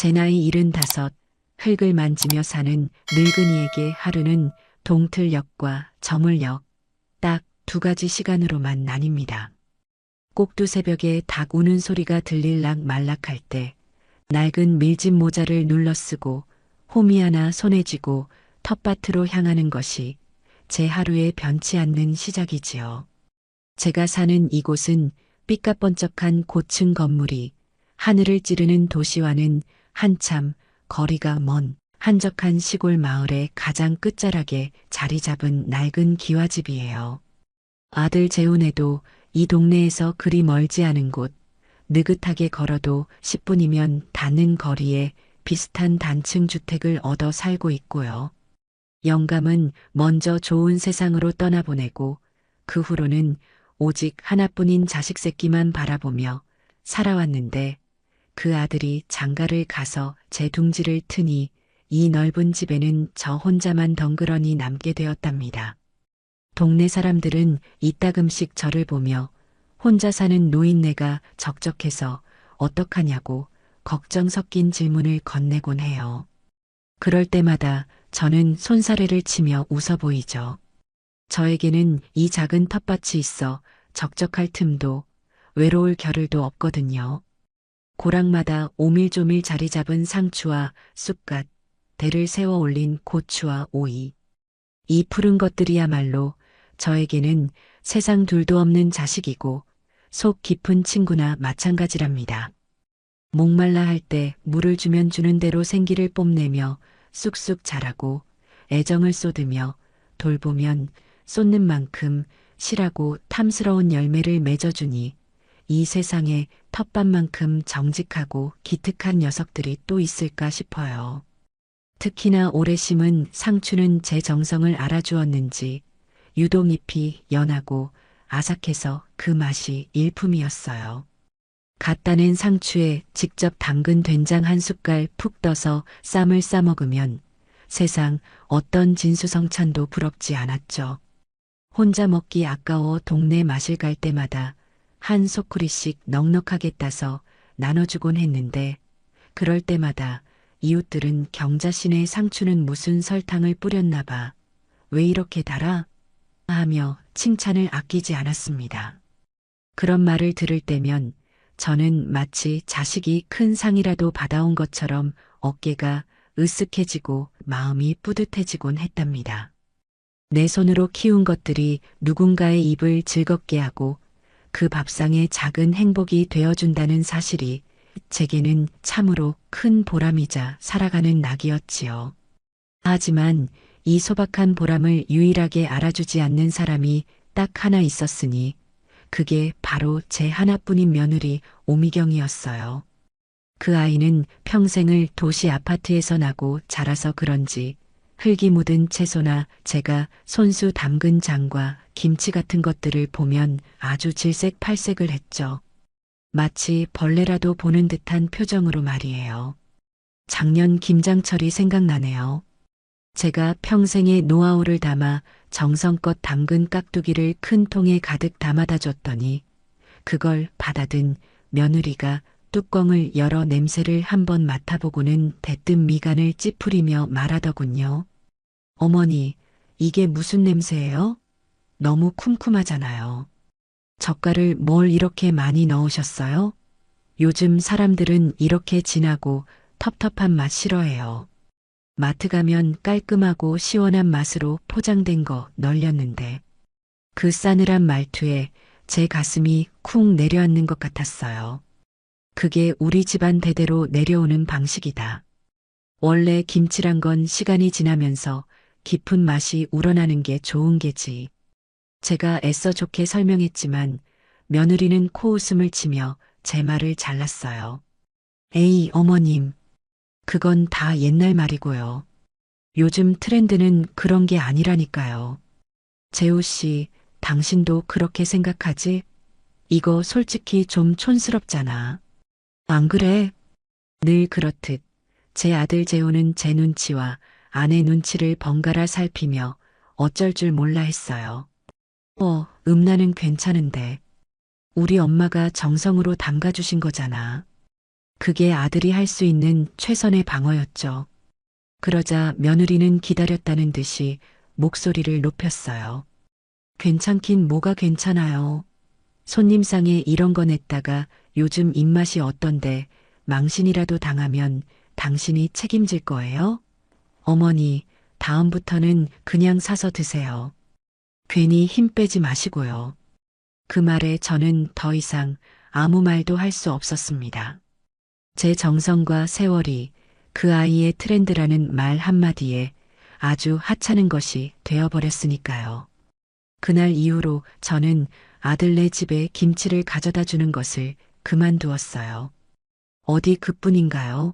제 나이 75, 흙을 만지며 사는 늙은이에게 하루는 동틀역과 저물역, 딱 두 가지 시간으로만 나뉩니다. 꼭두 새벽에 닭 우는 소리가 들릴락 말락할 때 낡은 밀짚 모자를 눌러 쓰고 호미 하나 손에 쥐고 텃밭으로 향하는 것이 제 하루의 변치 않는 시작이지요. 제가 사는 이곳은 삐까번쩍한 고층 건물이 하늘을 찌르는 도시와는 한참 거리가 먼 한적한 시골 마을의 가장 끝자락에 자리 잡은 낡은 기와집이에요. 아들 재훈에도 이 동네에서 그리 멀지 않은 곳, 느긋하게 걸어도 10분이면 닿는 거리에 비슷한 단층 주택을 얻어 살고 있고요. 영감은 먼저 좋은 세상으로 떠나보내고 그 후로는 오직 하나뿐인 자식 새끼만 바라보며 살아왔는데 그 아들이 장가를 가서 제 둥지를 트니 이 넓은 집에는 저 혼자만 덩그러니 남게 되었답니다. 동네 사람들은 이따금씩 저를 보며 혼자 사는 노인네가 적적해서 어떡하냐고 걱정 섞인 질문을 건네곤 해요. 그럴 때마다 저는 손사래를 치며 웃어 보이죠. 저에게는 이 작은 텃밭이 있어 적적할 틈도 외로울 겨를도 없거든요. 고랑마다 오밀조밀 자리 잡은 상추와 쑥갓, 대를 세워 올린 고추와 오이. 이 푸른 것들이야말로 저에게는 세상 둘도 없는 자식이고 속 깊은 친구나 마찬가지랍니다. 목말라 할 때 물을 주면 주는 대로 생기를 뽐내며 쑥쑥 자라고 애정을 쏟으며 돌보면 쏟는 만큼 실하고 탐스러운 열매를 맺어주니 이 세상에 텃밭만큼 정직하고 기특한 녀석들이 또 있을까 싶어요. 특히나 오래 심은 상추는 제 정성을 알아주었는지 유독 잎이 연하고 아삭해서 그 맛이 일품이었어요. 갓 따낸 상추에 직접 담근 된장 한 숟갈 푹 떠서 쌈을 싸 먹으면 세상 어떤 진수성찬도 부럽지 않았죠. 혼자 먹기 아까워 동네 마실 갈 때마다 한 소쿠리씩 넉넉하게 따서 나눠주곤 했는데 그럴 때마다 이웃들은 경자씨네 상추는 무슨 설탕을 뿌렸나 봐. 왜 이렇게 달아? 하며 칭찬을 아끼지 않았습니다. 그런 말을 들을 때면 저는 마치 자식이 큰 상이라도 받아온 것처럼 어깨가 으쓱해지고 마음이 뿌듯해지곤 했답니다. 내 손으로 키운 것들이 누군가의 입을 즐겁게 하고 그 밥상에 작은 행복이 되어준다는 사실이 제게는 참으로 큰 보람이자 살아가는 낙이었지요. 하지만 이 소박한 보람을 유일하게 알아주지 않는 사람이 딱 하나 있었으니 그게 바로 제 하나뿐인 며느리 오미경이었어요. 그 아이는 평생을 도시 아파트에서 나고 자라서 그런지 흙이 묻은 채소나 제가 손수 담근 장과 김치 같은 것들을 보면 아주 질색팔색을 했죠. 마치 벌레라도 보는 듯한 표정으로 말이에요. 작년 김장철이 생각나네요. 제가 평생의 노하우를 담아 정성껏 담근 깍두기를 큰 통에 가득 담아다 줬더니 그걸 받아든 며느리가 뚜껑을 열어 냄새를 한번 맡아보고는 대뜸 미간을 찌푸리며 말하더군요. 어머니, 이게 무슨 냄새예요? 너무 쿰쿰하잖아요. 젓갈을 뭘 이렇게 많이 넣으셨어요? 요즘 사람들은 이렇게 진하고 텁텁한 맛 싫어해요. 마트 가면 깔끔하고 시원한 맛으로 포장된 거 널렸는데 그 싸늘한 말투에 제 가슴이 쿵 내려앉는 것 같았어요. 그게 우리 집안 대대로 내려오는 방식이다. 원래 김치란 건 시간이 지나면서 깊은 맛이 우러나는 게 좋은 게지. 제가 애써 좋게 설명했지만 며느리는 코웃음을 치며 제 말을 잘랐어요. 에이, 어머님. 그건 다 옛날 말이고요. 요즘 트렌드는 그런 게 아니라니까요. 재우 씨, 당신도 그렇게 생각하지? 이거 솔직히 좀 촌스럽잖아. 안 그래? 늘 그렇듯 제 아들 재우는 제 눈치와 아내 눈치를 번갈아 살피며 어쩔 줄 몰라 했어요. 음란은 괜찮은데 우리 엄마가 정성으로 담가주신 거잖아. 그게 아들이 할 수 있는 최선의 방어였죠. 그러자 며느리는 기다렸다는 듯이 목소리를 높였어요. 괜찮긴 뭐가 괜찮아요. 손님상에 이런 거 냈다가 요즘 입맛이 어떤데 망신이라도 당하면 당신이 책임질 거예요? 어머니, 다음부터는 그냥 사서 드세요. 괜히 힘 빼지 마시고요. 그 말에 저는 더 이상 아무 말도 할 수 없었습니다. 제 정성과 세월이 그 아이의 트렌드라는 말 한마디에 아주 하찮은 것이 되어버렸으니까요. 그날 이후로 저는 아들네 집에 김치를 가져다 주는 것을 그만두었어요. 어디 그뿐인가요?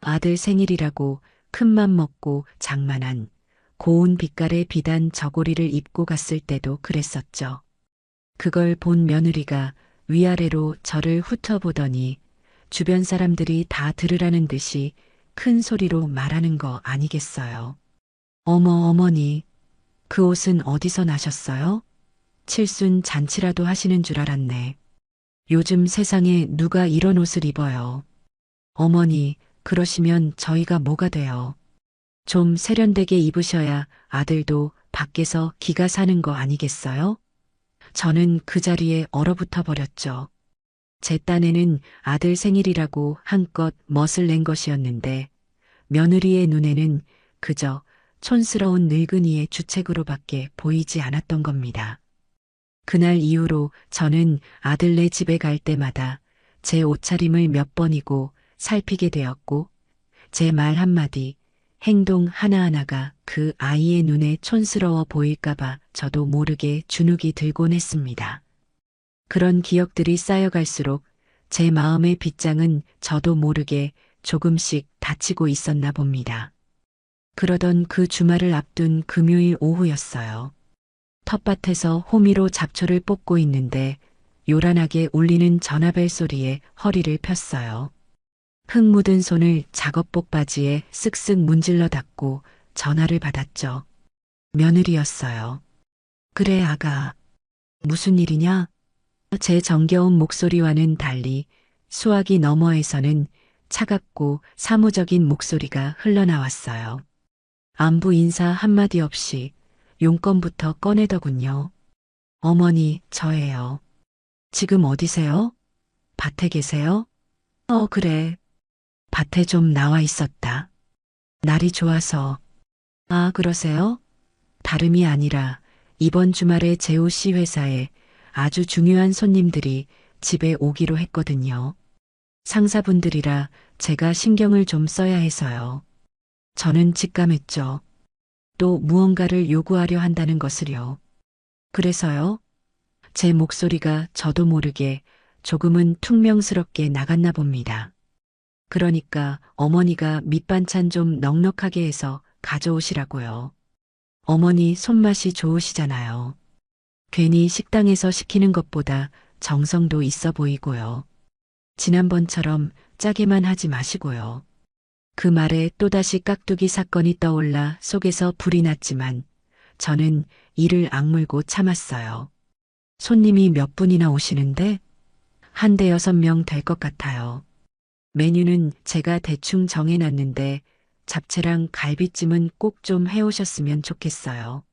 아들 생일이라고 큰맘 먹고 장만한 고운 빛깔의 비단 저고리를 입고 갔을 때도 그랬었죠. 그걸 본 며느리가 위아래로 저를 훑어보더니 주변 사람들이 다 들으라는 듯이 큰 소리로 말하는 거 아니겠어요. 어머 어머니, 그 옷은 어디서 나셨어요? 칠순 잔치라도 하시는 줄 알았네. 요즘 세상에 누가 이런 옷을 입어요. 어머니, 그러시면 저희가 뭐가 돼요? 좀 세련되게 입으셔야 아들도 밖에서 기가 사는 거 아니겠어요? 저는 그 자리에 얼어붙어 버렸죠. 제 딴에는 아들 생일이라고 한껏 멋을 낸 것이었는데 며느리의 눈에는 그저 촌스러운 늙은이의 주책으로밖에 보이지 않았던 겁니다. 그날 이후로 저는 아들네 집에 갈 때마다 제 옷차림을 몇 번이고 살피게 되었고 제 말 한마디, 행동 하나하나가 그 아이의 눈에 촌스러워 보일까봐 저도 모르게 주눅이 들곤 했습니다. 그런 기억들이 쌓여갈수록 제 마음의 빗장은 저도 모르게 조금씩 닫히고 있었나 봅니다. 그러던 그 주말을 앞둔 금요일 오후였어요. 텃밭에서 호미로 잡초를 뽑고 있는데 요란하게 울리는 전화벨 소리에 허리를 폈어요. 흙 묻은 손을 작업복 바지에 쓱쓱 문질러 닦고 전화를 받았죠. 며느리였어요. 그래 아가. 무슨 일이냐? 제 정겨운 목소리와는 달리 수화기 너머에서는 차갑고 사무적인 목소리가 흘러나왔어요. 안부 인사 한마디 없이 용건부터 꺼내더군요. 어머니, 저예요. 지금 어디세요? 밭에 계세요? 그래. 밭에 좀 나와 있었다. 날이 좋아서. 아, 그러세요? 다름이 아니라 이번 주말에 재호 씨 회사에 아주 중요한 손님들이 집에 오기로 했거든요. 상사분들이라 제가 신경을 좀 써야 해서요. 저는 직감했죠. 또 무언가를 요구하려 한다는 것을요. 그래서요? 제 목소리가 저도 모르게 조금은 퉁명스럽게 나갔나 봅니다. 그러니까 어머니가 밑반찬 좀 넉넉하게 해서 가져오시라고요. 어머니 손맛이 좋으시잖아요. 괜히 식당에서 시키는 것보다 정성도 있어 보이고요. 지난번처럼 짜게만 하지 마시고요. 그 말에 또다시 깍두기 사건이 떠올라 속에서 불이 났지만 저는 이를 악물고 참았어요. 손님이 몇 분이나 오시는데? 한 대여섯 명 될 것 같아요. 메뉴는 제가 대충 정해놨는데 잡채랑 갈비찜은 꼭 좀 해오셨으면 좋겠어요.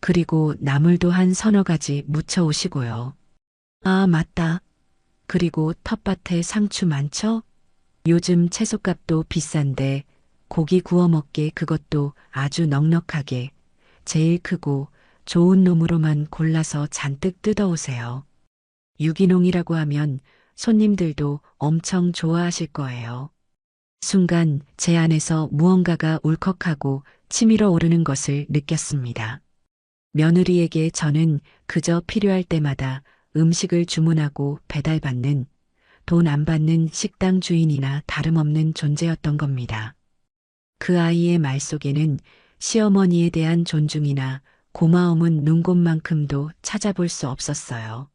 그리고 나물도 한 서너 가지 무쳐 오시고요. 아, 맞다. 그리고 텃밭에 상추 많죠? 요즘 채소값도 비싼데 고기 구워 먹게 그것도 아주 넉넉하게 제일 크고 좋은 놈으로만 골라서 잔뜩 뜯어오세요. 유기농이라고 하면 손님들도 엄청 좋아하실 거예요. 순간 제 안에서 무언가가 울컥하고 치밀어 오르는 것을 느꼈습니다. 며느리에게 저는 그저 필요할 때마다 음식을 주문하고 배달받는 돈 안 받는 식당 주인이나 다름없는 존재였던 겁니다. 그 아이의 말 속에는 시어머니에 대한 존중이나 고마움은 눈곱만큼도 찾아볼 수 없었어요.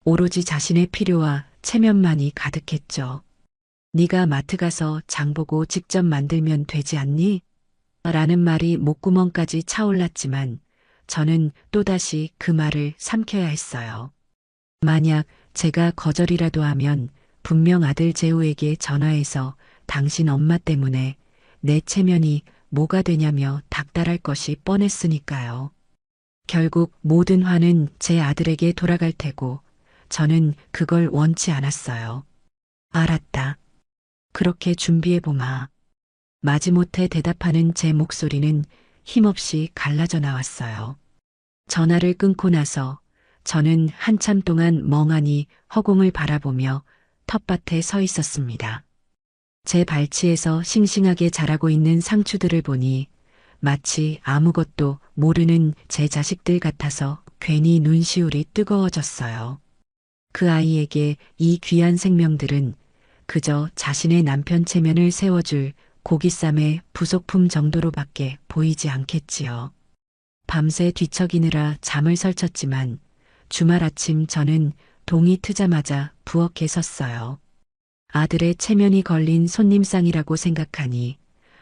오로지 자신의 필요와 체면만이 가득했죠. 네가 마트 가서 장 보고 직접 만들면 되지 않니? 라는 말이 목구멍까지 차올랐지만 저는 또다시 그 말을 삼켜야 했어요. 만약 제가 거절이라도 하면 분명 아들 재우에게 전화해서 당신 엄마 때문에 내 체면이 뭐가 되냐며 닥달할 것이 뻔했으니까요. 결국 모든 화는 제 아들에게 돌아갈 테고 저는 그걸 원치 않았어요. 알았다. 그렇게 준비해보마. 마지못해 대답하는 제 목소리는 힘없이 갈라져 나왔어요. 전화를 끊고 나서 저는 한참 동안 멍하니 허공을 바라보며 텃밭에 서 있었습니다. 제 발치에서 싱싱하게 자라고 있는 상추들을 보니 마치 아무것도 모르는 제 자식들 같아서 괜히 눈시울이 뜨거워졌어요. 그 아이에게 이 귀한 생명들은 그저 자신의 남편 체면을 세워줄 고깃쌈의 부속품 정도로밖에 보이지 않겠지요. 밤새 뒤척이느라 잠을 설쳤지만 주말 아침 저는 동이 트자마자 부엌에 섰어요. 아들의 체면이 걸린 손님상이라고 생각하니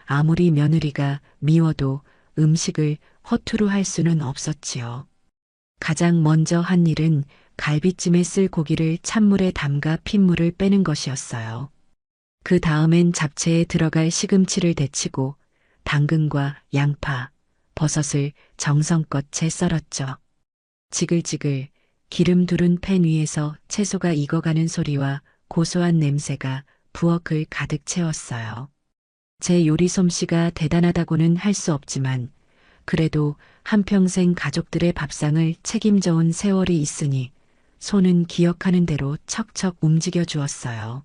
아무리 며느리가 미워도 음식을 허투루 할 수는 없었지요. 가장 먼저 한 일은 갈비찜에 쓸 고기를 찬물에 담가 핏물을 빼는 것이었어요. 그 다음엔 잡채에 들어갈 시금치를 데치고 당근과 양파, 버섯을 정성껏 채 썰었죠. 지글지글 기름 두른 팬 위에서 채소가 익어가는 소리와 고소한 냄새가 부엌을 가득 채웠어요. 제 요리 솜씨가 대단하다고는 할 수 없지만 그래도 한평생 가족들의 밥상을 책임져 온 세월이 있으니 손은 기억하는 대로 척척 움직여 주었어요.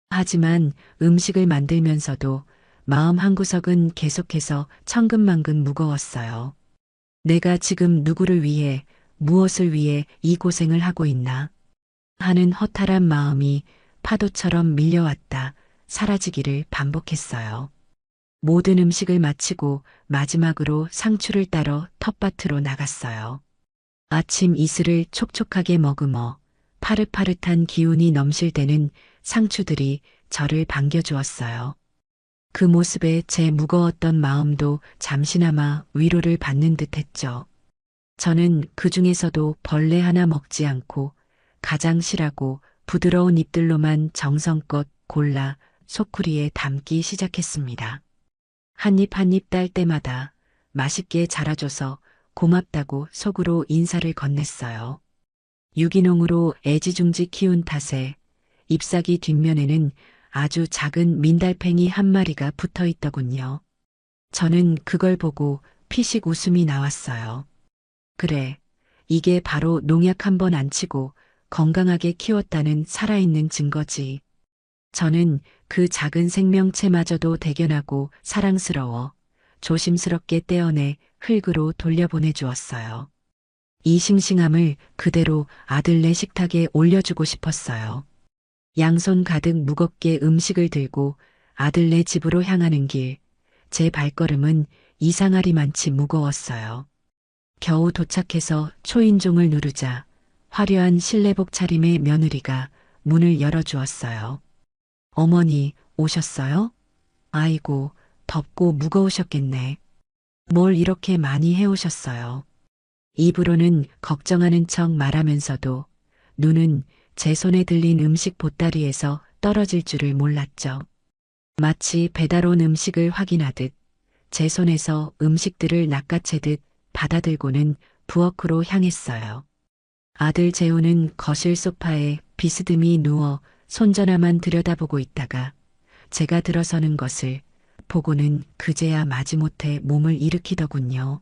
하지만 음식을 만들면서도 마음 한구석은 계속해서 천근만근 무거웠어요. 내가 지금 누구를 위해, 무엇을 위해 이 고생을 하고 있나 하는 허탈한 마음이 파도처럼 밀려왔다 사라지기를 반복했어요. 모든 음식을 마치고 마지막으로 상추를 따러 텃밭으로 나갔어요. 아침 이슬을 촉촉하게 머금어 파릇파릇한 기운이 넘실 때는 상추들이 저를 반겨주었어요. 그 모습에 제 무거웠던 마음도 잠시나마 위로를 받는 듯 했죠. 저는 그 중에서도 벌레 하나 먹지 않고 가장 실하고 부드러운 잎들로만 정성껏 골라 소쿠리에 담기 시작했습니다. 한 입 한 입 딸 때마다 맛있게 자라줘서 고맙다고 속으로 인사를 건넸어요. 유기농으로 애지중지 키운 탓에 잎사귀 뒷면에는 아주 작은 민달팽이 한 마리가 붙어 있더군요. 저는 그걸 보고 피식 웃음이 나왔어요. 그래, 이게 바로 농약 한 번 안 치고 건강하게 키웠다는 살아있는 증거지. 저는 그 작은 생명체마저도 대견하고 사랑스러워 조심스럽게 떼어내 흙으로 돌려보내 주었어요. 이 싱싱함을 그대로 아들네 식탁에 올려주고 싶었어요. 양손 가득 무겁게 음식을 들고 아들네 집으로 향하는 길, 제 발걸음은 이상하리만치 무거웠어요. 겨우 도착해서 초인종을 누르자 화려한 실내복 차림의 며느리가 문을 열어주었어요. 어머니 오셨어요? 아이고, 덥고 무거우셨겠네. 뭘 이렇게 많이 해오셨어요. 입으로는 걱정하는 척 말하면서도 눈은 제 손에 들린 음식 보따리에서 떨어질 줄을 몰랐죠. 마치 배달 온 음식을 확인하듯 제 손에서 음식들을 낚아채듯 받아들고는 부엌으로 향했어요. 아들 재우는 거실 소파에 비스듬히 누워 손전화만 들여다보고 있다가 제가 들어서는 것을 보고는 그제야 마지못해 몸을 일으키더군요.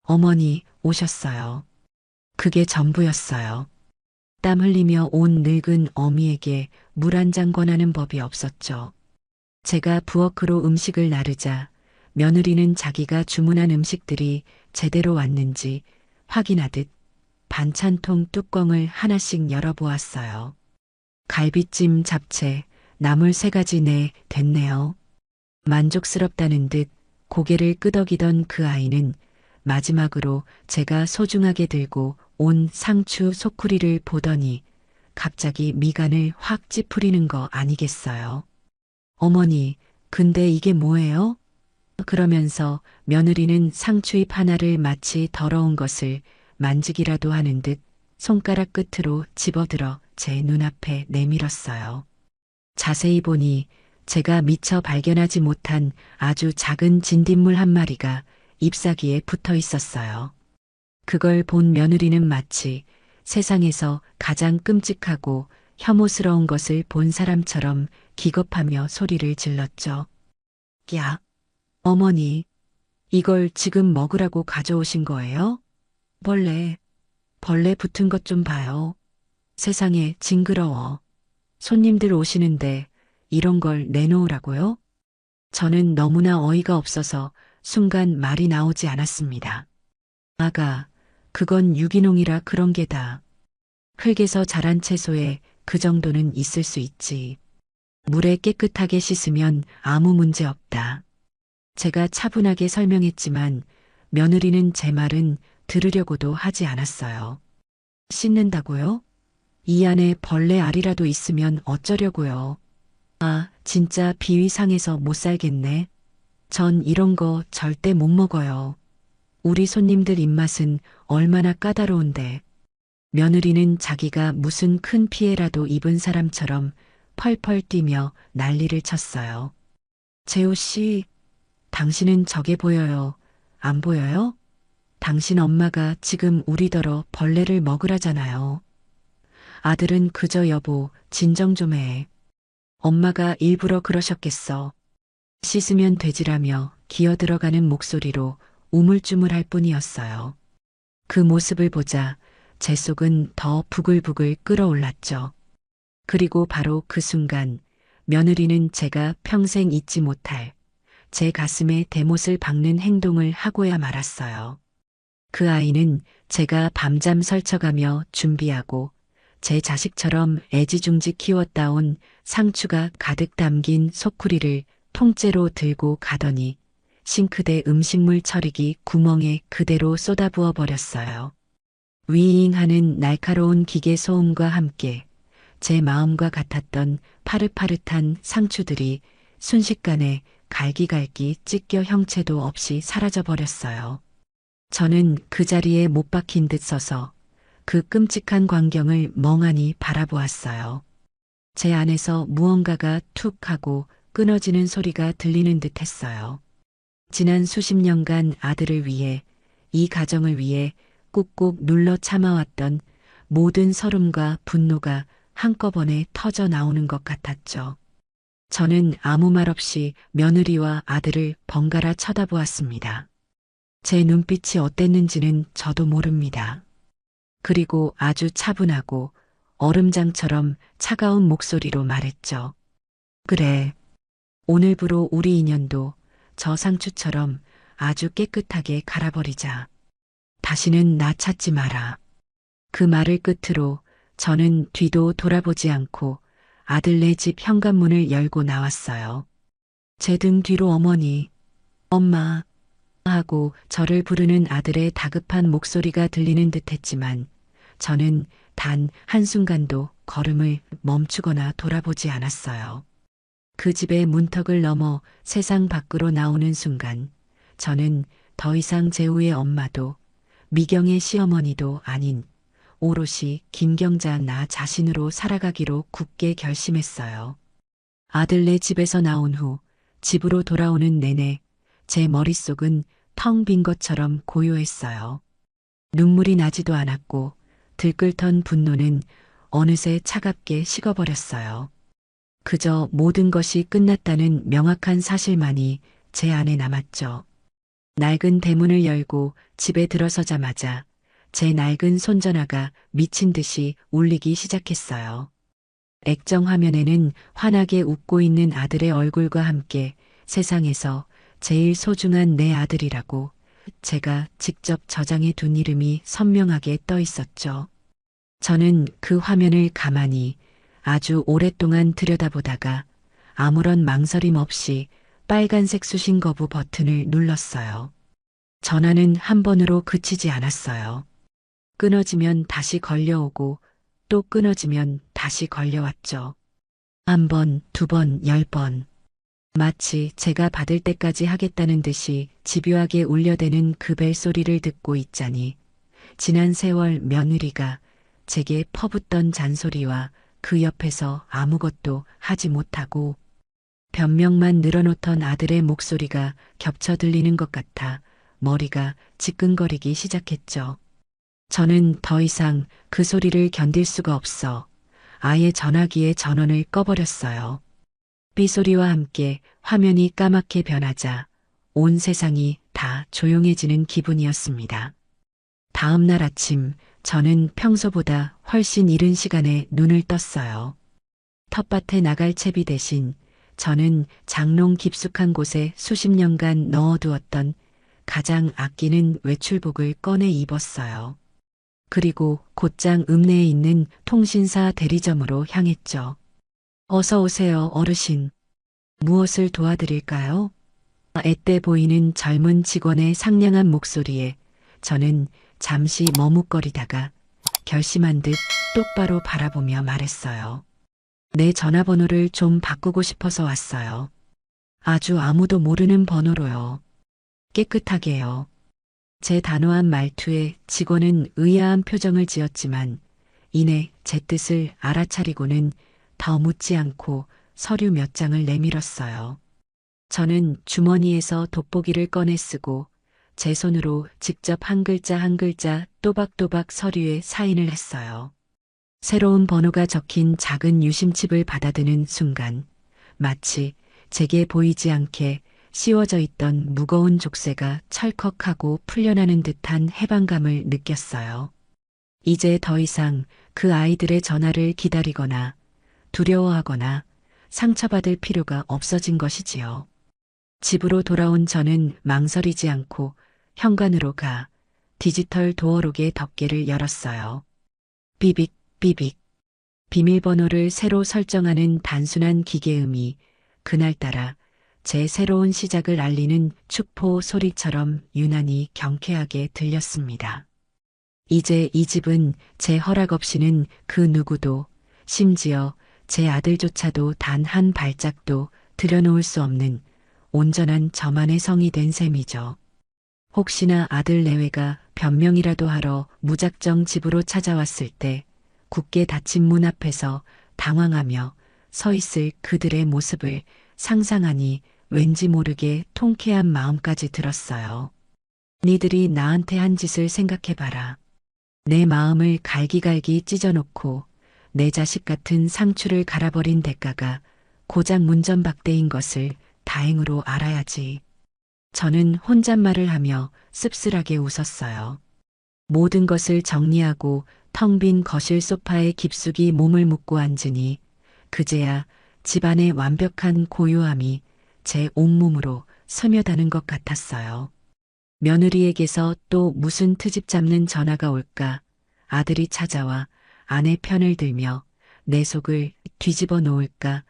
어머니 오셨어요. 그게 전부였어요. 땀 흘리며 온 늙은 어미에게 물 한 잔 권하는 법이 없었죠. 제가 부엌으로 음식을 나르자 며느리는 자기가 주문한 음식들이 제대로 왔는지 확인하듯 반찬통 뚜껑을 하나씩 열어보았어요. 갈비찜, 잡채, 나물 3가지 네, 됐네요. 만족스럽다는 듯 고개를 끄덕이던 그 아이는 마지막으로 제가 소중하게 들고 온 상추 소쿠리를 보더니 갑자기 미간을 확 찌푸리는 거 아니겠어요? 어머니, 근데 이게 뭐예요? 그러면서 며느리는 상추잎 하나를 마치 더러운 것을 만지기라도 하는 듯 손가락 끝으로 집어들어 제 눈앞에 내밀었어요. 자세히 보니 제가 미처 발견하지 못한 아주 작은 진딧물 한 마리가 잎사귀에 붙어 있었어요. 그걸 본 며느리는 마치 세상에서 가장 끔찍하고 혐오스러운 것을 본 사람처럼 기겁하며 소리를 질렀죠. 야, 어머니, 이걸 지금 먹으라고 가져오신 거예요? 벌레 붙은 것 좀 봐요. 세상에 징그러워. 손님들 오시는데 이런 걸 내놓으라고요? 저는 너무나 어이가 없어서 순간 말이 나오지 않았습니다. 아가, 그건 유기농이라 그런 게다. 흙에서 자란 채소에 그 정도는 있을 수 있지. 물에 깨끗하게 씻으면 아무 문제 없다. 제가 차분하게 설명했지만 며느리는 제 말은 들으려고도 하지 않았어요. 씻는다고요? 이 안에 벌레 알이라도 있으면 어쩌려고요? 아, 진짜 비위 상해서 못 살겠네. 전 이런 거 절대 못 먹어요. 우리 손님들 입맛은 얼마나 까다로운데. 며느리는 자기가 무슨 큰 피해라도 입은 사람처럼 펄펄 뛰며 난리를 쳤어요. 재호 씨, 당신은 저게 보여요. 안 보여요? 당신 엄마가 지금 우리더러 벌레를 먹으라잖아요. 아들은 그저 여보, 진정 좀 해. 엄마가 일부러 그러셨겠어. 씻으면 되지라며 기어 들어가는 목소리로 우물쭈물할 뿐이었어요. 그 모습을 보자 제 속은 더 부글부글 끓어올랐죠. 그리고 바로 그 순간 며느리는 제가 평생 잊지 못할 제 가슴에 대못을 박는 행동을 하고야 말았어요. 그 아이는 제가 밤잠 설쳐가며 준비하고 제 자식처럼 애지중지 키웠다온 상추가 가득 담긴 소쿠리를 통째로 들고 가더니 싱크대 음식물 처리기 구멍에 그대로 쏟아부어 버렸어요. 위잉하는 날카로운 기계 소음과 함께 제 마음과 같았던 파릇파릇한 상추들이 순식간에 갈기갈기 찢겨 형체도 없이 사라져 버렸어요. 저는 그 자리에 못 박힌 듯 서서 그 끔찍한 광경을 멍하니 바라보았어요. 제 안에서 무언가가 툭 하고 끊어지는 소리가 들리는 듯 했어요. 지난 수십 년간 아들을 위해, 이 가정을 위해 꾹꾹 눌러 참아왔던 모든 서름과 분노가 한꺼번에 터져 나오는 것 같았죠. 저는 아무 말 없이 며느리와 아들을 번갈아 쳐다보았습니다. 제 눈빛이 어땠는지는 저도 모릅니다. 그리고 아주 차분하고 얼음장처럼 차가운 목소리로 말했죠. 그래, 오늘부로 우리 인연도 저 상추처럼 아주 깨끗하게 갈아버리자. 다시는 나 찾지 마라. 그 말을 끝으로 저는 뒤도 돌아보지 않고 아들네 집 현관문을 열고 나왔어요. 제 등 뒤로 어머니, 엄마 하고 저를 부르는 아들의 다급한 목소리가 들리는 듯했지만 저는 단 한순간도 걸음을 멈추거나 돌아보지 않았어요. 그 집의 문턱을 넘어 세상 밖으로 나오는 순간 저는 더 이상 재우의 엄마도 미경의 시어머니도 아닌 오롯이 김경자 나 자신으로 살아가기로 굳게 결심했어요. 아들네 집에서 나온 후 집으로 돌아오는 내내 제 머릿속은 텅 빈 것처럼 고요했어요. 눈물이 나지도 않았고 들끓던 분노는 어느새 차갑게 식어버렸어요. 그저 모든 것이 끝났다는 명확한 사실만이 제 안에 남았죠. 낡은 대문을 열고 집에 들어서자마자 제 낡은 손전화가 미친 듯이 울리기 시작했어요. 액정 화면에는 환하게 웃고 있는 아들의 얼굴과 함께 세상에서 제일 소중한 내 아들이라고 제가 직접 저장해 둔 이름이 선명하게 떠 있었죠. 저는 그 화면을 가만히 아주 오랫동안 들여다보다가 아무런 망설임 없이 빨간색 수신 거부 버튼을 눌렀어요. 전화는 한 번으로 그치지 않았어요. 끊어지면 다시 걸려오고 또 끊어지면 다시 걸려왔죠. 한 번, 두 번, 10번. 마치 제가 받을 때까지 하겠다는 듯이 집요하게 울려대는 그 벨소리를 듣고 있자니 지난 세월 며느리가 제게 퍼붓던 잔소리와 그 옆에서 아무것도 하지 못하고 변명만 늘어놓던 아들의 목소리가 겹쳐 들리는 것 같아 머리가 지끈거리기 시작했죠. 저는 더 이상 그 소리를 견딜 수가 없어 아예 전화기의 전원을 꺼버렸어요. 삐소리와 함께 화면이 까맣게 변하자 온 세상이 다 조용해지는 기분이었습니다. 다음 날 아침 저는 평소보다 훨씬 이른 시간에 눈을 떴어요. 텃밭에 나갈 채비 대신 저는 장롱 깊숙한 곳에 수십 년간 넣어두었던 가장 아끼는 외출복을 꺼내 입었어요. 그리고 곧장 읍내에 있는 통신사 대리점으로 향했죠. 어서 오세요, 어르신. 무엇을 도와드릴까요? 앳돼 보이는 젊은 직원의 상냥한 목소리에 저는 잠시 머뭇거리다가 결심한 듯 똑바로 바라보며 말했어요. 내 전화번호를 좀 바꾸고 싶어서 왔어요. 아주 아무도 모르는 번호로요. 깨끗하게요. 제 단호한 말투에 직원은 의아한 표정을 지었지만 이내 제 뜻을 알아차리고는 더 묻지 않고 서류 몇 장을 내밀었어요. 저는 주머니에서 돋보기를 꺼내 쓰고 제 손으로 직접 한 글자 한 글자 또박또박 서류에 사인을 했어요. 새로운 번호가 적힌 작은 유심칩을 받아드는 순간 마치 제게 보이지 않게 씌워져 있던 무거운 족쇄가 철컥하고 풀려나는 듯한 해방감을 느꼈어요. 이제 더 이상 그 아이들의 전화를 기다리거나 두려워하거나 상처받을 필요가 없어진 것이지요. 집으로 돌아온 저는 망설이지 않고 현관으로 가 디지털 도어록의 덮개를 열었어요. 삐빅, 삐빅. 비밀번호를 새로 설정하는 단순한 기계음이 그날따라 제 새로운 시작을 알리는 축포 소리처럼 유난히 경쾌하게 들렸습니다. 이제 이 집은 제 허락 없이는 그 누구도, 심지어 제 아들조차도 단 한 발짝도 들여놓을 수 없는 온전한 저만의 성이 된 셈이죠. 혹시나 아들 내외가 변명이라도 하러 무작정 집으로 찾아왔을 때 굳게 닫힌 문 앞에서 당황하며 서 있을 그들의 모습을 상상하니 왠지 모르게 통쾌한 마음까지 들었어요. 니들이 나한테 한 짓을 생각해봐라. 내 마음을 갈기갈기 찢어놓고 내 자식 같은 상추를 갈아버린 대가가 고작 문전박대인 것을 다행으로 알아야지. 저는 혼잣말을 하며 씁쓸하게 웃었어요. 모든 것을 정리하고 텅 빈 거실 소파에 깊숙이 몸을 묻고 앉으니 그제야 집안의 완벽한 고요함이 제 온몸으로 스며드는 것 같았어요. 며느리에게서 또 무슨 트집 잡는 전화가 올까 아들이 찾아와 아내 편을 들며 내 속을 뒤집어 놓을까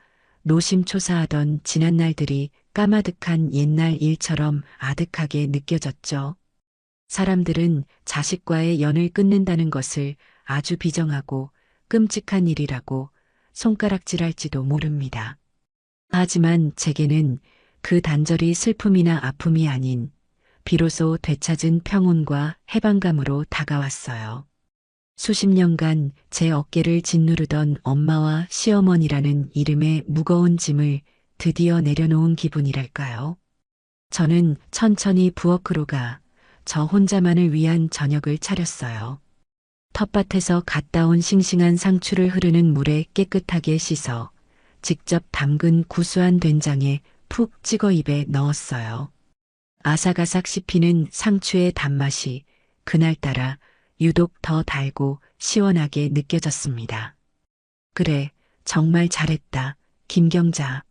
노심초사하던 지난 날들이 까마득한 옛날 일처럼 아득하게 느껴졌죠. 사람들은 자식과의 연을 끊는다는 것을 아주 비정하고 끔찍한 일이라고 손가락질할지도 모릅니다. 하지만 제게는 그 단절이 슬픔이나 아픔이 아닌 비로소 되찾은 평온과 해방감으로 다가왔어요. 수십 년간 제 어깨를 짓누르던 엄마와 시어머니라는 이름의 무거운 짐을 드디어 내려놓은 기분이랄까요. 저는 천천히 부엌으로 가 저 혼자만을 위한 저녁을 차렸어요. 텃밭에서 갓 따온 싱싱한 상추를 흐르는 물에 깨끗하게 씻어 직접 담근 구수한 된장에 푹 찍어 입에 넣었어요. 아삭아삭 씹히는 상추의 단맛이 그날따라 유독 더 달고 시원하게 느껴졌습니다. 그래, 정말 잘했다, 김경자.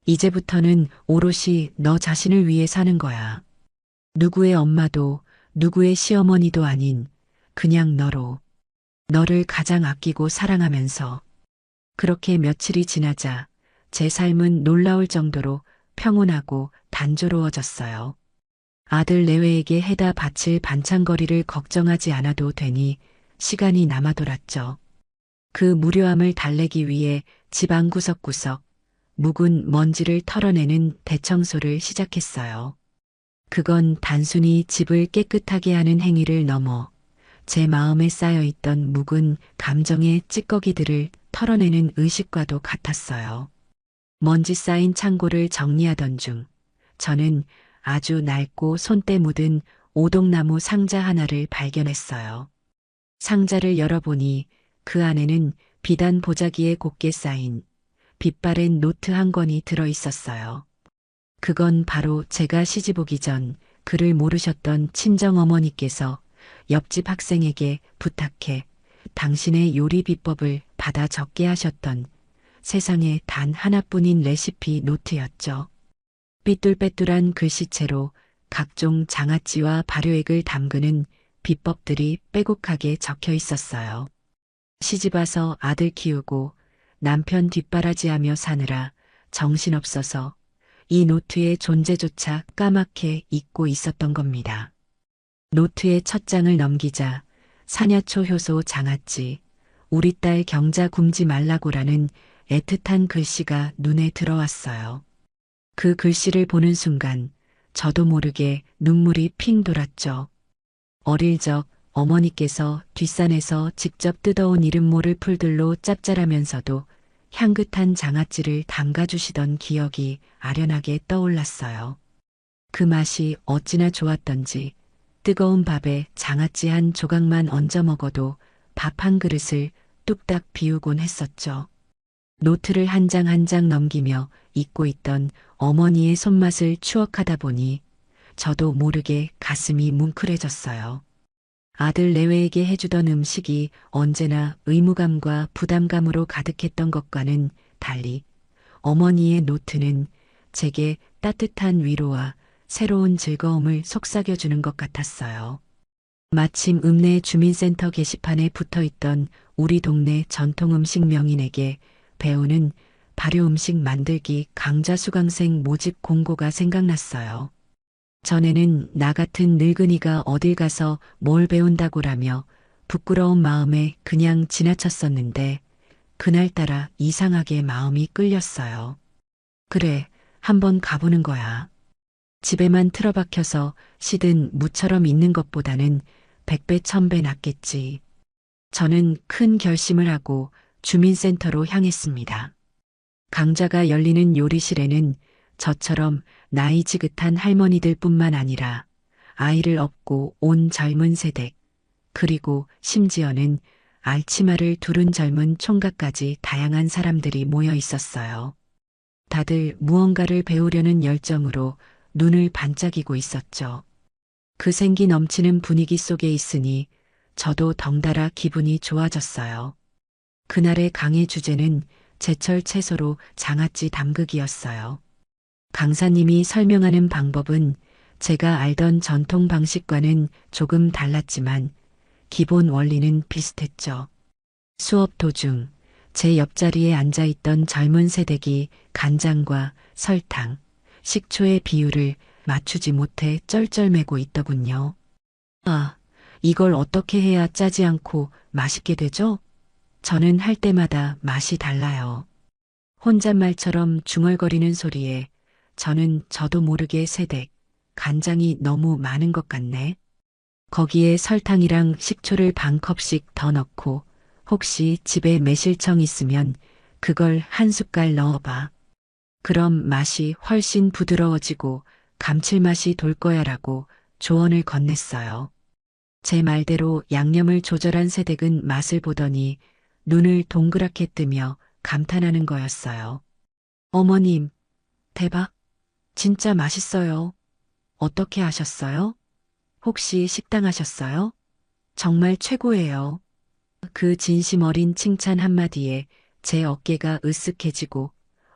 이제부터는 오롯이 너 자신을 위해 사는 거야. 누구의 엄마도 누구의 시어머니도 아닌 그냥 너로. 너를 가장 아끼고 사랑하면서. 그렇게 며칠이 지나자 제 삶은 놀라울 정도로 평온하고 단조로워졌어요. 아들 내외에게 해다 바칠 반찬거리를 걱정하지 않아도 되니 시간이 남아돌았죠. 그 무료함을 달래기 위해 집안 구석구석 묵은 먼지를 털어내는 대청소를 시작했어요. 그건 단순히 집을 깨끗하게 하는 행위를 넘어 제 마음에 쌓여있던 묵은 감정의 찌꺼기들을 털어내는 의식과도 같았어요. 먼지 쌓인 창고를 정리하던 중 저는 아주 낡고 손때 묻은 오동나무 상자 하나를 발견했어요. 상자를 열어보니 그 안에는 비단 보자기에 곱게 쌓인 빛바랜 노트 한 권이 들어 있었어요. 그건 바로 제가 시집 오기 전 글을 모르셨던 친정어머니께서 옆집 학생에게 부탁해 당신의 요리 비법을 받아 적게 하셨던 세상에 단 하나뿐인 레시피 노트였죠. 삐뚤빼뚤한 글씨체로 각종 장아찌와 발효액을 담그는 비법들이 빼곡하게 적혀 있었어요. 시집와서 아들 키우고 남편 뒷바라지하며 사느라 정신없어서 이 노트의 존재조차 까맣게 잊고 있었던 겁니다. 노트의 첫 장을 넘기자 사냐초 효소 장아찌, 우리 딸 경자 굶지 말라고라는 애틋한 글씨가 눈에 들어왔어요. 그 글씨를 보는 순간 저도 모르게 눈물이 핑 돌았죠. 어릴 적 어머니께서 뒷산에서 직접 뜯어온 이름 모를 풀들로 짭짤하면서도 향긋한 장아찌를 담가주시던 기억이 아련하게 떠올랐어요. 그 맛이 어찌나 좋았던지 뜨거운 밥에 장아찌 한 조각만 얹어 먹어도 밥 한 그릇을 뚝딱 비우곤 했었죠. 노트를 한 장 한 장 넘기며 잊고 있던 어머니의 손맛을 추억하다 보니 저도 모르게 가슴이 뭉클해졌어요. 아들 내외에게 해주던 음식이 언제나 의무감과 부담감으로 가득했던 것과는 달리 어머니의 노트는 제게 따뜻한 위로와 새로운 즐거움을 속삭여주는 것 같았어요. 마침 읍내 주민센터 게시판에 붙어있던 우리 동네 전통 음식 명인에게 배우는 발효 음식 만들기 강좌 수강생 모집 공고가 생각났어요. 전에는 나 같은 늙은이가 어딜 가서 뭘 배운다고라며 부끄러운 마음에 그냥 지나쳤었는데 그날따라 이상하게 마음이 끌렸어요. 그래, 한번 가보는 거야. 집에만 틀어박혀서 시든 무처럼 있는 것보다는 100배 1000배 낫겠지. 저는 큰 결심을 하고 주민센터로 향했습니다. 강좌가 열리는 요리실에는 저처럼 나이 지긋한 할머니들 뿐만 아니라 아이를 업고 온 젊은 세대, 그리고 심지어는 알치마를 두른 젊은 총각까지 다양한 사람들이 모여 있었어요. 다들 무언가를 배우려는 열정으로 눈을 반짝이고 있었죠. 그 생기 넘치는 분위기 속에 있으니 저도 덩달아 기분이 좋아졌어요. 그날의 강의 주제는 제철 채소로 장아찌 담그기였어요. 강사님이 설명하는 방법은 제가 알던 전통 방식과는 조금 달랐지만 기본 원리는 비슷했죠. 수업 도중 제 옆자리에 앉아있던 젊은 새댁이 간장과 설탕, 식초의 비율을 맞추지 못해 쩔쩔매고 있더군요. 아, 이걸 어떻게 해야 짜지 않고 맛있게 되죠? 저는 할 때마다 맛이 달라요. 혼잣말처럼 중얼거리는 소리에 저는 저도 모르게 새댁, 간장이 너무 많은 것 같네. 거기에 설탕이랑 식초를 반 컵씩 더 넣고 혹시 집에 매실청 있으면 그걸 한 숟갈 넣어봐. 그럼 맛이 훨씬 부드러워지고 감칠맛이 돌 거야라고 조언을 건넸어요. 제 말대로 양념을 조절한 새댁은 맛을 보더니 눈을 동그랗게 뜨며 감탄하는 거였어요. 어머님, 대박. 진짜 맛있어요. 어떻게 하셨어요? 혹시 식당 하셨어요? 정말 최고예요. 그 진심 어린 칭찬 한마디에 제 어깨가 으쓱해지고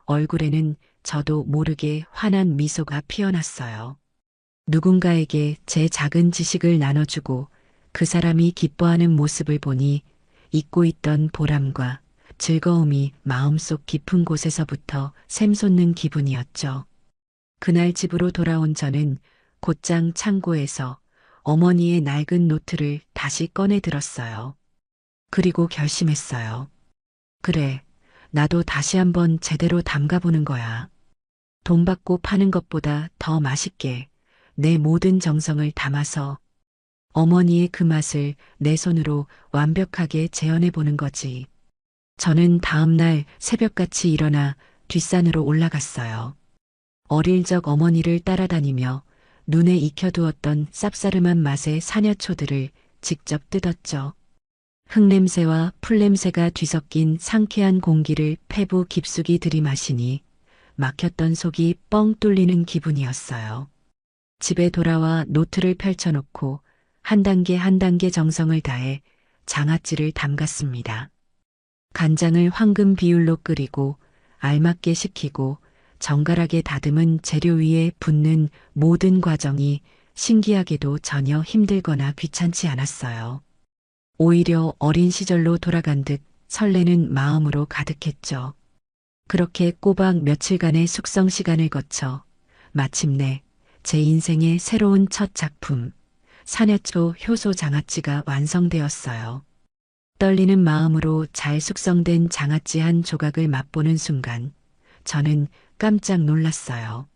얼굴에는 저도 모르게 환한 미소가 피어났어요. 누군가에게 제 작은 지식을 나눠주고 그 사람이 기뻐하는 모습을 보니 잊고 있던 보람과 즐거움이 마음속 깊은 곳에서부터 샘솟는 기분이었죠. 그날 집으로 돌아온 저는 곧장 창고에서 어머니의 낡은 노트를 다시 꺼내 들었어요. 그리고 결심했어요. 그래, 나도 다시 한번 제대로 담가보는 거야. 돈 받고 파는 것보다 더 맛있게 내 모든 정성을 담아서 어머니의 그 맛을 내 손으로 완벽하게 재현해 보는 거지. 저는 다음날 새벽같이 일어나 뒷산으로 올라갔어요. 어릴 적 어머니를 따라다니며 눈에 익혀두었던 쌉싸름한 맛의 사냐초들을 직접 뜯었죠. 흙냄새와 풀냄새가 뒤섞인 상쾌한 공기를 폐부 깊숙이 들이마시니 막혔던 속이 뻥 뚫리는 기분이었어요. 집에 돌아와 노트를 펼쳐놓고 한 단계 한 단계 정성을 다해 장아찌를 담갔습니다. 간장을 황금 비율로 끓이고 알맞게 식히고 정갈하게 다듬은 재료 위에 붓는 모든 과정이 신기하게도 전혀 힘들거나 귀찮지 않았어요. 오히려 어린 시절로 돌아간 듯 설레는 마음으로 가득했죠. 그렇게 꼬박 며칠간의 숙성 시간을 거쳐 마침내 제 인생의 새로운 첫 작품, 사냐초 효소 장아찌가 완성되었어요. 떨리는 마음으로 잘 숙성된 장아찌 한 조각을 맛보는 순간 저는 깜짝 놀랐어요.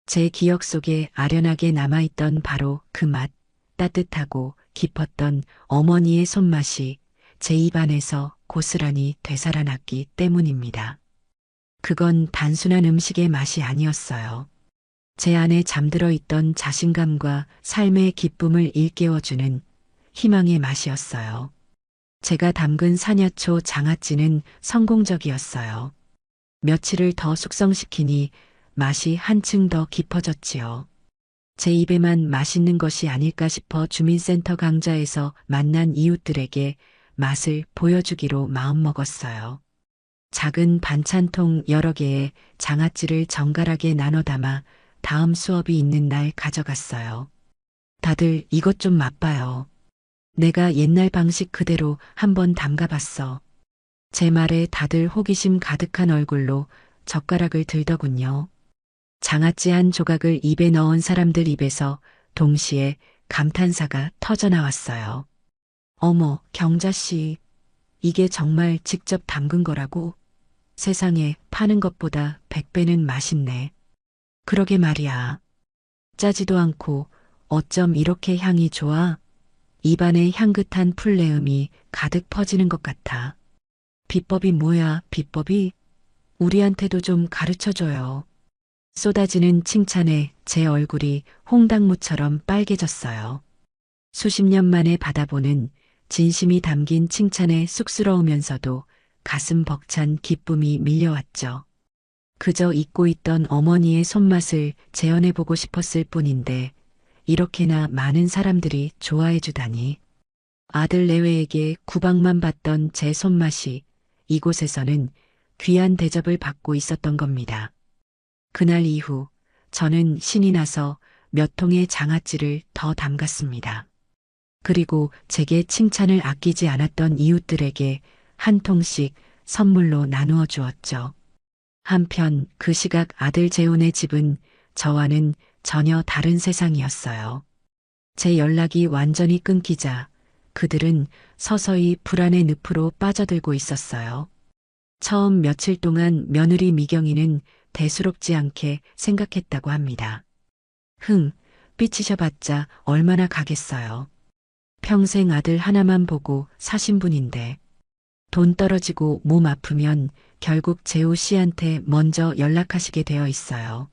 제 기억 속에 아련하게 남아있던 바로 그 맛, 따뜻하고 깊었던 어머니의 손맛이 제 입안에서 고스란히 되살아났기 때문입니다. 그건 단순한 음식의 맛이 아니었어요. 제 안에 잠들어 있던 자신감과 삶의 기쁨을 일깨워주는 희망의 맛이었어요. 제가 담근 사냐초 장아찌는 성공적이었어요. 며칠을 더 숙성시키니 맛이 한층 더 깊어졌지요. 제 입에만 맛있는 것이 아닐까 싶어 주민센터 강좌에서 만난 이웃들에게 맛을 보여주기로 마음먹었어요. 작은 반찬통 여러 개의 장아찌를 정갈하게 나눠 담아 다음 수업이 있는 날 가져갔어요. 다들 이것 좀 맛봐요. 내가 옛날 방식 그대로 한번 담가봤어. 제 말에 다들 호기심 가득한 얼굴로 젓가락을 들더군요. 장아찌 한 조각을 입에 넣은 사람들 입에서 동시에 감탄사가 터져나왔어요. 어머, 경자씨. 이게 정말 직접 담근 거라고? 세상에 파는 것보다 100배는 맛있네. 그러게 말이야. 짜지도 않고 어쩜 이렇게 향이 좋아? 입안에 향긋한 풀내음이 가득 퍼지는 것 같아. 비법이 뭐야, 비법이? 우리한테도 좀 가르쳐줘요. 쏟아지는 칭찬에 제 얼굴이 홍당무처럼 빨개졌어요. 수십 년 만에 받아보는 진심이 담긴 칭찬에 쑥스러우면서도 가슴 벅찬 기쁨이 밀려왔죠. 그저 잊고 있던 어머니의 손맛을 재현해보고 싶었을 뿐인데 이렇게나 많은 사람들이 좋아해 주다니. 아들 내외에게 구박만 받던 제 손맛이 이곳에서는 귀한 대접을 받고 있었던 겁니다. 그날 이후 저는 신이 나서 몇 통의 장아찌를 더 담갔습니다. 그리고 제게 칭찬을 아끼지 않았던 이웃들에게 한 통씩 선물로 나누어 주었죠. 한편 그 시각 아들 재훈의 집은 저와는 전혀 다른 세상이었어요. 제 연락이 완전히 끊기자 그들은 서서히 불안의 늪으로 빠져들고 있었어요. 처음 며칠 동안 며느리 미경이는 대수롭지 않게 생각했다고 합니다. 삐치셔봤자 얼마나 가겠어요. 평생 아들 하나만 보고 사신 분인데 돈 떨어지고 몸 아프면 결국 재우 씨한테 먼저 연락하시게 되어 있어요.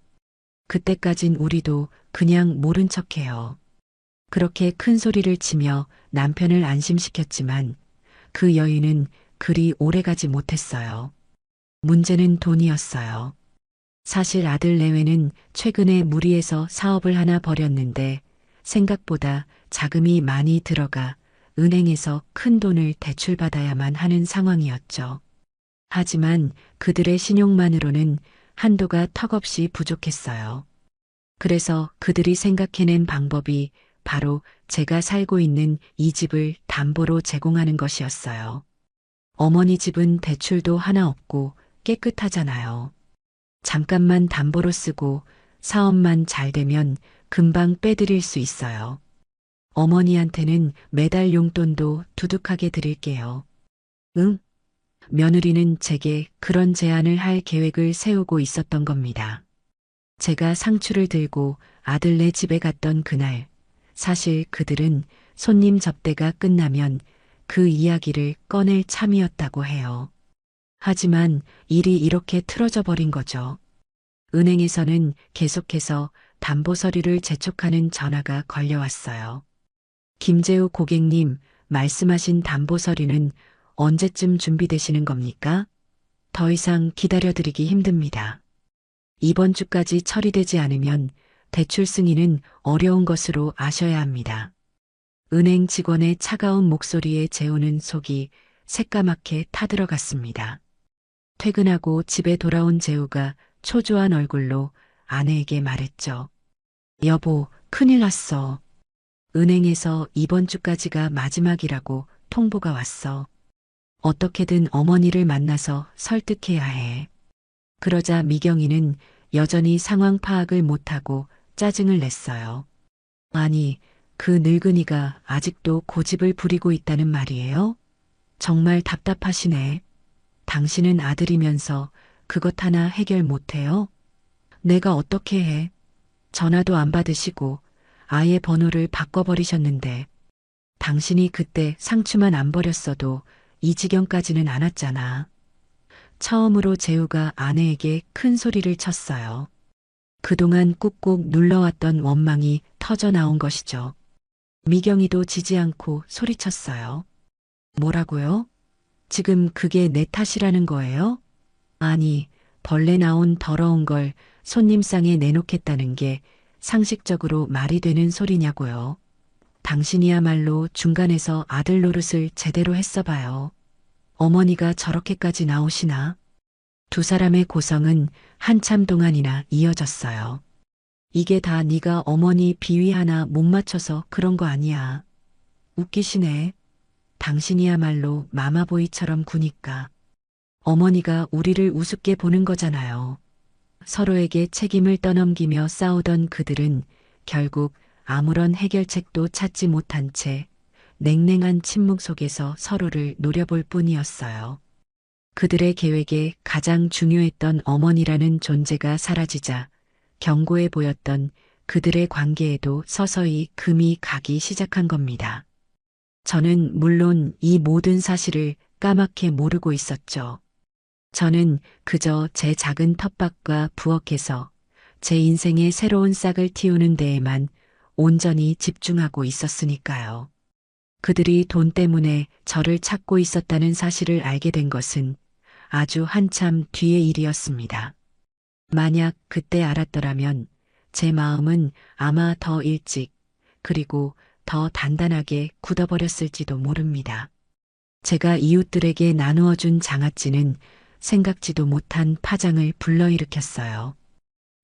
그때까진 우리도 그냥 모른 척해요. 그렇게 큰 소리를 치며 남편을 안심시켰지만 그 여인은 그리 오래가지 못했어요. 문제는 돈이었어요. 사실 아들 내외는 최근에 무리해서 사업을 하나 벌였는데 생각보다 자금이 많이 들어가 은행에서 큰 돈을 대출받아야만 하는 상황이었죠. 하지만 그들의 신용만으로는 한도가 턱없이 부족했어요. 그래서 그들이 생각해낸 방법이 바로 제가 살고 있는 이 집을 담보로 제공하는 것이었어요. 어머니 집은 대출도 하나 없고 깨끗하잖아요. 잠깐만 담보로 쓰고 사업만 잘 되면 금방 빼드릴 수 있어요. 어머니한테는 매달 용돈도 두둑하게 드릴게요. 응? 며느리는 제게 그런 제안을 할 계획을 세우고 있었던 겁니다. 제가 상추를 들고 아들네 집에 갔던 그날, 사실 그들은 손님 접대가 끝나면 그 이야기를 꺼낼 참이었다고 해요. 하지만 일이 이렇게 틀어져 버린 거죠. 은행에서는 계속해서 담보 서류를 재촉하는 전화가 걸려왔어요. 김재우 고객님, 말씀하신 담보 서류는 언제쯤 준비되시는 겁니까? 더 이상 기다려드리기 힘듭니다. 이번 주까지 처리되지 않으면 대출 승인은 어려운 것으로 아셔야 합니다. 은행 직원의 차가운 목소리에 재우는 속이 새까맣게 타들어갔습니다. 퇴근하고 집에 돌아온 재우가 초조한 얼굴로 아내에게 말했죠. 여보, 큰일 났어. 은행에서 이번 주까지가 마지막이라고 통보가 왔어. 어떻게든 어머니를 만나서 설득해야 해. 그러자 미경이는 여전히 상황 파악을 못하고 짜증을 냈어요. 아니, 그 늙은이가 아직도 고집을 부리고 있다는 말이에요? 정말 답답하시네. 당신은 아들이면서 그것 하나 해결 못해요? 내가 어떻게 해? 전화도 안 받으시고 아예 번호를 바꿔버리셨는데 당신이 그때 상추만 안 버렸어도 이 지경까지는 안 왔잖아. 처음으로 재우가 아내에게 큰 소리를 쳤어요. 그동안 꾹꾹 눌러왔던 원망이 터져 나온 것이죠. 미경이도 지지 않고 소리쳤어요. 뭐라고요? 지금 그게 내 탓이라는 거예요? 아니, 벌레 나온 더러운 걸 손님상에 내놓겠다는 게 상식적으로 말이 되는 소리냐고요. 당신이야말로 중간에서 아들 노릇을 제대로 했어 봐요. 어머니가 저렇게까지 나오시나? 두 사람의 고성은 한참 동안이나 이어졌어요. 이게 다 네가 어머니 비위 하나 못 맞춰서 그런 거 아니야. 웃기시네. 당신이야말로 마마보이처럼 구니까. 어머니가 우리를 우습게 보는 거잖아요. 서로에게 책임을 떠넘기며 싸우던 그들은 결국 아무런 해결책도 찾지 못한 채 냉랭한 침묵 속에서 서로를 노려볼 뿐이었어요. 그들의 계획에 가장 중요했던 어머니라는 존재가 사라지자 견고해 보였던 그들의 관계에도 서서히 금이 가기 시작한 겁니다. 저는 물론 이 모든 사실을 까맣게 모르고 있었죠. 저는 그저 제 작은 텃밭과 부엌에서 제 인생의 새로운 싹을 틔우는 데에만 온전히 집중하고 있었으니까요. 그들이 돈 때문에 저를 찾고 있었다는 사실을 알게 된 것은 아주 한참 뒤의 일이었습니다. 만약 그때 알았더라면 제 마음은 아마 더 일찍 그리고 더 단단하게 굳어버렸을지도 모릅니다. 제가 이웃들에게 나누어 준 장아찌는 생각지도 못한 파장을 불러일으켰어요.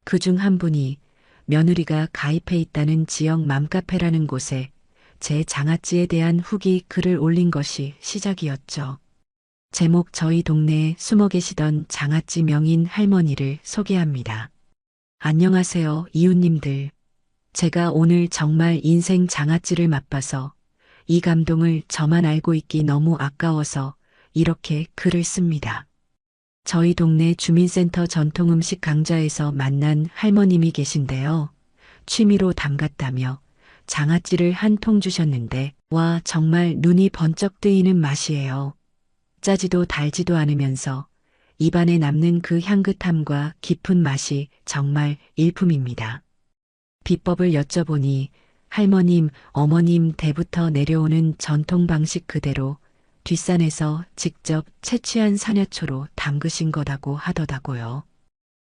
그중 한 분이 며느리가 가입해 있다는 지역 맘카페라는 곳에 제 장아찌에 대한 후기 글을 올린 것이 시작이었죠. 제목 저희 동네에 숨어 계시던 장아찌 명인 할머니를 소개합니다. 안녕하세요, 이웃님들. 제가 오늘 정말 인생 장아찌를 맛봐서 이 감동을 저만 알고 있기 너무 아까워서 이렇게 글을 씁니다. 저희 동네 주민센터 전통음식 강좌에서 만난 할머님이 계신데요. 취미로 담갔다며 장아찌를 한 통 주셨는데 와 정말 눈이 번쩍 뜨이는 맛이에요. 짜지도 달지도 않으면서 입안에 남는 그 향긋함과 깊은 맛이 정말 일품입니다. 비법을 여쭤보니 할머님, 어머님 때부터 내려오는 전통 방식 그대로 뒷산에서 직접 채취한 산야초로 담그신 거라고 하더라고요.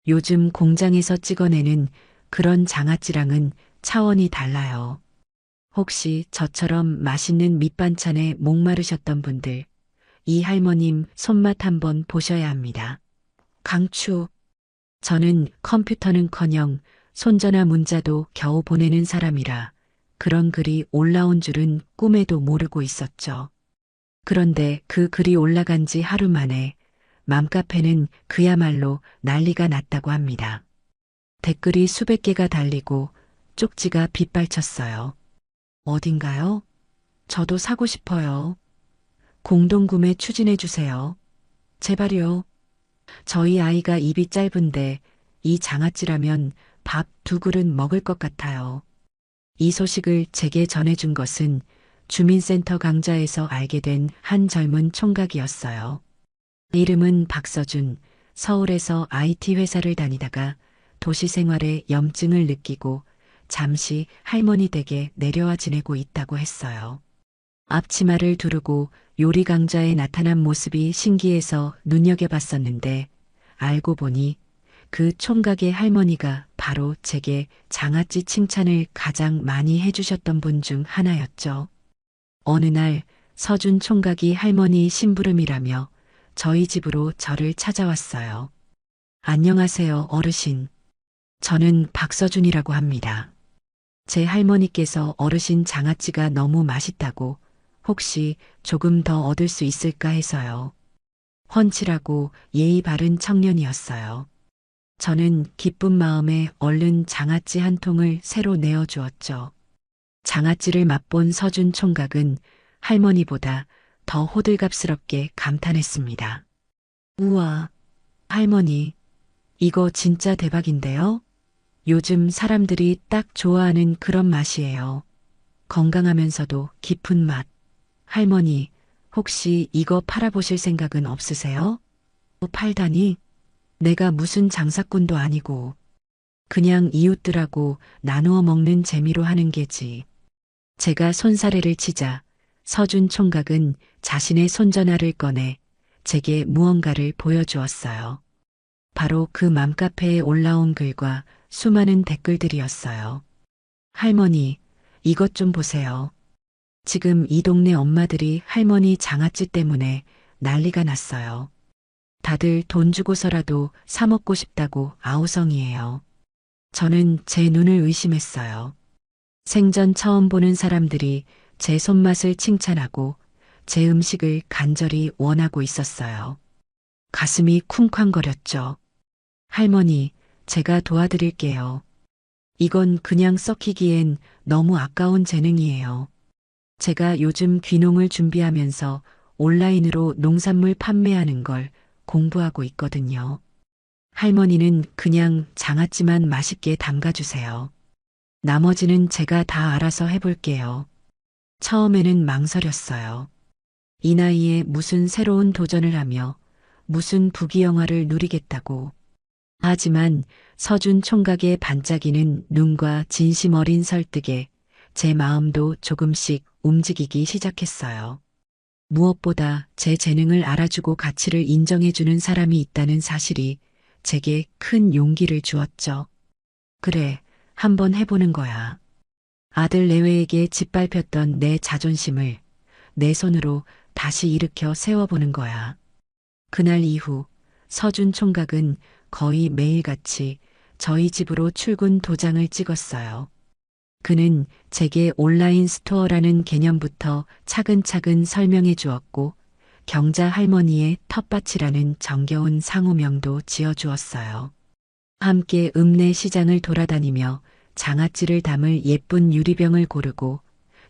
요즘 공장에서 찍어내는 그런 장아찌랑은 차원이 달라요. 혹시 저처럼 맛있는 밑반찬에 목마르셨던 분들, 이 할머님 손맛 한번 보셔야 합니다. 강추. 저는 컴퓨터는커녕 손전화 문자도 겨우 보내는 사람이라 그런 글이 올라온 줄은 꿈에도 모르고 있었죠. 그런데 그 글이 올라간 지 하루 만에 맘카페는 그야말로 난리가 났다고 합니다. 댓글이 수백 개가 달리고 쪽지가 빗발쳤어요. 어딘가요? 저도 사고 싶어요. 공동구매 추진해 주세요. 제발요. 저희 아이가 입이 짧은데 이 장아찌라면 밥 2그릇 먹을 것 같아요. 이 소식을 제게 전해준 것은 주민센터 강좌에서 알게 된 한 젊은 총각이었어요. 이름은 박서준. 서울에서 IT 회사를 다니다가 도시 생활에 염증을 느끼고 잠시 할머니 댁에 내려와 지내고 있다고 했어요. 앞치마를 두르고 요리 강좌에 나타난 모습이 신기해서 눈여겨봤었는데 알고 보니 그 총각의 할머니가 바로 제게 장아찌 칭찬을 가장 많이 해주셨던 분 중 하나였죠. 어느 날 서준 총각이 할머니 심부름이라며 저희 집으로 저를 찾아왔어요. 안녕하세요, 어르신. 저는 박서준이라고 합니다. 제 할머니께서 어르신 장아찌가 너무 맛있다고 혹시 조금 더 얻을 수 있을까 해서요. 훤칠하고 예의 바른 청년이었어요. 저는 기쁜 마음에 얼른 장아찌 한 통을 새로 내어주었죠. 장아찌를 맛본 서준 총각은 할머니보다 더 호들갑스럽게 감탄했습니다. 우와, 할머니, 이거 진짜 대박인데요? 요즘 사람들이 딱 좋아하는 그런 맛이에요. 건강하면서도 깊은 맛. 할머니, 혹시 이거 팔아보실 생각은 없으세요? 팔다니? 내가 무슨 장사꾼도 아니고. 그냥 이웃들하고 나누어 먹는 재미로 하는 게지. 제가 손사래를 치자 서준 총각은 자신의 손전화를 꺼내 제게 무언가를 보여주었어요. 바로 그 맘카페에 올라온 글과 수많은 댓글들이었어요. 할머니, 이것 좀 보세요. 지금 이 동네 엄마들이 할머니 장아찌 때문에 난리가 났어요. 다들 돈 주고서라도 사 먹고 싶다고 아우성이에요. 저는 제 눈을 의심했어요. 생전 처음 보는 사람들이 제 손맛을 칭찬하고 제 음식을 간절히 원하고 있었어요. 가슴이 쿵쾅거렸죠. 할머니, 제가 도와드릴게요. 이건 그냥 썩히기엔 너무 아까운 재능이에요. 제가 요즘 귀농을 준비하면서 온라인으로 농산물 판매하는 걸 공부하고 있거든요. 할머니는 그냥 장아찌만 맛있게 담가주세요. 나머지는 제가 다 알아서 해볼게요. 처음에는 망설였어요. 이 나이에 무슨 새로운 도전을 하며 무슨 부귀영화를 누리겠다고. 하지만 서준 총각의 반짝이는 눈과 진심 어린 설득에 제 마음도 조금씩 움직이기 시작했어요. 무엇보다 제 재능을 알아주고 가치를 인정해주는 사람이 있다는 사실이 제게 큰 용기를 주었죠. 그래, 한번 해보는 거야. 아들 내외에게 짓밟혔던 내 자존심을 내 손으로 다시 일으켜 세워보는 거야. 그날 이후 서준 총각은 거의 매일같이 저희 집으로 출근 도장을 찍었어요. 그는 제게 온라인 스토어라는 개념부터 차근차근 설명해 주었고 경자 할머니의 텃밭이라는 정겨운 상호명도 지어주었어요. 함께 읍내 시장을 돌아다니며 장아찌를 담을 예쁜 유리병을 고르고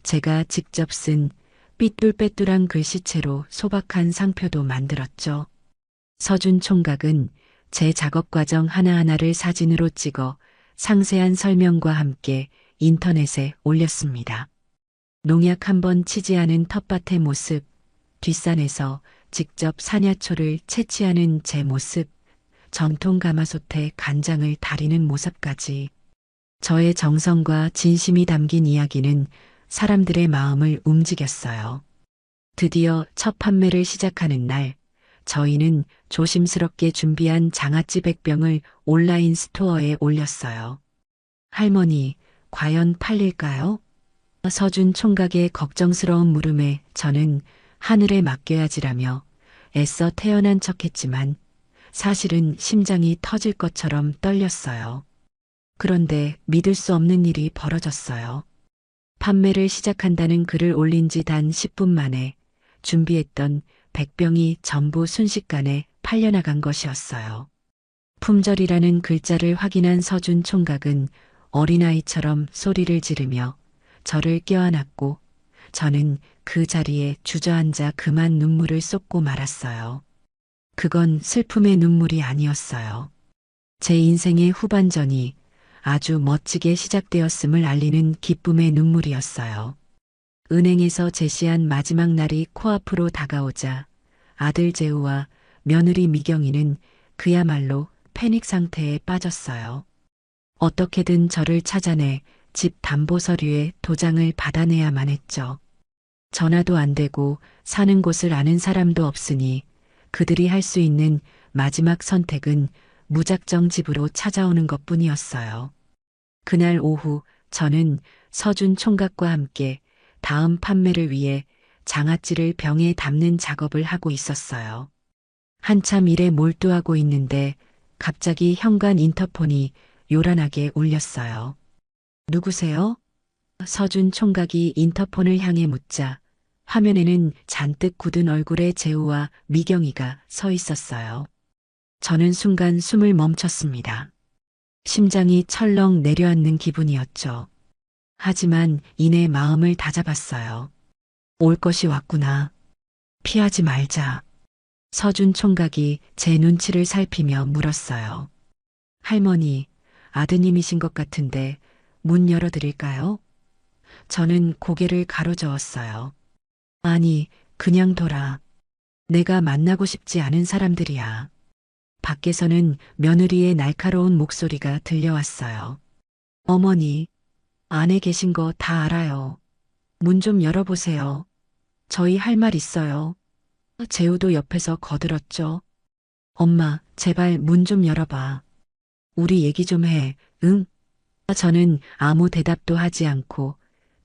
제가 직접 쓴 삐뚤빼뚤한 글씨체로 소박한 상표도 만들었죠. 서준 총각은 제 작업 과정 하나하나를 사진으로 찍어 상세한 설명과 함께 인터넷에 올렸습니다. 농약 한번 치지 않은 텃밭의 모습, 뒷산에서 직접 사냐초를 채취하는 제 모습, 전통 가마솥에 간장을 다리는 모습까지 저의 정성과 진심이 담긴 이야기는 사람들의 마음을 움직였어요. 드디어 첫 판매를 시작하는 날, 저희는 조심스럽게 준비한 장아찌 100병을 온라인 스토어에 올렸어요. 할머니, 과연 팔릴까요? 서준 총각의 걱정스러운 물음에 저는 하늘에 맡겨야지라며 애써 태어난 척했지만 사실은 심장이 터질 것처럼 떨렸어요. 그런데 믿을 수 없는 일이 벌어졌어요. 판매를 시작한다는 글을 올린 지 단 10분 만에 준비했던 100병이 전부 순식간에 팔려나간 것이었어요. 품절이라는 글자를 확인한 서준 총각은 어린아이처럼 소리를 지르며 저를 껴안았고 저는 그 자리에 주저앉아 그만 눈물을 쏟고 말았어요. 그건 슬픔의 눈물이 아니었어요. 제 인생의 후반전이 아주 멋지게 시작되었음을 알리는 기쁨의 눈물이었어요. 은행에서 제시한 마지막 날이 코앞으로 다가오자 아들 재우와 며느리 미경이는 그야말로 패닉 상태에 빠졌어요. 어떻게든 저를 찾아내 집 담보 서류에 도장을 받아내야만 했죠. 전화도 안 되고 사는 곳을 아는 사람도 없으니 그들이 할 수 있는 마지막 선택은 무작정 집으로 찾아오는 것뿐이었어요. 그날 오후 저는 서준 총각과 함께 다음 판매를 위해 장아찌를 병에 담는 작업을 하고 있었어요. 한참 일에 몰두하고 있는데 갑자기 현관 인터폰이 요란하게 울렸어요. 누구세요? 서준 총각이 인터폰을 향해 묻자 화면에는 잔뜩 굳은 얼굴의 재우와 미경이가 서 있었어요. 저는 순간 숨을 멈췄습니다. 심장이 철렁 내려앉는 기분이었죠. 하지만 이내 마음을 다잡았어요. 올 것이 왔구나. 피하지 말자. 서준 총각이 제 눈치를 살피며 물었어요. 할머니, 아드님이신 것 같은데 문 열어드릴까요? 저는 고개를 가로저었어요. 아니, 그냥 둬라. 내가 만나고 싶지 않은 사람들이야. 밖에서는 며느리의 날카로운 목소리가 들려왔어요. 어머니, 안에 계신 거 다 알아요. 문 좀 열어보세요. 저희 할 말 있어요. 재우도 옆에서 거들었죠. 엄마, 제발 문 좀 열어봐. 우리 얘기 좀 해, 응? 저는 아무 대답도 하지 않고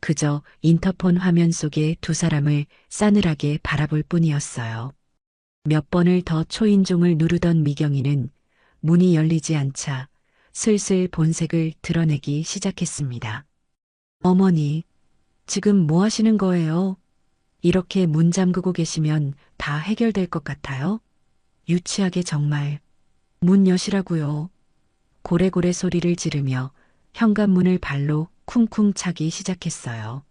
그저 인터폰 화면 속의 두 사람을 싸늘하게 바라볼 뿐이었어요. 몇 번을 더 초인종을 누르던 미경이는 문이 열리지 않자 슬슬 본색을 드러내기 시작했습니다. 어머니, 지금 뭐 하시는 거예요? 이렇게 문 잠그고 계시면 다 해결될 것 같아요? 유치하게 정말. 문 여시라고요. 고래고래 소리를 지르며 현관문을 발로 쿵쿵 차기 시작했어요.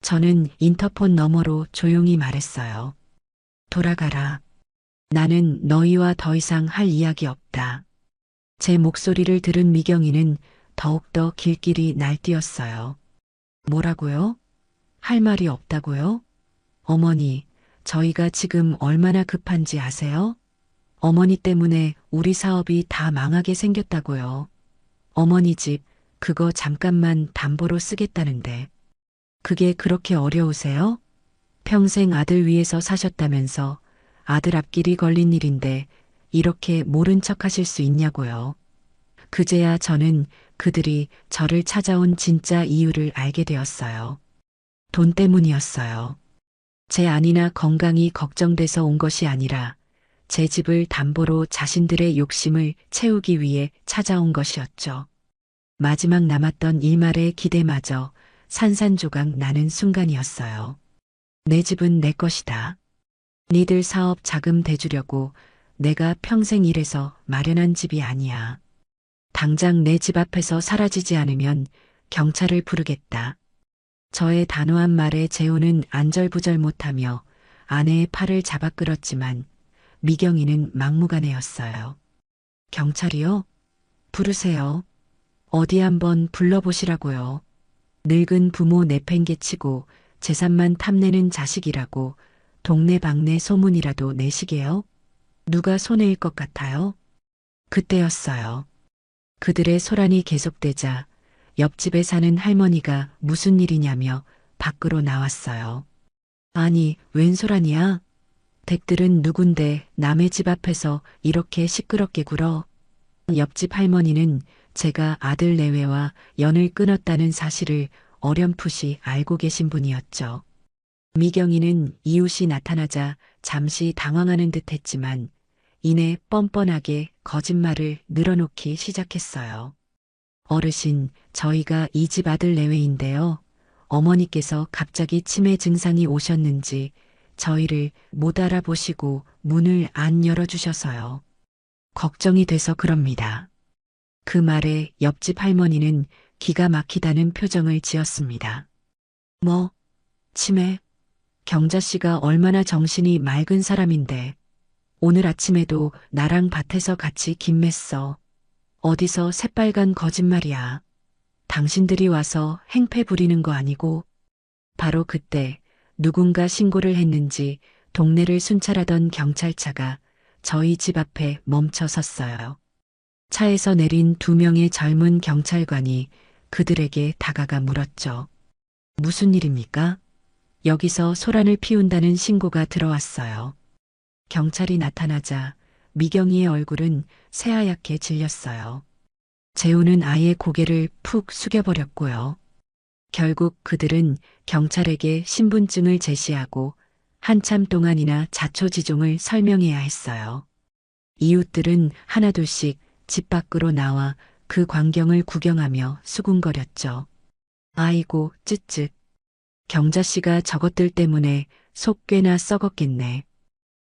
저는 인터폰 너머로 조용히 말했어요. 돌아가라. 나는 너희와 더 이상 할 이야기 없다. 제 목소리를 들은 미경이는 더욱더 길길이 날뛰었어요. 뭐라고요? 할 말이 없다고요? 어머니, 저희가 지금 얼마나 급한지 아세요? 어머니 때문에 우리 사업이 다 망하게 생겼다고요. 어머니 집 그거 잠깐만 담보로 쓰겠다는데. 그게 그렇게 어려우세요? 평생 아들 위해서 사셨다면서 아들 앞길이 걸린 일인데 이렇게 모른 척 하실 수 있냐고요. 그제야 저는 그들이 저를 찾아온 진짜 이유를 알게 되었어요. 돈 때문이었어요. 제 안이나 건강이 걱정돼서 온 것이 아니라 제 집을 담보로 자신들의 욕심을 채우기 위해 찾아온 것이었죠. 마지막 남았던 일말의 기대마저 산산조각 나는 순간이었어요. 내 집은 내 것이다. 니들 사업 자금 대주려고 내가 평생 일해서 마련한 집이 아니야. 당장 내 집 앞에서 사라지지 않으면 경찰을 부르겠다. 저의 단호한 말에 재호는 안절부절 못하며 아내의 팔을 잡아 끌었지만 미경이는 막무가내였어요. 경찰이요? 부르세요. 어디 한번 불러보시라고요. 늙은 부모 내팽개치고 재산만 탐내는 자식이라고 동네방네 소문이라도 내시게요? 누가 손해일 것 같아요? 그때였어요. 그들의 소란이 계속되자 옆집에 사는 할머니가 무슨 일이냐며 밖으로 나왔어요. 아니, 웬 소란이야? 댁들은 누군데 남의 집 앞에서 이렇게 시끄럽게 굴어? 옆집 할머니는 제가 아들 내외와 연을 끊었다는 사실을 어렴풋이 알고 계신 분이었죠. 미경이는 이웃이 나타나자 잠시 당황하는 듯 했지만 이내 뻔뻔하게 거짓말을 늘어놓기 시작했어요. 어르신, 저희가 이 집 아들 내외인데요. 어머니께서 갑자기 치매 증상이 오셨는지 저희를 못 알아보시고 문을 안 열어주셔서요. 걱정이 돼서 그럽니다. 그 말에 옆집 할머니는 기가 막히다는 표정을 지었습니다. 뭐, 치매? 경자 씨가 얼마나 정신이 맑은 사람인데 오늘 아침에도 나랑 밭에서 같이 김맸어. 어디서 새빨간 거짓말이야. 당신들이 와서 행패 부리는 거 아니고. 바로 그때 누군가 신고를 했는지 동네를 순찰하던 경찰차가 저희 집 앞에 멈춰 섰어요. 차에서 내린 두 명의 젊은 경찰관이 그들에게 다가가 물었죠. 무슨 일입니까? 여기서 소란을 피운다는 신고가 들어왔어요. 경찰이 나타나자 미경이의 얼굴은 새하얗게 질렸어요. 재우는 아예 고개를 푹 숙여버렸고요. 결국 그들은 경찰에게 신분증을 제시하고 한참 동안이나 자초지종을 설명해야 했어요. 이웃들은 하나둘씩 집 밖으로 나와 그 광경을 구경하며 수군거렸죠. 아이고, 쯧쯧. 경자씨가 저것들 때문에 속 꽤나 썩었겠네.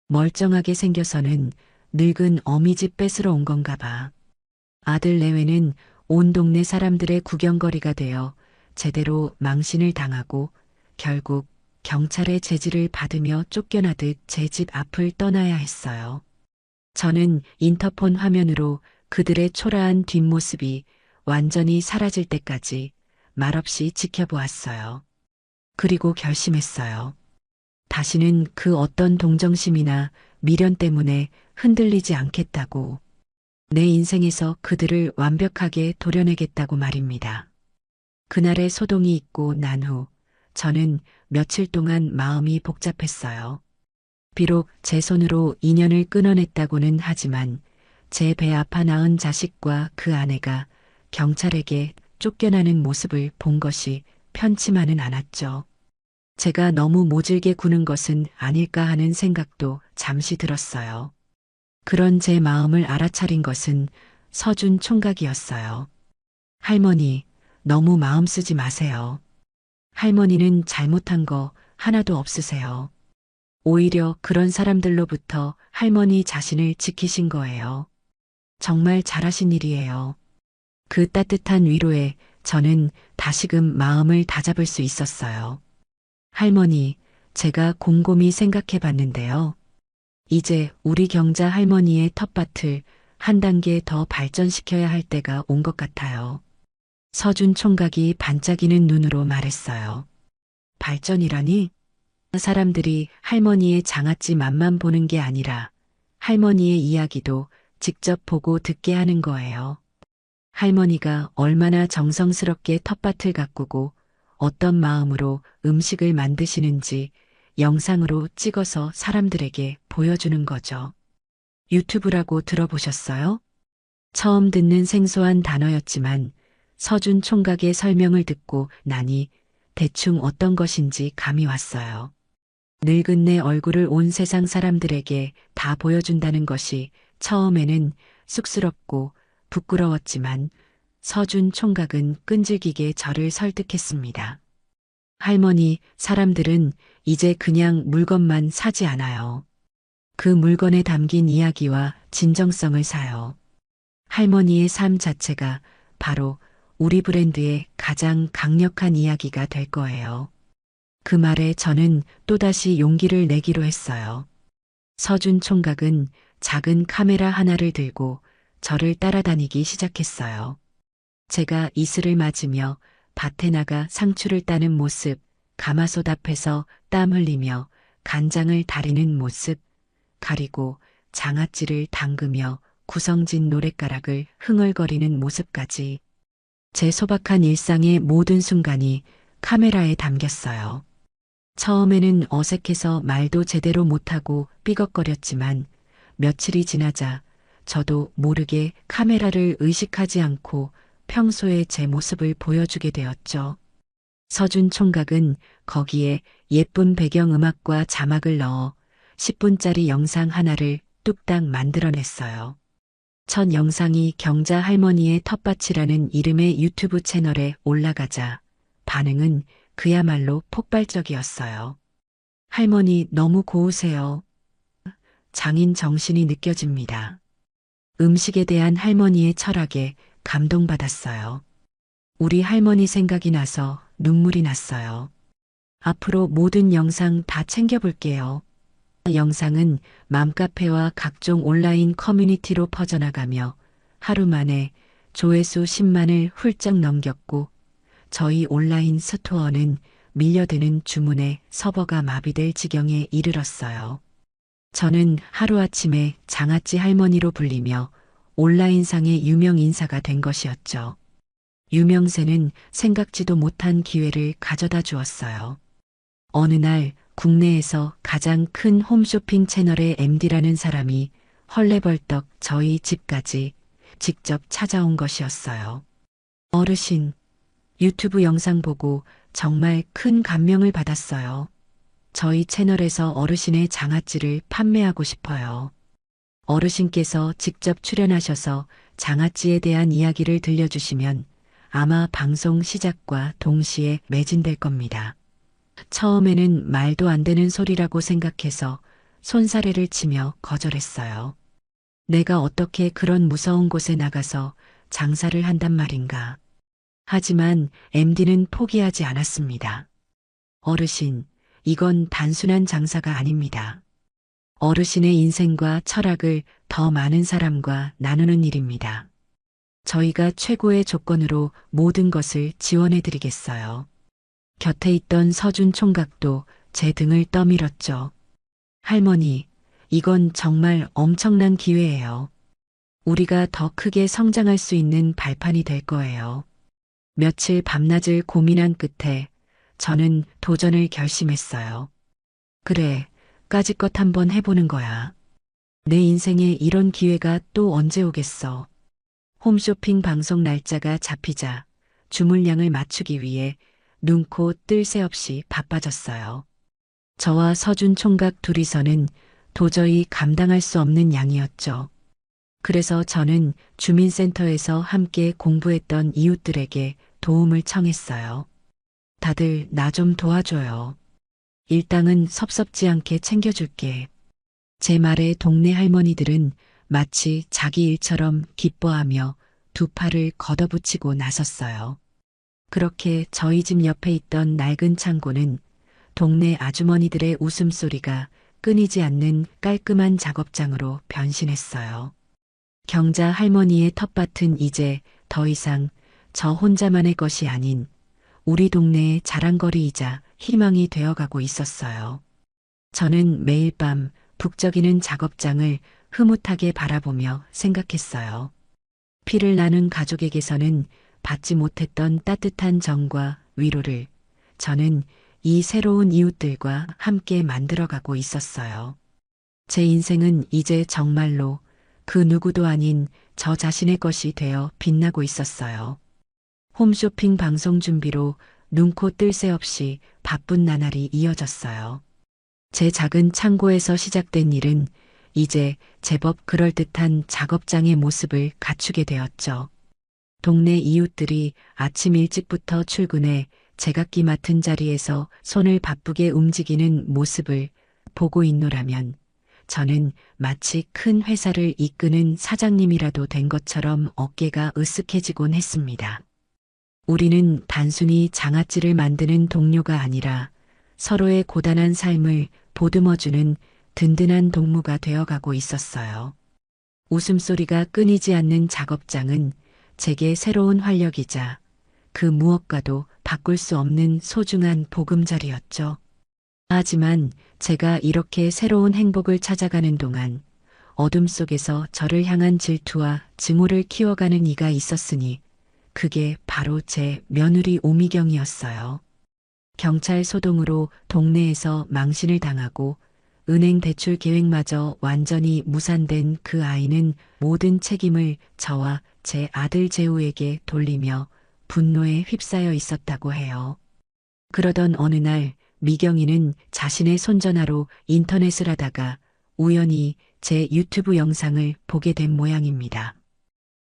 멀쩡하게 생겨서는 늙은 어미집 뺏으러 온 건가 봐. 아들 내외는 온 동네 사람들의 구경거리가 되어 제대로 망신을 당하고 결국 경찰의 제지를 받으며 쫓겨나듯 제 집 앞을 떠나야 했어요. 저는 인터폰 화면으로 그들의 초라한 뒷모습이 완전히 사라질 때까지 말없이 지켜보았어요. 그리고 결심했어요. 다시는 그 어떤 동정심이나 미련 때문에 흔들리지 않겠다고. 내 인생에서 그들을 완벽하게 도려내겠다고 말입니다. 그날의 소동이 있고 난 후 저는 며칠 동안 마음이 복잡했어요. 비록 제 손으로 인연을 끊어냈다고는 하지만 제 배 아파 낳은 자식과 그 아내가 경찰에게 쫓겨나는 모습을 본 것이 편치만은 않았죠. 제가 너무 모질게 구는 것은 아닐까 하는 생각도 잠시 들었어요. 그런 제 마음을 알아차린 것은 서준 총각이었어요. 할머니, 너무 마음 쓰지 마세요. 할머니는 잘못한 거 하나도 없으세요. 오히려 그런 사람들로부터 할머니 자신을 지키신 거예요. 정말 잘하신 일이에요. 그 따뜻한 위로에 저는 다시금 마음을 다잡을 수 있었어요. 할머니, 제가 곰곰이 생각해 봤는데요. 이제 우리 경자 할머니의 텃밭을 한 단계 더 발전시켜야 할 때가 온 것 같아요. 서준 총각이 반짝이는 눈으로 말했어요. 발전이라니? 사람들이 할머니의 장아찌 맛만 보는 게 아니라 할머니의 이야기도 직접 보고 듣게 하는 거예요. 할머니가 얼마나 정성스럽게 텃밭을 가꾸고 어떤 마음으로 음식을 만드시는지 영상으로 찍어서 사람들에게 보여주는 거죠. 유튜브라고 들어보셨어요? 처음 듣는 생소한 단어였지만 서준 총각의 설명을 듣고 나니 대충 어떤 것인지 감이 왔어요. 늙은 내 얼굴을 온 세상 사람들에게 다 보여준다는 것이 처음에는 쑥스럽고 부끄러웠지만 서준 총각은 끈질기게 저를 설득했습니다. 할머니, 사람들은 이제 그냥 물건만 사지 않아요. 그 물건에 담긴 이야기와 진정성을 사요. 할머니의 삶 자체가 바로 우리 브랜드의 가장 강력한 이야기가 될 거예요. 그 말에 저는 또다시 용기를 내기로 했어요. 서준 총각은 작은 카메라 하나를 들고 저를 따라다니기 시작했어요. 제가 이슬을 맞으며 밭에 나가 상추를 따는 모습, 가마솥 앞에서 땀 흘리며 간장을 다리는 모습, 가리고 장아찌를 담그며 구성진 노랫가락을 흥얼거리는 모습까지 제 소박한 일상의 모든 순간이 카메라에 담겼어요. 처음에는 어색해서 말도 제대로 못하고 삐걱거렸지만 며칠이 지나자 저도 모르게 카메라를 의식하지 않고 평소의 제 모습을 보여주게 되었죠. 서준 총각은 거기에 예쁜 배경음악과 자막을 넣어 10분짜리 영상 하나를 뚝딱 만들어냈어요. 첫 영상이 경자 할머니의 텃밭이라는 이름의 유튜브 채널에 올라가자 반응은 그야말로 폭발적이었어요. 할머니 너무 고우세요. 장인 정신이 느껴집니다. 음식에 대한 할머니의 철학에 감동받았어요. 우리 할머니 생각이 나서 눈물이 났어요. 앞으로 모든 영상 다 챙겨볼게요. 영상은 맘카페와 각종 온라인 커뮤니티로 퍼져나가며 하루 만에 조회수 10만을 훌쩍 넘겼고 저희 온라인 스토어는 밀려드는 주문에 서버가 마비될 지경에 이르렀어요. 저는 하루아침에 장아찌 할머니로 불리며 온라인상의 유명 인사가 된 것이었죠. 유명세는 생각지도 못한 기회를 가져다 주었어요. 어느 날 국내에서 가장 큰 홈쇼핑 채널의 MD라는 사람이 헐레벌떡 저희 집까지 직접 찾아온 것이었어요. 어르신, 유튜브 영상 보고 정말 큰 감명을 받았어요. 저희 채널에서 어르신의 장아찌를 판매하고 싶어요. 어르신께서 직접 출연하셔서 장아찌에 대한 이야기를 들려주시면 아마 방송 시작과 동시에 매진될 겁니다. 처음에는 말도 안 되는 소리라고 생각해서 손사래를 치며 거절했어요. 내가 어떻게 그런 무서운 곳에 나가서 장사를 한단 말인가. 하지만 MD는 포기하지 않았습니다. 어르신, 이건 단순한 장사가 아닙니다. 어르신의 인생과 철학을 더 많은 사람과 나누는 일입니다. 저희가 최고의 조건으로 모든 것을 지원해 드리겠어요. 곁에 있던 서준 총각도 제 등을 떠밀었죠. 할머니, 이건 정말 엄청난 기회예요. 우리가 더 크게 성장할 수 있는 발판이 될 거예요. 며칠 밤낮을 고민한 끝에 저는 도전을 결심했어요. 그래, 까짓것 한번 해보는 거야. 내 인생에 이런 기회가 또 언제 오겠어. 홈쇼핑 방송 날짜가 잡히자 주문량을 맞추기 위해 눈코 뜰 새 없이 바빠졌어요. 저와 서준 총각 둘이서는 도저히 감당할 수 없는 양이었죠. 그래서 저는 주민센터에서 함께 공부했던 이웃들에게 도움을 청했어요. 다들 나 좀 도와줘요. 일당은 섭섭지 않게 챙겨줄게. 제 말에 동네 할머니들은 마치 자기 일처럼 기뻐하며 두 팔을 걷어붙이고 나섰어요. 그렇게 저희 집 옆에 있던 낡은 창고는 동네 아주머니들의 웃음소리가 끊이지 않는 깔끔한 작업장으로 변신했어요. 경자 할머니의 텃밭은 이제 더 이상 저 혼자만의 것이 아닌 우리 동네의 자랑거리이자 희망이 되어가고 있었어요. 저는 매일 밤 북적이는 작업장을 흐뭇하게 바라보며 생각했어요. 피를 나눈 가족에게서는 받지 못했던 따뜻한 정과 위로를 저는 이 새로운 이웃들과 함께 만들어가고 있었어요. 제 인생은 이제 정말로 그 누구도 아닌 저 자신의 것이 되어 빛나고 있었어요. 홈쇼핑 방송 준비로 눈코 뜰 새 없이 바쁜 나날이 이어졌어요. 제 작은 창고에서 시작된 일은 이제 제법 그럴듯한 작업장의 모습을 갖추게 되었죠. 동네 이웃들이 아침 일찍부터 출근해 제각기 맡은 자리에서 손을 바쁘게 움직이는 모습을 보고 있노라면 저는 마치 큰 회사를 이끄는 사장님이라도 된 것처럼 어깨가 으쓱해지곤 했습니다. 우리는 단순히 장아찌를 만드는 동료가 아니라 서로의 고단한 삶을 보듬어주는 든든한 동무가 되어가고 있었어요. 웃음소리가 끊이지 않는 작업장은 제게 새로운 활력이자 그 무엇과도 바꿀 수 없는 소중한 보금자리였죠. 하지만 제가 이렇게 새로운 행복을 찾아가는 동안 어둠 속에서 저를 향한 질투와 증오를 키워가는 이가 있었으니 그게 바로 제 며느리 오미경이었어요. 경찰 소동으로 동네에서 망신을 당하고 은행 대출 계획마저 완전히 무산된 그 아이는 모든 책임을 저와 제 아들 재우에게 돌리며 분노에 휩싸여 있었다고 해요. 그러던 어느 날 미경이는 자신의 손전화로 인터넷을 하다가 우연히 제 유튜브 영상을 보게 된 모양입니다.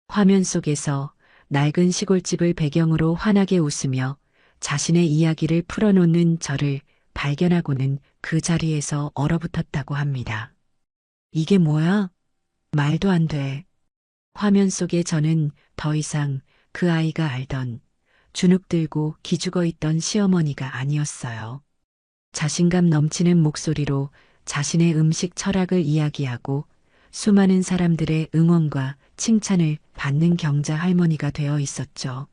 화면 속에서 낡은 시골집을 배경으로 환하게 웃으며 자신의 이야기를 풀어놓는 저를 발견하고는 그 자리에서 얼어붙었다고 합니다. 이게 뭐야? 말도 안 돼. 화면 속의 저는 더 이상 그 아이가 알던 주눅들고 기죽어 있던 시어머니가 아니었어요. 자신감 넘치는 목소리로 자신의 음식 철학을 이야기하고 수많은 사람들의 응원과 칭찬을 받는 경자 할머니가 되어 있었죠.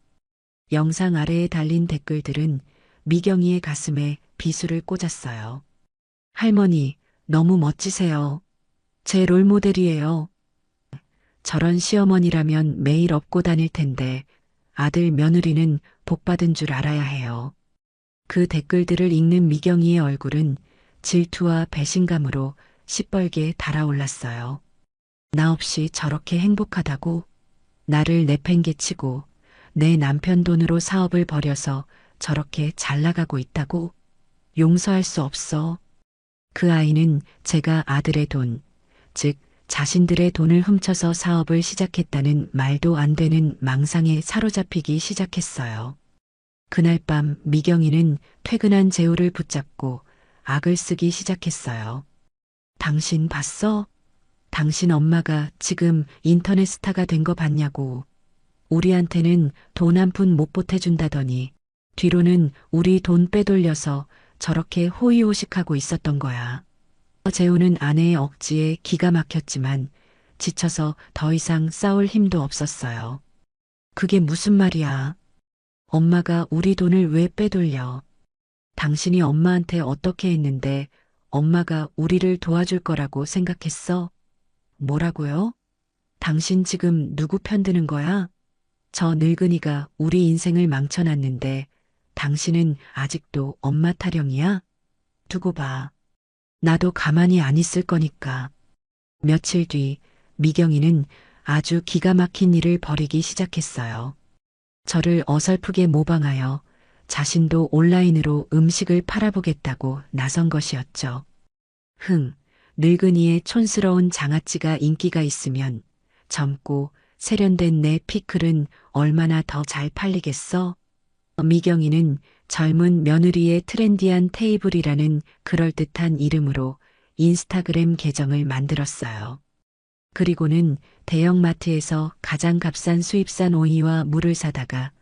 영상 아래에 달린 댓글들은 미경이의 가슴에 비수를 꽂았어요. 할머니, 너무 멋지세요. 제 롤모델이에요. 저런 시어머니라면 매일 업고 다닐 텐데 아들 며느리는 복받은 줄 알아야 해요. 그 댓글들을 읽는 미경이의 얼굴은 질투와 배신감으로 시뻘게 달아올랐어요. 나 없이 저렇게 행복하다고? 나를 내팽개치고 내 남편 돈으로 사업을 벌여서 저렇게 잘 나가고 있다고? 용서할 수 없어. 그 아이는 제가 아들의 돈, 즉 자신들의 돈을 훔쳐서 사업을 시작했다는 말도 안 되는 망상에 사로잡히기 시작했어요. 그날 밤 미경이는 퇴근한 재우를 붙잡고 악을 쓰기 시작했어요. 당신 봤어? 당신 엄마가 지금 인터넷 스타가 된 거 봤냐고. 우리한테는 돈 한 푼 못 보태준다더니 뒤로는 우리 돈 빼돌려서 저렇게 호의호식하고 있었던 거야. 재우는 아내의 억지에 기가 막혔지만 지쳐서 더 이상 싸울 힘도 없었어요. 그게 무슨 말이야? 엄마가 우리 돈을 왜 빼돌려? 당신이 엄마한테 어떻게 했는데 엄마가 우리를 도와줄 거라고 생각했어? 뭐라고요? 당신 지금 누구 편드는 거야? 저 늙은이가 우리 인생을 망쳐놨는데 당신은 아직도 엄마 타령이야? 두고 봐. 나도 가만히 안 있을 거니까. 며칠 뒤 미경이는 아주 기가 막힌 일을 벌이기 시작했어요. 저를 어설프게 모방하여 자신도 온라인으로 음식을 팔아보겠다고 나선 것이었죠. 늙은이의 촌스러운 장아찌가 인기가 있으면 젊고 세련된 내 피클은 얼마나 더 잘 팔리겠어? 미경이는 젊은 며느리의 트렌디한 테이블이라는 그럴듯한 이름으로 인스타그램 계정을 만들었어요. 그리고는 대형마트에서 가장 값싼 수입산 오이와 물을 사다가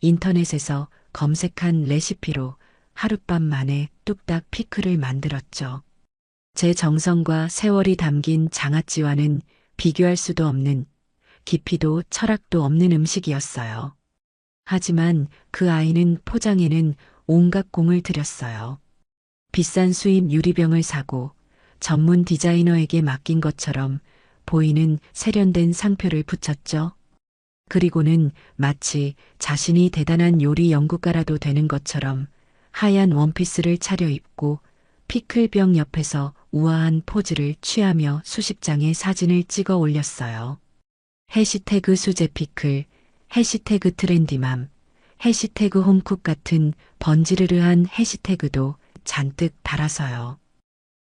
인터넷에서 검색한 레시피로 하룻밤 만에 뚝딱 피클을 만들었죠. 제 정성과 세월이 담긴 장아찌와는 비교할 수도 없는 깊이도 철학도 없는 음식이었어요. 하지만 그 아이는 포장에는 온갖 공을 들였어요. 비싼 수입 유리병을 사고 전문 디자이너에게 맡긴 것처럼 보이는 세련된 상표를 붙였죠. 그리고는 마치 자신이 대단한 요리 연구가라도 되는 것처럼 하얀 원피스를 차려입고 피클병 옆에서 우아한 포즈를 취하며 수십 장의 사진을 찍어 올렸어요. 해시태그 수제 피클, 해시태그 트렌디맘, 해시태그 홈쿡 같은 번지르르한 해시태그도 잔뜩 달아서요.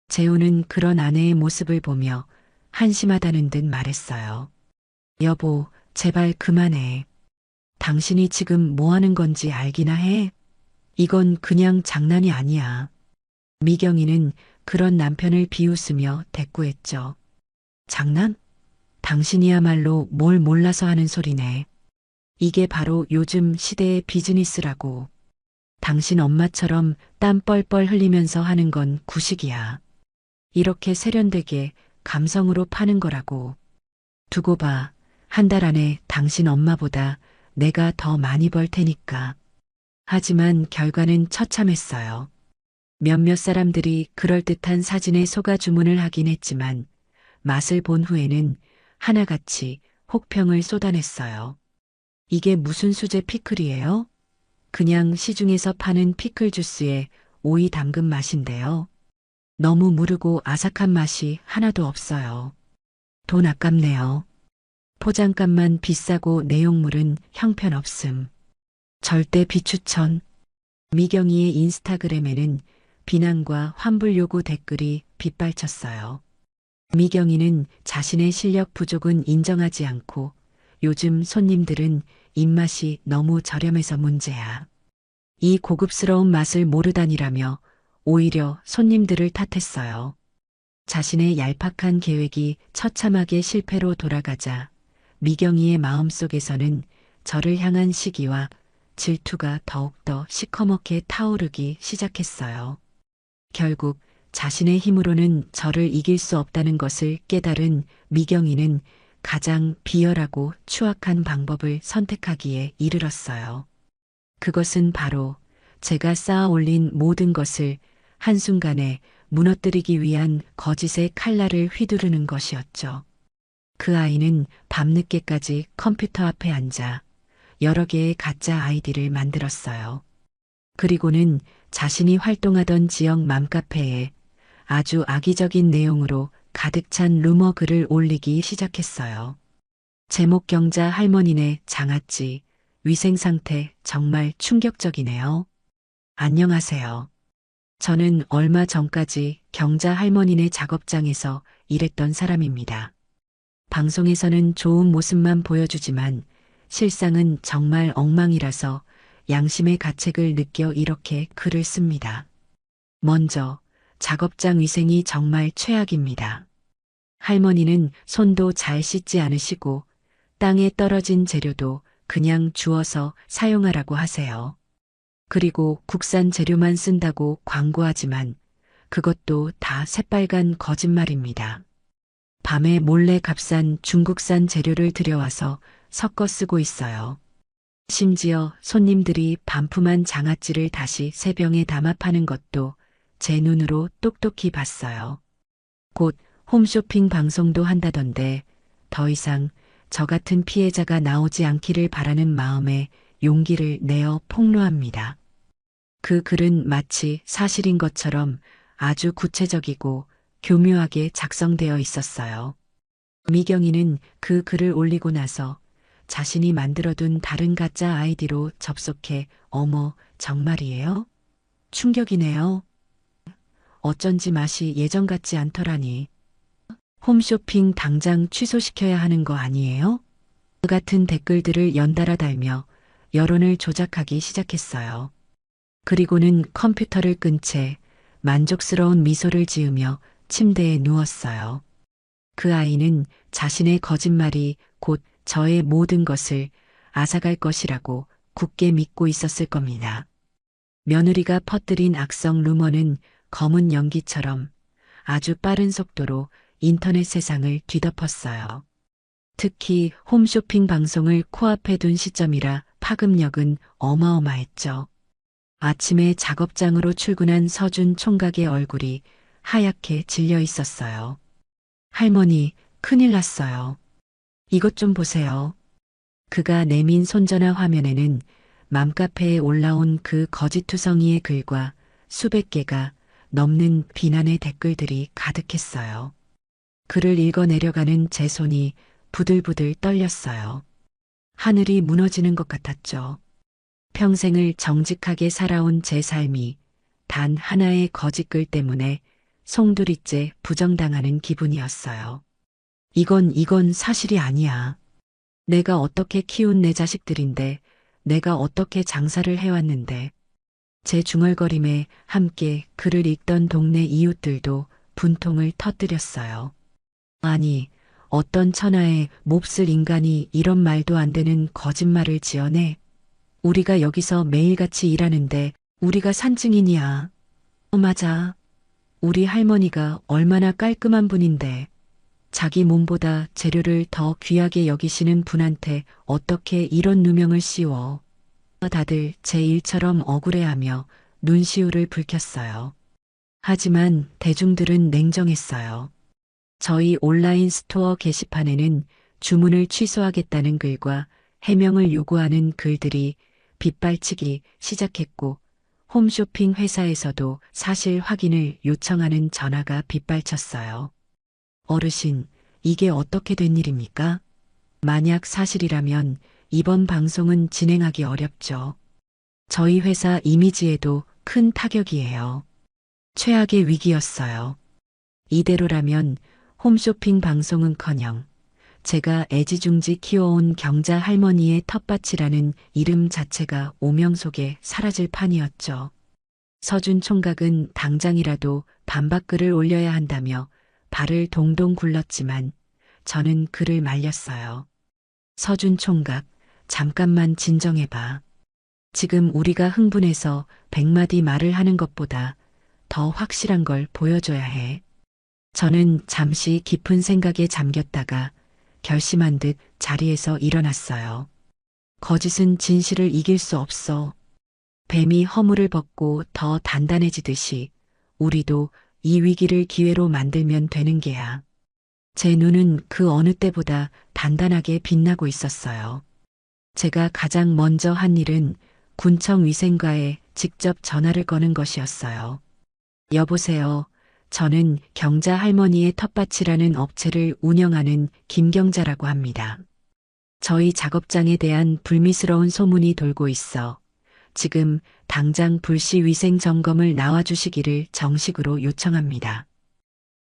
재우는 그런 아내의 모습을 보며 한심하다는 듯 말했어요. 여보, 제발 그만해. 당신이 지금 뭐 하는 건지 알기나 해? 이건 그냥 장난이 아니야. 미경이는 그런 남편을 비웃으며 대꾸했죠. 장난? 당신이야말로 뭘 몰라서 하는 소리네. 이게 바로 요즘 시대의 비즈니스라고. 당신 엄마처럼 땀 뻘뻘 흘리면서 하는 건 구식이야. 이렇게 세련되게 감성으로 파는 거라고. 두고 봐. 한 달 안에 당신 엄마보다 내가 더 많이 벌 테니까. 하지만 결과는 처참했어요. 몇몇 사람들이 그럴듯한 사진에 속아 주문을 하긴 했지만 맛을 본 후에는 하나같이 혹평을 쏟아냈어요. 이게 무슨 수제 피클이에요? 그냥 시중에서 파는 피클 주스에 오이 담근 맛인데요. 너무 무르고 아삭한 맛이 하나도 없어요. 돈 아깝네요. 포장값만 비싸고 내용물은 형편없음. 절대 비추천. 미경이의 인스타그램에는 비난과 환불 요구 댓글이 빗발쳤어요. 미경이는 자신의 실력 부족은 인정하지 않고 요즘 손님들은 입맛이 너무 저렴해서 문제야. 이 고급스러운 맛을 모르다니라며 오히려 손님들을 탓했어요. 자신의 얄팍한 계획이 처참하게 실패로 돌아가자 미경이의 마음속에서는 저를 향한 시기와 질투가 더욱더 시커멓게 타오르기 시작했어요. 결국 자신의 힘으로는 저를 이길 수 없다는 것을 깨달은 미경이는 가장 비열하고 추악한 방법을 선택하기에 이르렀어요. 그것은 바로 제가 쌓아 올린 모든 것을 한순간에 무너뜨리기 위한 거짓의 칼날을 휘두르는 것이었죠. 그 아이는 밤늦게까지 컴퓨터 앞에 앉아 여러 개의 가짜 아이디를 만들었어요. 그리고는 자신이 활동하던 지역 맘카페에 아주 악의적인 내용으로 가득 찬 루머 글을 올리기 시작했어요. 제목 경자 할머니네 장아찌, 위생 상태 정말 충격적이네요. 안녕하세요. 저는 얼마 전까지 경자 할머니네 작업장에서 일했던 사람입니다. 방송에서는 좋은 모습만 보여주지만 실상은 정말 엉망이라서 양심의 가책을 느껴 이렇게 글을 씁니다. 먼저 작업장 위생이 정말 최악입니다. 할머니는 손도 잘 씻지 않으시고 땅에 떨어진 재료도 그냥 주워서 사용하라고 하세요. 그리고 국산 재료만 쓴다고 광고하지만 그것도 다 새빨간 거짓말입니다. 밤에 몰래 값싼 중국산 재료를 들여와서 섞어 쓰고 있어요. 심지어 손님들이 반품한 장아찌를 다시 새 병에 담아 파는 것도 제 눈으로 똑똑히 봤어요. 곧 홈쇼핑 방송도 한다던데 더 이상 저 같은 피해자가 나오지 않기를 바라는 마음에 용기를 내어 폭로합니다. 그 글은 마치 사실인 것처럼 아주 구체적이고 교묘하게 작성되어 있었어요. 미경이는 그 글을 올리고 나서 자신이 만들어둔 다른 가짜 아이디로 접속해 어머, 정말이에요? 충격이네요. 어쩐지 맛이 예전 같지 않더라니. 홈쇼핑 당장 취소시켜야 하는 거 아니에요? 그 같은 댓글들을 연달아 달며 여론을 조작하기 시작했어요. 그리고는 컴퓨터를 끈 채 만족스러운 미소를 지으며 침대에 누웠어요. 그 아이는 자신의 거짓말이 곧 저의 모든 것을 앗아갈 것이라고 굳게 믿고 있었을 겁니다. 며느리가 퍼뜨린 악성 루머는 검은 연기처럼 아주 빠른 속도로 인터넷 세상을 뒤덮었어요. 특히 홈쇼핑 방송을 코앞에 둔 시점이라 파급력은 어마어마했죠. 아침에 작업장으로 출근한 서준 총각의 얼굴이 하얗게 질려 있었어요. 할머니, 큰일 났어요. 이것 좀 보세요. 그가 내민 손전화 화면에는 맘카페에 올라온 그 거짓투성이의 글과 수백 개가 넘는 비난의 댓글들이 가득했어요. 글을 읽어 내려가는 제 손이 부들부들 떨렸어요. 하늘이 무너지는 것 같았죠. 평생을 정직하게 살아온 제 삶이 단 하나의 거짓글 때문에 송두리째 부정당하는 기분이었어요. 이건 사실이 아니야. 내가 어떻게 키운 내 자식들인데, 내가 어떻게 장사를 해왔는데, 제 중얼거림에 함께 글을 읽던 동네 이웃들도 분통을 터뜨렸어요. 아니, 어떤 천하에 몹쓸 인간이 이런 말도 안 되는 거짓말을 지어내? 우리가 여기서 매일같이 일하는데 우리가 산증인이야. 맞아. 우리 할머니가 얼마나 깔끔한 분인데 자기 몸보다 재료를 더 귀하게 여기시는 분한테 어떻게 이런 누명을 씌워. 다들 제 일처럼 억울해하며 눈시울을 붉혔어요. 하지만 대중들은 냉정했어요. 저희 온라인 스토어 게시판에는 주문을 취소하겠다는 글과 해명을 요구하는 글들이 빗발치기 시작했고 홈쇼핑 회사에서도 사실 확인을 요청하는 전화가 빗발쳤어요. 어르신, 이게 어떻게 된 일입니까? 만약 사실이라면 이번 방송은 진행하기 어렵죠. 저희 회사 이미지에도 큰 타격이에요. 최악의 위기였어요. 이대로라면 홈쇼핑 방송은커녕 제가 애지중지 키워온 경자 할머니의 텃밭이라는 이름 자체가 오명 속에 사라질 판이었죠. 서준 총각은 당장이라도 반박글을 올려야 한다며 발을 동동 굴렀지만 저는 그를 말렸어요. 서준 총각, 잠깐만 진정해봐. 지금 우리가 흥분해서 100마디 말을 하는 것보다 더 확실한 걸 보여줘야 해. 저는 잠시 깊은 생각에 잠겼다가 결심한 듯 자리에서 일어났어요. 거짓은 진실을 이길 수 없어. 뱀이 허물을 벗고 더 단단해지듯이 우리도 이 위기를 기회로 만들면 되는 게야. 제 눈은 그 어느 때보다 단단하게 빛나고 있었어요. 제가 가장 먼저 한 일은 군청 위생과에 직접 전화를 거는 것이었어요. 여보세요. 저는 경자 할머니의 텃밭이라는 업체를 운영하는 김경자라고 합니다. 저희 작업장에 대한 불미스러운 소문이 돌고 있어 지금 당장 불시 위생 점검을 나와주시기를 정식으로 요청합니다.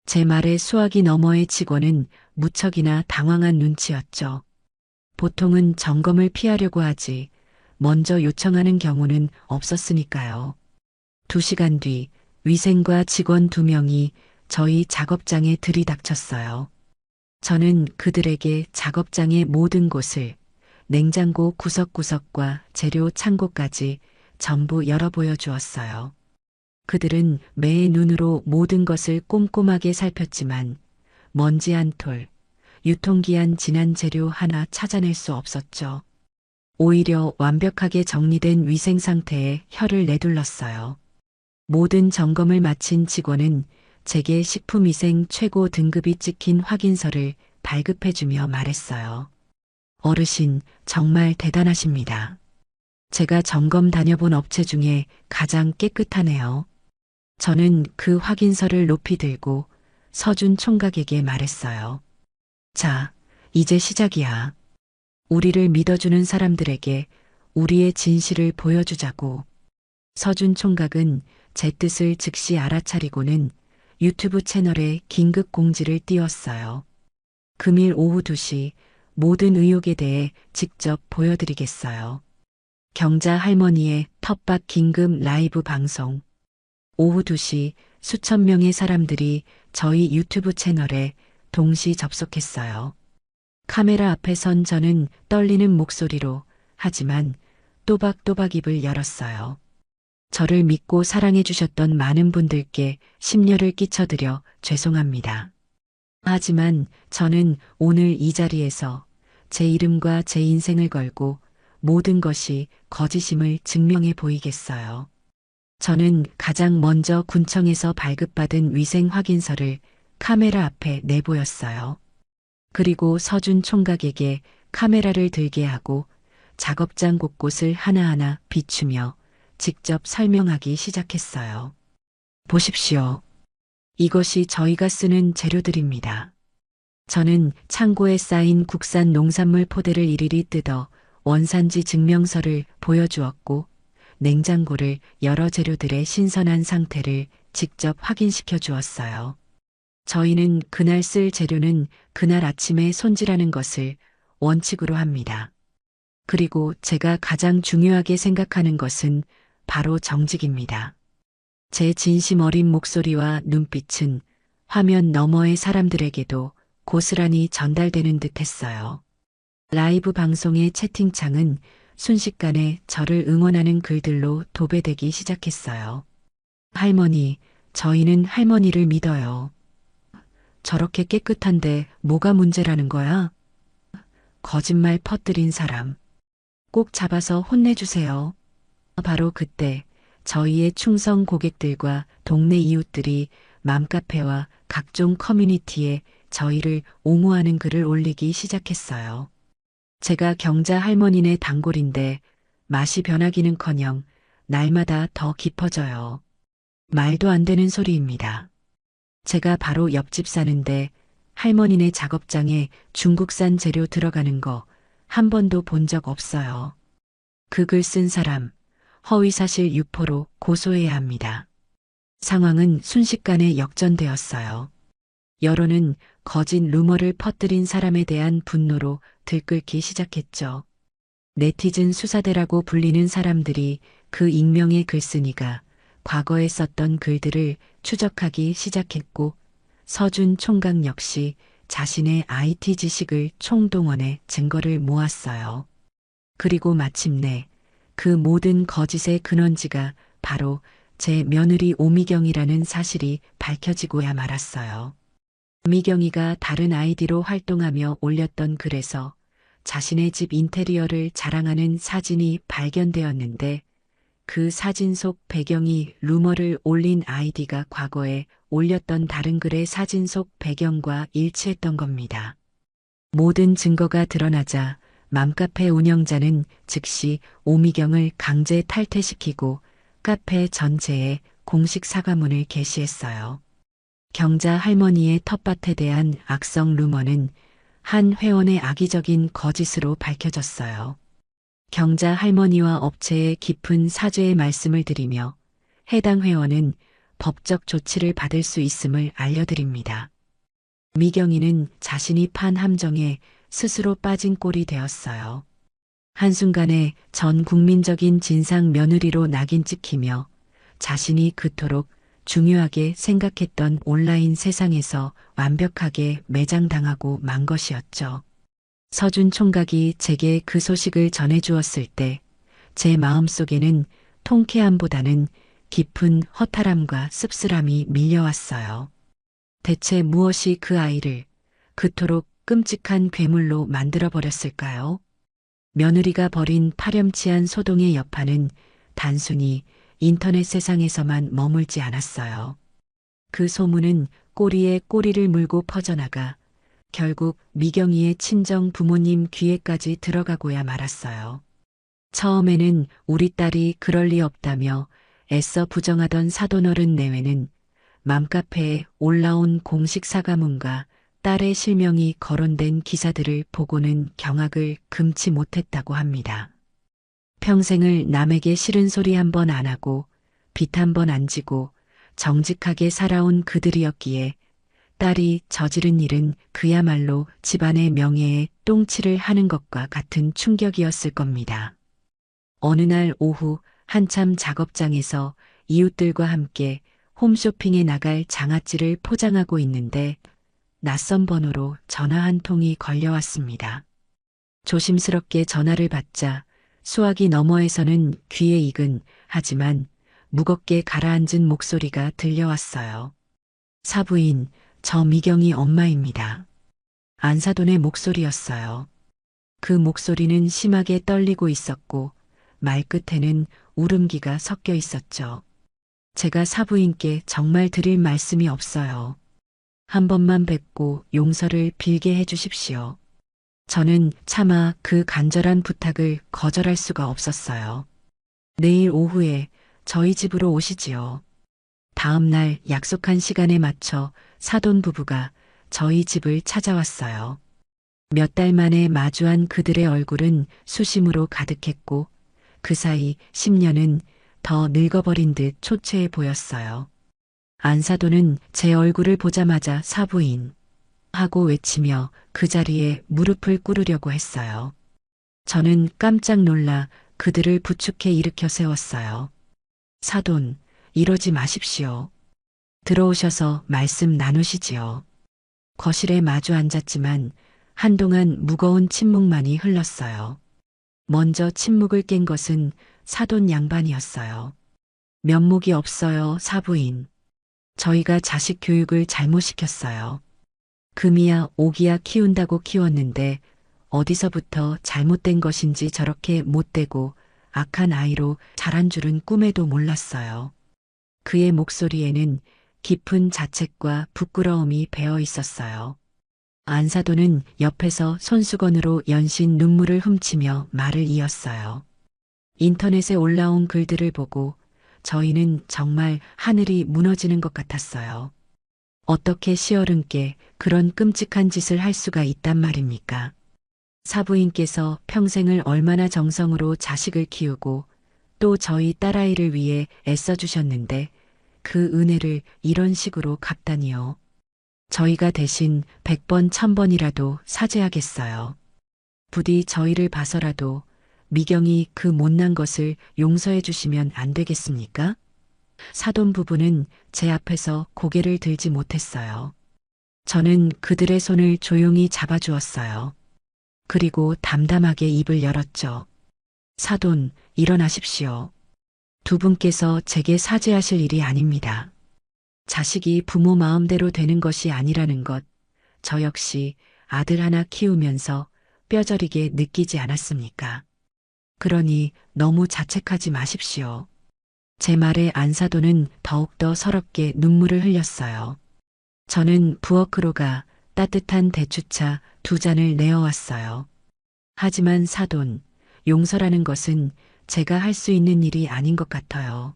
제 말에 수화기 너머의 직원은 무척이나 당황한 눈치였죠. 보통은 점검을 피하려고 하지 먼저 요청하는 경우는 없었으니까요. 2시간 뒤 위생과 직원 2명이 저희 작업장에 들이닥쳤어요. 저는 그들에게 작업장의 모든 곳을 냉장고 구석구석과 재료 창고까지 전부 열어 보여주었어요. 그들은 매의 눈으로 모든 것을 꼼꼼하게 살폈지만 먼지 한 톨, 유통기한 지난 재료 하나 찾아낼 수 없었죠. 오히려 완벽하게 정리된 위생 상태에 혀를 내둘렀어요. 모든 점검을 마친 직원은 제게 식품위생 최고 등급이 찍힌 확인서를 발급해주며 말했어요. 어르신, 정말 대단하십니다. 제가 점검 다녀본 업체 중에 가장 깨끗하네요. 저는 그 확인서를 높이 들고 서준 총각에게 말했어요. 자, 이제 시작이야. 우리를 믿어주는 사람들에게 우리의 진실을 보여주자고. 서준 총각은 제 뜻을 즉시 알아차리고는 유튜브 채널에 긴급 공지를 띄웠어요. 금일 오후 2시 모든 의혹에 대해 직접 보여드리겠어요. 경자 할머니의 텃밭 긴급 라이브 방송. 오후 2시 수천 명의 사람들이 저희 유튜브 채널에 동시 접속했어요. 카메라 앞에 선 저는 떨리는 목소리로 하지만 또박또박 입을 열었어요. 저를 믿고 사랑해 주셨던 많은 분들께 심려를 끼쳐드려 죄송합니다. 하지만 저는 오늘 이 자리에서 제 이름과 제 인생을 걸고 모든 것이 거짓임을 증명해 보이겠어요. 저는 가장 먼저 군청에서 발급받은 위생 확인서를 카메라 앞에 내보였어요. 그리고 서준 총각에게 카메라를 들게 하고 작업장 곳곳을 하나하나 비추며 직접 설명하기 시작했어요. 보십시오. 이것이 저희가 쓰는 재료들입니다. 저는 창고에 쌓인 국산 농산물 포대를 일일이 뜯어 원산지 증명서를 보여주었고 냉장고를 여러 재료들의 신선한 상태를 직접 확인시켜 주었어요. 저희는 그날 쓸 재료는 그날 아침에 손질하는 것을 원칙으로 합니다. 그리고 제가 가장 중요하게 생각하는 것은 바로 정직입니다. 제 진심 어린 목소리와 눈빛은 화면 너머의 사람들에게도 고스란히 전달되는 듯 했어요. 라이브 방송의 채팅창은 순식간에 저를 응원하는 글들로 도배되기 시작했어요. 할머니, 저희는 할머니를 믿어요. 저렇게 깨끗한데 뭐가 문제라는 거야? 거짓말 퍼뜨린 사람. 꼭 잡아서 혼내주세요. 바로 그때 저희의 충성 고객들과 동네 이웃들이 맘카페와 각종 커뮤니티에 저희를 옹호하는 글을 올리기 시작했어요. 제가 경자 할머니네 단골인데 맛이 변하기는커녕 날마다 더 깊어져요. 말도 안 되는 소리입니다. 제가 바로 옆집 사는데 할머니네 작업장에 중국산 재료 들어가는 거 한 번도 본 적 없어요. 그 글 쓴 사람 허위사실 유포로 고소해야 합니다. 상황은 순식간에 역전되었어요. 여론은 거짓 루머를 퍼뜨린 사람에 대한 분노로 들끓기 시작했죠. 네티즌 수사대라고 불리는 사람들이 그 익명의 글쓴이가 과거에 썼던 글들을 추적하기 시작했고 서준 총각 역시 자신의 IT 지식을 총동원해 증거를 모았어요. 그리고 마침내 그 모든 거짓의 근원지가 바로 제 며느리 오미경이라는 사실이 밝혀지고야 말았어요. 오미경이가 다른 아이디로 활동하며 올렸던 글에서 자신의 집 인테리어를 자랑하는 사진이 발견되었는데 그 사진 속 배경이 루머를 올린 아이디가 과거에 올렸던 다른 글의 사진 속 배경과 일치했던 겁니다. 모든 증거가 드러나자 맘카페 운영자는 즉시 오미경을 강제 탈퇴시키고 카페 전체에 공식 사과문을 게시했어요. 경자 할머니의 텃밭에 대한 악성 루머는 한 회원의 악의적인 거짓으로 밝혀졌어요. 경자 할머니와 업체에 깊은 사죄의 말씀을 드리며 해당 회원은 법적 조치를 받을 수 있음을 알려드립니다. 미경이는 자신이 판 함정에 스스로 빠진 꼴이 되었어요. 한순간에 전 국민적인 진상 며느리로 낙인 찍히며 자신이 그토록 중요하게 생각했던 온라인 세상에서 완벽하게 매장당하고 만 것이었죠. 서준 총각이 제게 그 소식을 전해주었을 때 제 마음속에는 통쾌함보다는 깊은 허탈함과 씁쓸함이 밀려왔어요. 대체 무엇이 그 아이를 그토록 끔찍한 괴물로 만들어버렸을까요? 며느리가 벌인 파렴치한 소동의 여파는 단순히 인터넷 세상에서만 머물지 않았어요. 그 소문은 꼬리에 꼬리를 물고 퍼져나가 결국 미경이의 친정 부모님 귀에까지 들어가고야 말았어요. 처음에는 우리 딸이 그럴 리 없다며 애써 부정하던 사돈어른 내외는 맘카페에 올라온 공식 사과문과 딸의 실명이 거론된 기사들을 보고는 경악을 금치 못했다고 합니다. 평생을 남에게 싫은 소리 한 번 안 하고 빚 한 번 안 지고 정직하게 살아온 그들이었기에 딸이 저지른 일은 그야말로 집안의 명예에 똥칠을 하는 것과 같은 충격이었을 겁니다. 어느 날 오후 한참 작업장에서 이웃들과 함께 홈쇼핑에 나갈 장아찌를 포장하고 있는데 낯선 번호로 전화 한 통이 걸려왔습니다. 조심스럽게 전화를 받자 수화기 너머에서는 귀에 익은 하지만 무겁게 가라앉은 목소리가 들려왔어요. 사부인, 저 미경이 엄마입니다. 안사돈의 목소리였어요. 그 목소리는 심하게 떨리고 있었고 말끝에는 울음기가 섞여 있었죠. 제가 사부인께 정말 드릴 말씀이 없어요. 한 번만 뵙고 용서를 빌게 해주십시오. 저는 차마 그 간절한 부탁을 거절할 수가 없었어요. 내일 오후에 저희 집으로 오시지요. 다음 날 약속한 시간에 맞춰 사돈 부부가 저희 집을 찾아왔어요. 몇 달 만에 마주한 그들의 얼굴은 수심으로 가득했고 그 사이 10년은 더 늙어버린 듯 초췌해 보였어요. 안사돈은 제 얼굴을 보자마자 사부인 하고 외치며 그 자리에 무릎을 꿇으려고 했어요. 저는 깜짝 놀라 그들을 부축해 일으켜 세웠어요. 사돈, 이러지 마십시오. 들어오셔서 말씀 나누시지요. 거실에 마주 앉았지만 한동안 무거운 침묵만이 흘렀어요. 먼저 침묵을 깬 것은 사돈 양반이었어요. 면목이 없어요, 사부인. 저희가 자식 교육을 잘못 시켰어요. 금이야 오기야 키운다고 키웠는데 어디서부터 잘못된 것인지 저렇게 못되고 악한 아이로 자란 줄은 꿈에도 몰랐어요. 그의 목소리에는 깊은 자책과 부끄러움이 배어 있었어요. 안사돈은 옆에서 손수건으로 연신 눈물을 훔치며 말을 이었어요. 인터넷에 올라온 글들을 보고 저희는 정말 하늘이 무너지는 것 같았어요. 어떻게 시어른께 그런 끔찍한 짓을 할 수가 있단 말입니까? 사부인께서 평생을 얼마나 정성으로 자식을 키우고 또 저희 딸아이를 위해 애써주셨는데 그 은혜를 이런 식으로 갚다니요. 저희가 대신 100번 1000번이라도 사죄하겠어요. 부디 저희를 봐서라도 미경이 그 못난 것을 용서해 주시면 안 되겠습니까? 사돈 부부는 제 앞에서 고개를 들지 못했어요. 저는 그들의 손을 조용히 잡아주었어요. 그리고 담담하게 입을 열었죠. 사돈, 일어나십시오. 두 분께서 제게 사죄하실 일이 아닙니다. 자식이 부모 마음대로 되는 것이 아니라는 것, 저 역시 아들 하나 키우면서 뼈저리게 느끼지 않았습니까? 그러니 너무 자책하지 마십시오. 제 말에 안사돈은 더욱더 서럽게 눈물을 흘렸어요. 저는 부엌으로 가 따뜻한 대추차 2잔을 내어왔어요. 하지만 사돈, 용서라는 것은 제가 할 수 있는 일이 아닌 것 같아요.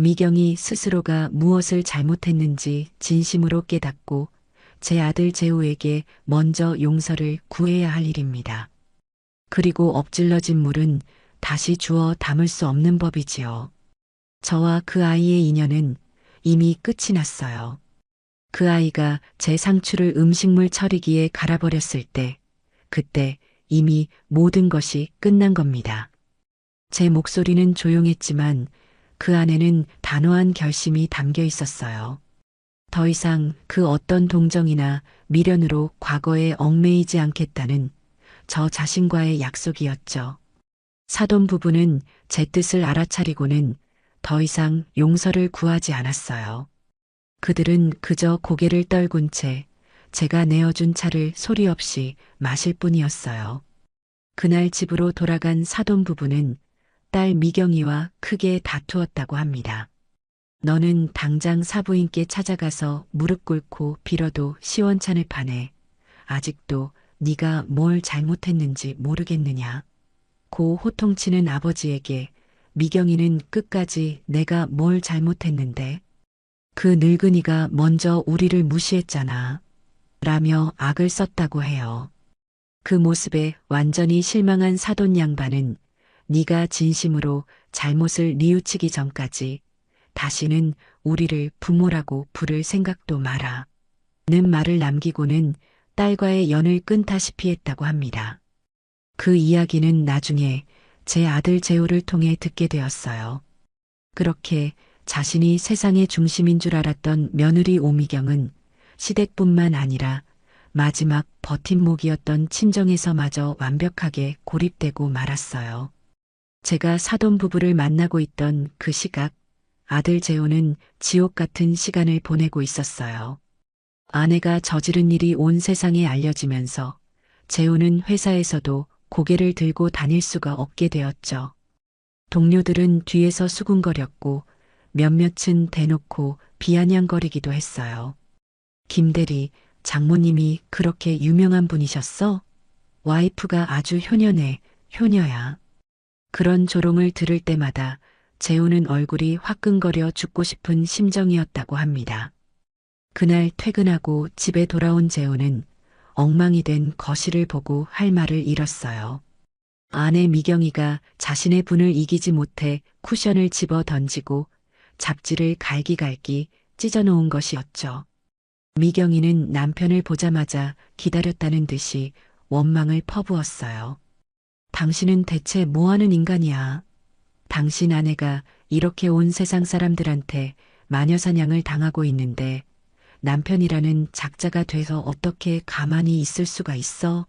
미경이 스스로가 무엇을 잘못했는지 진심으로 깨닫고 제 아들 재우에게 먼저 용서를 구해야 할 일입니다. 그리고 엎질러진 물은 다시 주워 담을 수 없는 법이지요. 저와 그 아이의 인연은 이미 끝이 났어요. 그 아이가 제 상추를 음식물 처리기에 갈아버렸을 때, 그때 이미 모든 것이 끝난 겁니다. 제 목소리는 조용했지만 그 안에는 단호한 결심이 담겨 있었어요. 더 이상 그 어떤 동정이나 미련으로 과거에 얽매이지 않겠다는 저 자신과의 약속이었죠. 사돈 부부는 제 뜻을 알아차리고는 더 이상 용서를 구하지 않았어요. 그들은 그저 고개를 떨군 채 제가 내어준 차를 소리 없이 마실 뿐이었어요. 그날 집으로 돌아간 사돈 부부는 딸 미경이와 크게 다투었다고 합니다. 너는 당장 사부인께 찾아가서 무릎 꿇고 빌어도 시원찮을 판에 아직도 네가 뭘 잘못했는지 모르겠느냐. 고 호통치는 아버지에게 미경이는 끝까지 내가 뭘 잘못했는데 그 늙은이가 먼저 우리를 무시했잖아. 라며 악을 썼다고 해요. 그 모습에 완전히 실망한 사돈 양반은 네가 진심으로 잘못을 뉘우치기 전까지 다시는 우리를 부모라고 부를 생각도 마라. 는 말을 남기고는 딸과의 연을 끊다시피 했다고 합니다. 그 이야기는 나중에 제 아들 재호를 통해 듣게 되었어요. 그렇게 자신이 세상의 중심인 줄 알았던 며느리 오미경은 시댁뿐만 아니라 마지막 버팀목이었던 친정에서마저 완벽하게 고립되고 말았어요. 제가 사돈 부부를 만나고 있던 그 시각, 아들 재호는 지옥 같은 시간을 보내고 있었어요. 아내가 저지른 일이 온 세상에 알려지면서 재호는 회사에서도 고개를 들고 다닐 수가 없게 되었죠. 동료들은 뒤에서 수군거렸고 몇몇은 대놓고 비아냥거리기도 했어요. 김대리, 장모님이 그렇게 유명한 분이셨어? 와이프가 아주 효녀네, 효녀야. 그런 조롱을 들을 때마다 재우는 얼굴이 화끈거려 죽고 싶은 심정이었다고 합니다. 그날 퇴근하고 집에 돌아온 재우는 엉망이 된 거실을 보고 할 말을 잃었어요. 아내 미경이가 자신의 분을 이기지 못해 쿠션을 집어 던지고 잡지를 갈기갈기 찢어놓은 것이었죠. 미경이는 남편을 보자마자 기다렸다는 듯이 원망을 퍼부었어요. 당신은 대체 뭐하는 인간이야? 당신 아내가 이렇게 온 세상 사람들한테 마녀사냥을 당하고 있는데 남편이라는 작자가 돼서 어떻게 가만히 있을 수가 있어?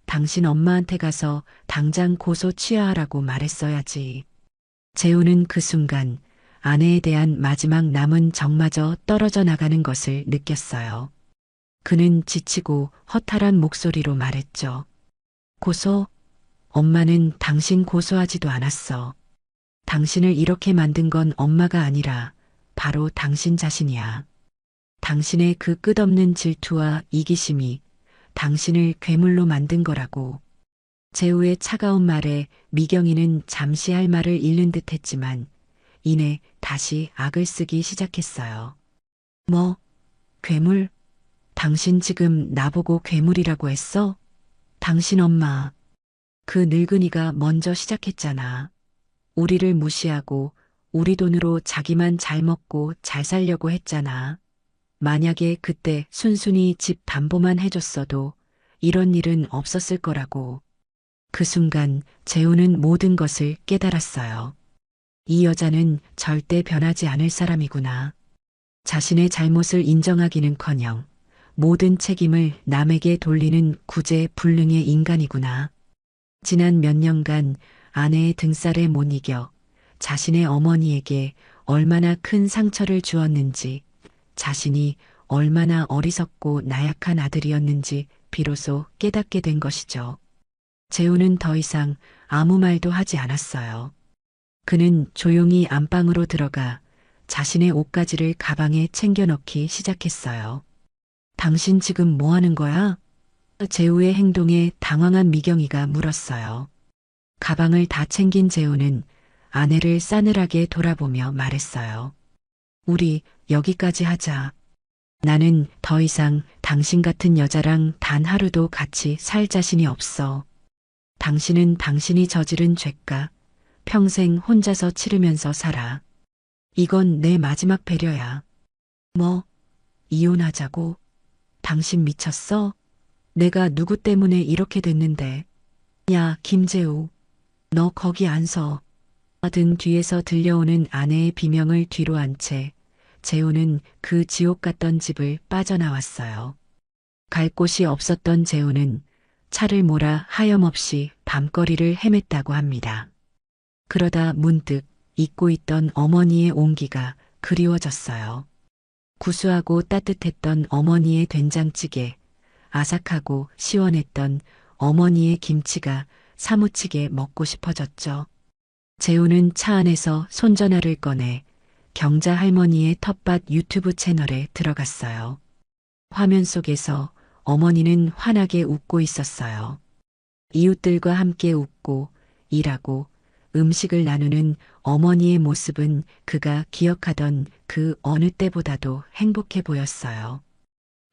당신 엄마한테 가서 당장 고소 취하하라고 말했어야지. 재우는 그 순간 아내에 대한 마지막 남은 정마저 떨어져 나가는 것을 느꼈어요. 그는 지치고 허탈한 목소리로 말했죠. 고소? 엄마는 당신 고소하지도 않았어. 당신을 이렇게 만든 건 엄마가 아니라 바로 당신 자신이야. 당신의 그 끝없는 질투와 이기심이 당신을 괴물로 만든 거라고. 재우의 차가운 말에 미경이는 잠시 할 말을 잃는 듯 했지만 이내 다시 악을 쓰기 시작했어요. 뭐, 괴물? 당신 지금 나보고 괴물이라고 했어? 당신 엄마. 그 늙은이가 먼저 시작했잖아. 우리를 무시하고 우리 돈으로 자기만 잘 먹고 잘 살려고 했잖아. 만약에 그때 순순히 집 담보만 해줬어도 이런 일은 없었을 거라고. 그 순간 재우는 모든 것을 깨달았어요. 이 여자는 절대 변하지 않을 사람이구나. 자신의 잘못을 인정하기는커녕 모든 책임을 남에게 돌리는 구제불능의 인간이구나. 지난 몇 년간 아내의 등살에 못 이겨 자신의 어머니에게 얼마나 큰 상처를 주었는지, 자신이 얼마나 어리석고 나약한 아들이었는지 비로소 깨닫게 된 것이죠. 재우는 더 이상 아무 말도 하지 않았어요. 그는 조용히 안방으로 들어가 자신의 옷가지를 가방에 챙겨 넣기 시작했어요. 당신 지금 뭐 하는 거야? 재우의 행동에 당황한 미경이가 물었어요. 가방을 다 챙긴 재우는 아내를 싸늘하게 돌아보며 말했어요. 우리 여기까지 하자. 나는 더 이상 당신 같은 여자랑 단 하루도 같이 살 자신이 없어. 당신은 당신이 저지른 죄값 평생 혼자서 치르면서 살아. 이건 내 마지막 배려야. 뭐, 이혼하자고? 당신 미쳤어? 내가 누구 때문에 이렇게 됐는데. 야, 김재우. 너 거기 안 서. 등 뒤에서 들려오는 아내의 비명을 뒤로 한 채 재우는 그 지옥 같던 집을 빠져나왔어요. 갈 곳이 없었던 재우는 차를 몰아 하염없이 밤거리를 헤맸다고 합니다. 그러다 문득 잊고 있던 어머니의 온기가 그리워졌어요. 구수하고 따뜻했던 어머니의 된장찌개, 아삭하고 시원했던 어머니의 김치가 사무치게 먹고 싶어졌죠. 재우는 차 안에서 손전화를 꺼내 경자 할머니의 텃밭 유튜브 채널에 들어갔어요. 화면 속에서 어머니는 환하게 웃고 있었어요. 이웃들과 함께 웃고 일하고 음식을 나누는 어머니의 모습은 그가 기억하던 그 어느 때보다도 행복해 보였어요.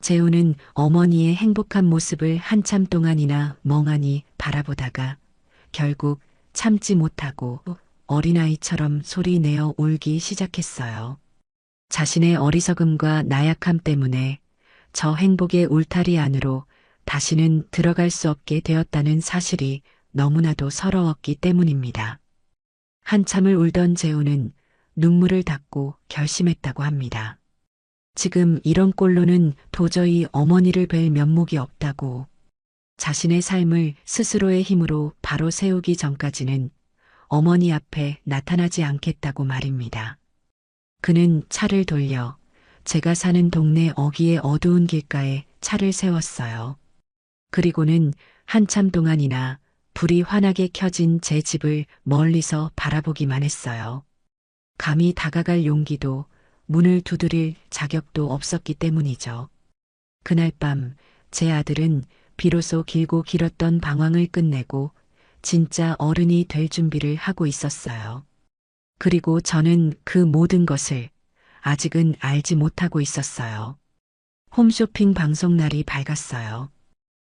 재우는 어머니의 행복한 모습을 한참 동안이나 멍하니 바라보다가 결국 참지 못하고 어린아이처럼 소리내어 울기 시작했어요. 자신의 어리석음과 나약함 때문에 저 행복의 울타리 안으로 다시는 들어갈 수 없게 되었다는 사실이 너무나도 서러웠기 때문입니다. 한참을 울던 재우는 눈물을 닦고 결심했다고 합니다. 지금 이런 꼴로는 도저히 어머니를 뵐 면목이 없다고. 자신의 삶을 스스로의 힘으로 바로 세우기 전까지는 어머니 앞에 나타나지 않겠다고 말입니다. 그는 차를 돌려 제가 사는 동네 어귀의 어두운 길가에 차를 세웠어요. 그리고는 한참 동안이나 불이 환하게 켜진 제 집을 멀리서 바라보기만 했어요. 감히 다가갈 용기도 문을 두드릴 자격도 없었기 때문이죠. 그날 밤 제 아들은 비로소 길고 길었던 방황을 끝내고 진짜 어른이 될 준비를 하고 있었어요. 그리고 저는 그 모든 것을 아직은 알지 못하고 있었어요. 홈쇼핑 방송 날이 밝았어요.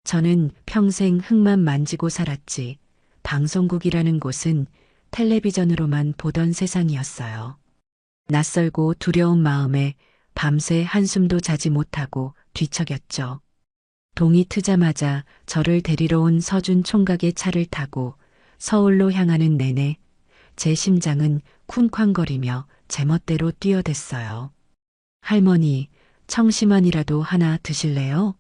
저는 평생 흙만 만지고 살았지 방송국이라는 곳은 텔레비전으로만 보던 세상이었어요. 낯설고 두려운 마음에 밤새 한숨도 자지 못하고 뒤척였죠. 동이 트자마자 저를 데리러 온 서준 총각의 차를 타고 서울로 향하는 내내 제 심장은 쿵쾅거리며 제멋대로 뛰어댔어요. 할머니, 청심환이라도 하나 드실래요?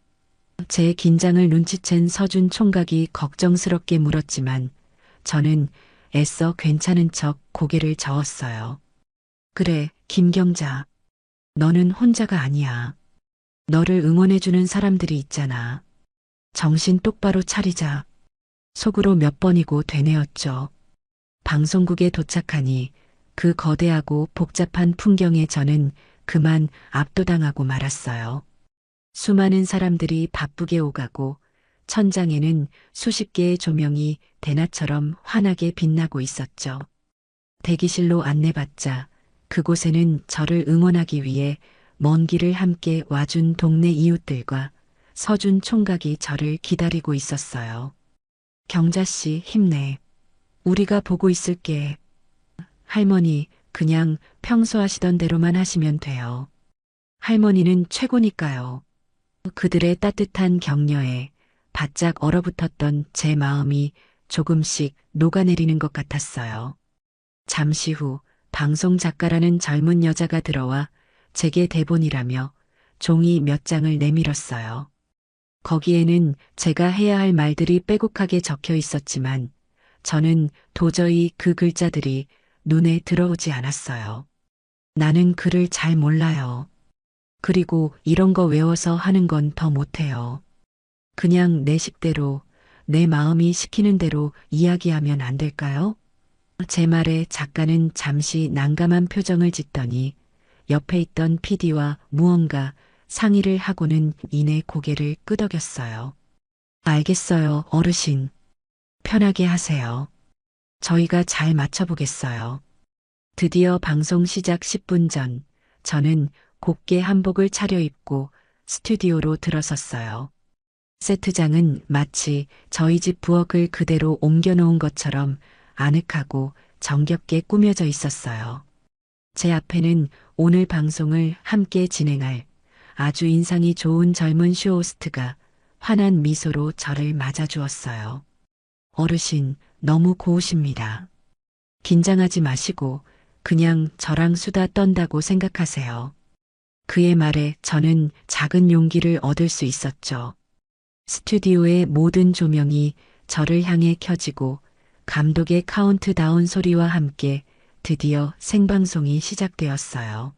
제 긴장을 눈치챈 서준 총각이 걱정스럽게 물었지만 저는 애써 괜찮은 척 고개를 저었어요. 그래, 김경자. 너는 혼자가 아니야. 너를 응원해주는 사람들이 있잖아. 정신 똑바로 차리자. 속으로 몇 번이고 되뇌었죠. 방송국에 도착하니 그 거대하고 복잡한 풍경에 저는 그만 압도당하고 말았어요. 수많은 사람들이 바쁘게 오가고 천장에는 수십 개의 조명이 대낮처럼 환하게 빛나고 있었죠. 대기실로 안내받자 그곳에는 저를 응원하기 위해 먼 길을 함께 와준 동네 이웃들과 서준 총각이 저를 기다리고 있었어요. 경자씨 힘내. 우리가 보고 있을게. 할머니 그냥 평소 하시던 대로만 하시면 돼요. 할머니는 최고니까요. 그들의 따뜻한 격려에 바짝 얼어붙었던 제 마음이 조금씩 녹아내리는 것 같았어요. 잠시 후 방송 작가라는 젊은 여자가 들어와 제게 대본이라며 종이 몇 장을 내밀었어요. 거기에는 제가 해야 할 말들이 빼곡하게 적혀 있었지만 저는 도저히 그 글자들이 눈에 들어오지 않았어요. 나는 글을 잘 몰라요. 그리고 이런 거 외워서 하는 건 더 못해요. 그냥 내 식대로 내 마음이 시키는 대로 이야기하면 안 될까요? 제 말에 작가는 잠시 난감한 표정을 짓더니 옆에 있던 PD와 무언가 상의를 하고는 이내 고개를 끄덕였어요. 알겠어요, 어르신. 편하게 하세요. 저희가 잘 맞춰보겠어요. 드디어 방송 시작 10분 전, 저는 곱게 한복을 차려입고 스튜디오로 들어섰어요. 세트장은 마치 저희 집 부엌을 그대로 옮겨놓은 것처럼 아늑하고 정겹게 꾸며져 있었어요. 제 앞에는 오늘 방송을 함께 진행할 아주 인상이 좋은 젊은 쇼호스트가 환한 미소로 저를 맞아주었어요. 어르신, 너무 고우십니다. 긴장하지 마시고 그냥 저랑 수다 떤다고 생각하세요. 그의 말에 저는 작은 용기를 얻을 수 있었죠. 스튜디오의 모든 조명이 저를 향해 켜지고 감독의 카운트다운 소리와 함께 드디어 생방송이 시작되었어요.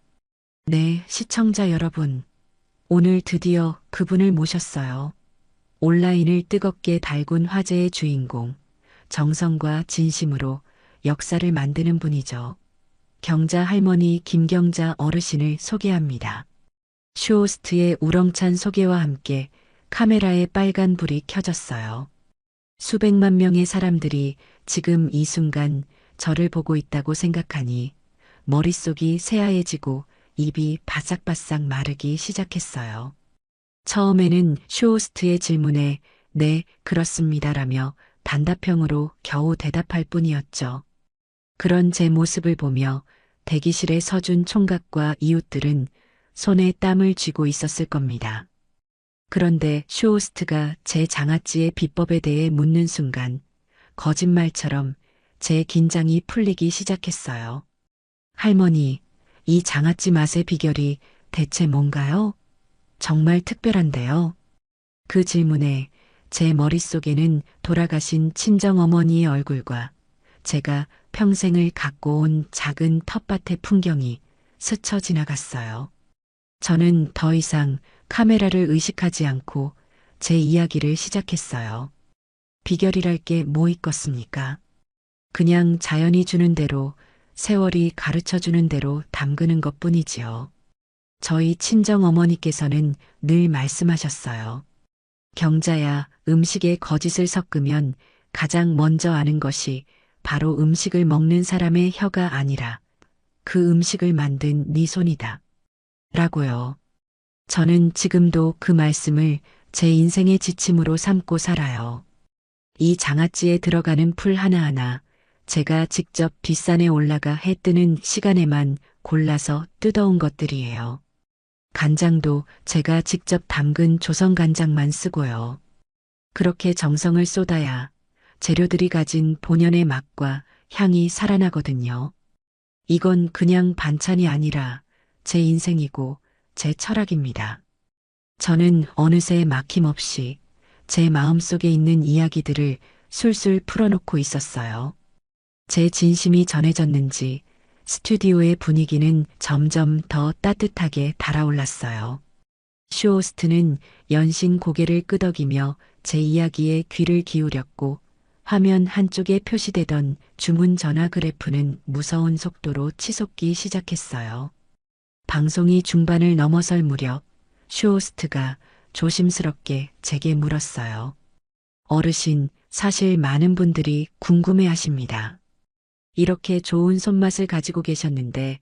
네, 시청자 여러분. 오늘 드디어 그분을 모셨어요. 온라인을 뜨겁게 달군 화제의 주인공, 정성과 진심으로 역사를 만드는 분이죠. 경자 할머니 김경자 어르신을 소개합니다. 쇼호스트의 우렁찬 소개와 함께 카메라에 빨간 불이 켜졌어요. 수백만 명의 사람들이 지금 이 순간 저를 보고 있다고 생각하니 머릿속이 새하얘지고 입이 바싹바싹 마르기 시작했어요. 처음에는 쇼호스트의 질문에 네, 그렇습니다라며 단답형으로 겨우 대답할 뿐이었죠. 그런 제 모습을 보며 대기실에 서준 총각과 이웃들은 손에 땀을 쥐고 있었을 겁니다. 그런데 쇼호스트가 제 장아찌의 비법에 대해 묻는 순간 거짓말처럼 제 긴장이 풀리기 시작했어요. 할머니, 이 장아찌 맛의 비결이 대체 뭔가요? 정말 특별한데요. 그 질문에 제 머릿속에는 돌아가신 친정어머니의 얼굴과 제가 평생을 갖고 온 작은 텃밭의 풍경이 스쳐 지나갔어요. 저는 더 이상 카메라를 의식하지 않고 제 이야기를 시작했어요. 비결이랄 게 뭐 있겠습니까? 그냥 자연이 주는 대로, 세월이 가르쳐 주는 대로 담그는 것 뿐이지요. 저희 친정어머니께서는 늘 말씀하셨어요. 경자야, 음식에 거짓을 섞으면 가장 먼저 아는 것이 바로 음식을 먹는 사람의 혀가 아니라 그 음식을 만든 네 손이다. 라고요. 저는 지금도 그 말씀을 제 인생의 지침으로 삼고 살아요. 이 장아찌에 들어가는 풀 하나하나 제가 직접 뒷산에 올라가 해 뜨는 시간에만 골라서 뜯어온 것들이에요. 간장도 제가 직접 담근 조선 간장만 쓰고요. 그렇게 정성을 쏟아야 재료들이 가진 본연의 맛과 향이 살아나거든요. 이건 그냥 반찬이 아니라 제 인생이고 제 철학입니다. 저는 어느새 막힘없이 제 마음속에 있는 이야기들을 술술 풀어놓고 있었어요. 제 진심이 전해졌는지 스튜디오의 분위기는 점점 더 따뜻하게 달아올랐어요. 쇼호스트는 연신 고개를 끄덕이며 제 이야기에 귀를 기울였고 화면 한쪽에 표시되던 주문 전화 그래프는 무서운 속도로 치솟기 시작했어요. 방송이 중반을 넘어설 무렵 쇼호스트가 조심스럽게 제게 물었어요. 어르신, 사실 많은 분들이 궁금해 하십니다. 이렇게 좋은 손맛을 가지고 계셨는데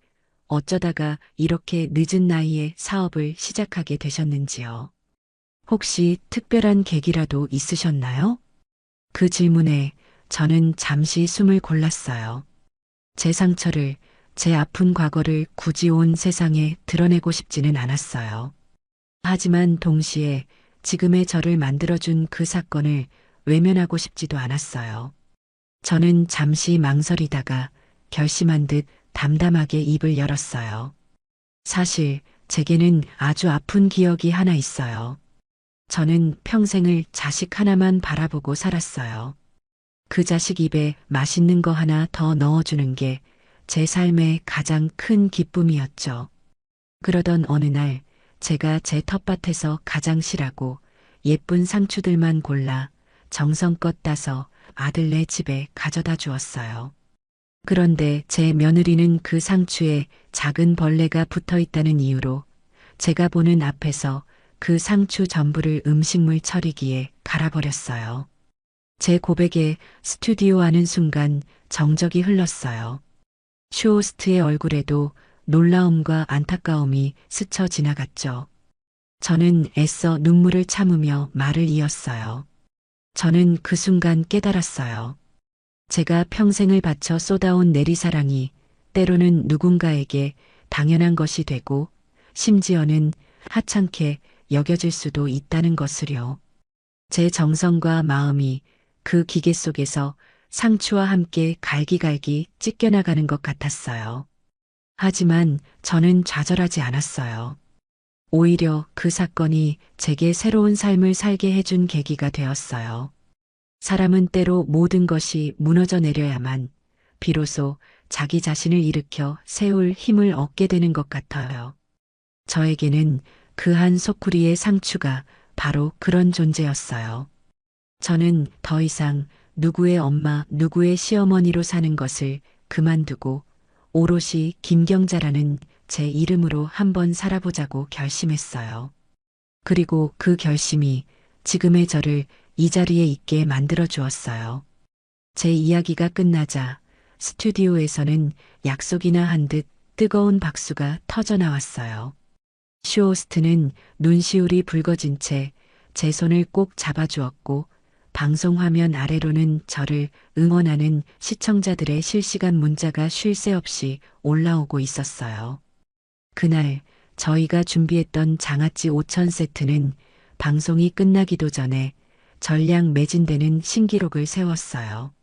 어쩌다가 이렇게 늦은 나이에 사업을 시작하게 되셨는지요? 혹시 특별한 계기라도 있으셨나요? 그 질문에 저는 잠시 숨을 골랐어요. 제 상처를, 제 아픈 과거를 굳이 온 세상에 드러내고 싶지는 않았어요. 하지만 동시에 지금의 저를 만들어준 그 사건을 외면하고 싶지도 않았어요. 저는 잠시 망설이다가 결심한 듯 담담하게 입을 열었어요. 사실 제게는 아주 아픈 기억이 하나 있어요. 저는 평생을 자식 하나만 바라보고 살았어요. 그 자식 입에 맛있는 거 하나 더 넣어주는 게 제 삶의 가장 큰 기쁨이었죠. 그러던 어느 날 제가 제 텃밭에서 가장 실하고 예쁜 상추들만 골라 정성껏 따서 아들네 집에 가져다 주었어요. 그런데 제 며느리는 그 상추에 작은 벌레가 붙어 있다는 이유로 제가 보는 앞에서 그 상추 전부를 음식물 처리기에 갈아버렸어요. 제 고백에 스튜디오 하는 순간 정적이 흘렀어요. 슈호스트의 얼굴에도 놀라움과 안타까움이 스쳐 지나갔죠. 저는 애써 눈물을 참으며 말을 이었어요. 저는 그 순간 깨달았어요. 제가 평생을 바쳐 쏟아온 내리사랑이 때로는 누군가에게 당연한 것이 되고 심지어는 하찮게 여겨질 수도 있다는 것을요. 제 정성과 마음이 그 기계 속에서 상추와 함께 갈기갈기 찢겨나가는 것 같았어요. 하지만 저는 좌절하지 않았어요. 오히려 그 사건이 제게 새로운 삶을 살게 해준 계기가 되었어요. 사람은 때로 모든 것이 무너져 내려야만 비로소 자기 자신을 일으켜 세울 힘을 얻게 되는 것 같아요. 저에게는 그 한 소쿠리의 상추가 바로 그런 존재였어요. 저는 더 이상 누구의 엄마, 누구의 시어머니로 사는 것을 그만두고 오롯이 김경자라는 제 이름으로 한번 살아보자고 결심했어요. 그리고 그 결심이 지금의 저를 이 자리에 있게 만들어 주었어요. 제 이야기가 끝나자 스튜디오에서는 약속이나 한 듯 뜨거운 박수가 터져 나왔어요. 슈호스트는 눈시울이 붉어진 채 제 손을 꼭 잡아주었고 방송 화면 아래로는 저를 응원하는 시청자들의 실시간 문자가 쉴 새 없이 올라오고 있었어요. 그날 저희가 준비했던 장아찌 5천 세트는 방송이 끝나기도 전에 전량 매진되는 신기록을 세웠어요.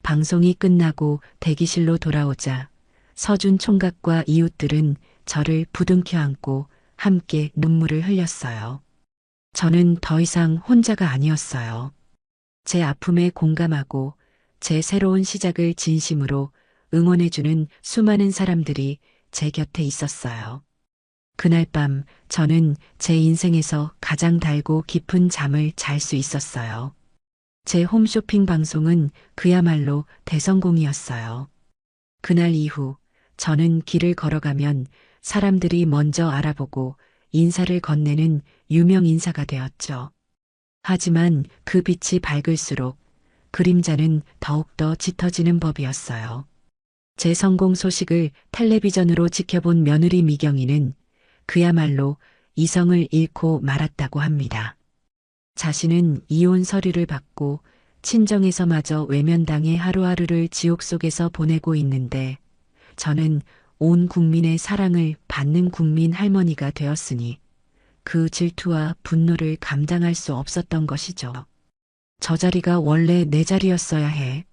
방송이 끝나고 대기실로 돌아오자 서준 총각과 이웃들은 저를 부둥켜 안고 함께 눈물을 흘렸어요. 저는 더 이상 혼자가 아니었어요. 제 아픔에 공감하고 제 새로운 시작을 진심으로 응원해주는 수많은 사람들이 제 곁에 있었어요. 그날 밤 저는 제 인생에서 가장 달고 깊은 잠을 잘 수 있었어요. 제 홈쇼핑 방송은 그야말로 대성공이었어요. 그날 이후 저는 길을 걸어가면 사람들이 먼저 알아보고 인사를 건네는 유명 인사가 되었죠. 하지만 그 빛이 밝을수록 그림자는 더욱더 짙어지는 법이었어요. 제 성공 소식을 텔레비전으로 지켜본 며느리 미경이는 그야말로 이성을 잃고 말았다고 합니다. 자신은 이혼 서류를 받고 친정에서마저 외면당해 하루하루를 지옥 속에서 보내고 있는데 저는 온 국민의 사랑을 받는 국민 할머니가 되었으니 그 질투와 분노를 감당할 수 없었던 것이죠. 저 자리가 원래 내 자리였어야 해.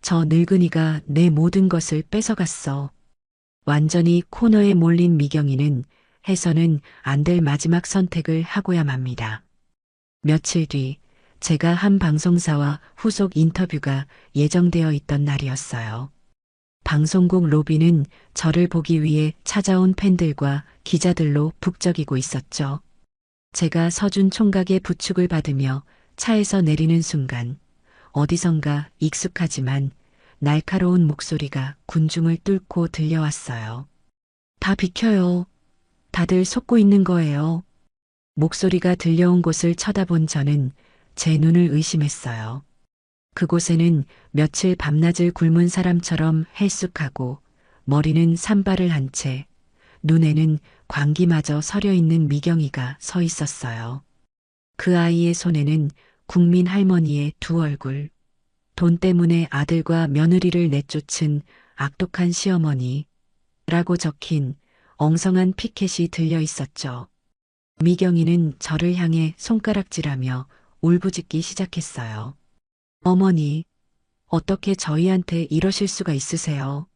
저 늙은이가 내 모든 것을 뺏어갔어. 완전히 코너에 몰린 미경이는 해서는 안 될 마지막 선택을 하고야 맙니다. 며칠 뒤 제가 한 방송사와 후속 인터뷰가 예정되어 있던 날이었어요. 방송국 로비는 저를 보기 위해 찾아온 팬들과 기자들로 북적이고 있었죠. 제가 서준 총각의 부축을 받으며 차에서 내리는 순간 어디선가 익숙하지만 날카로운 목소리가 군중을 뚫고 들려왔어요. 다 비켜요. 다들 속고 있는 거예요. 목소리가 들려온 곳을 쳐다본 저는 제 눈을 의심했어요. 그곳에는 며칠 밤낮을 굶은 사람처럼 헬쑥하고 머리는 산발을 한 채 눈에는 광기마저 서려 있는 미경이가 서 있었어요. 그 아이의 손에는 국민 할머니의 두 얼굴, 돈 때문에 아들과 며느리를 내쫓은 악독한 시어머니라고 적힌 엉성한 피켓이 들려 있었죠. 미경이는 저를 향해 손가락질하며 울부짖기 시작했어요. 어머니, 어떻게 저희한테 이러실 수가 있으세요?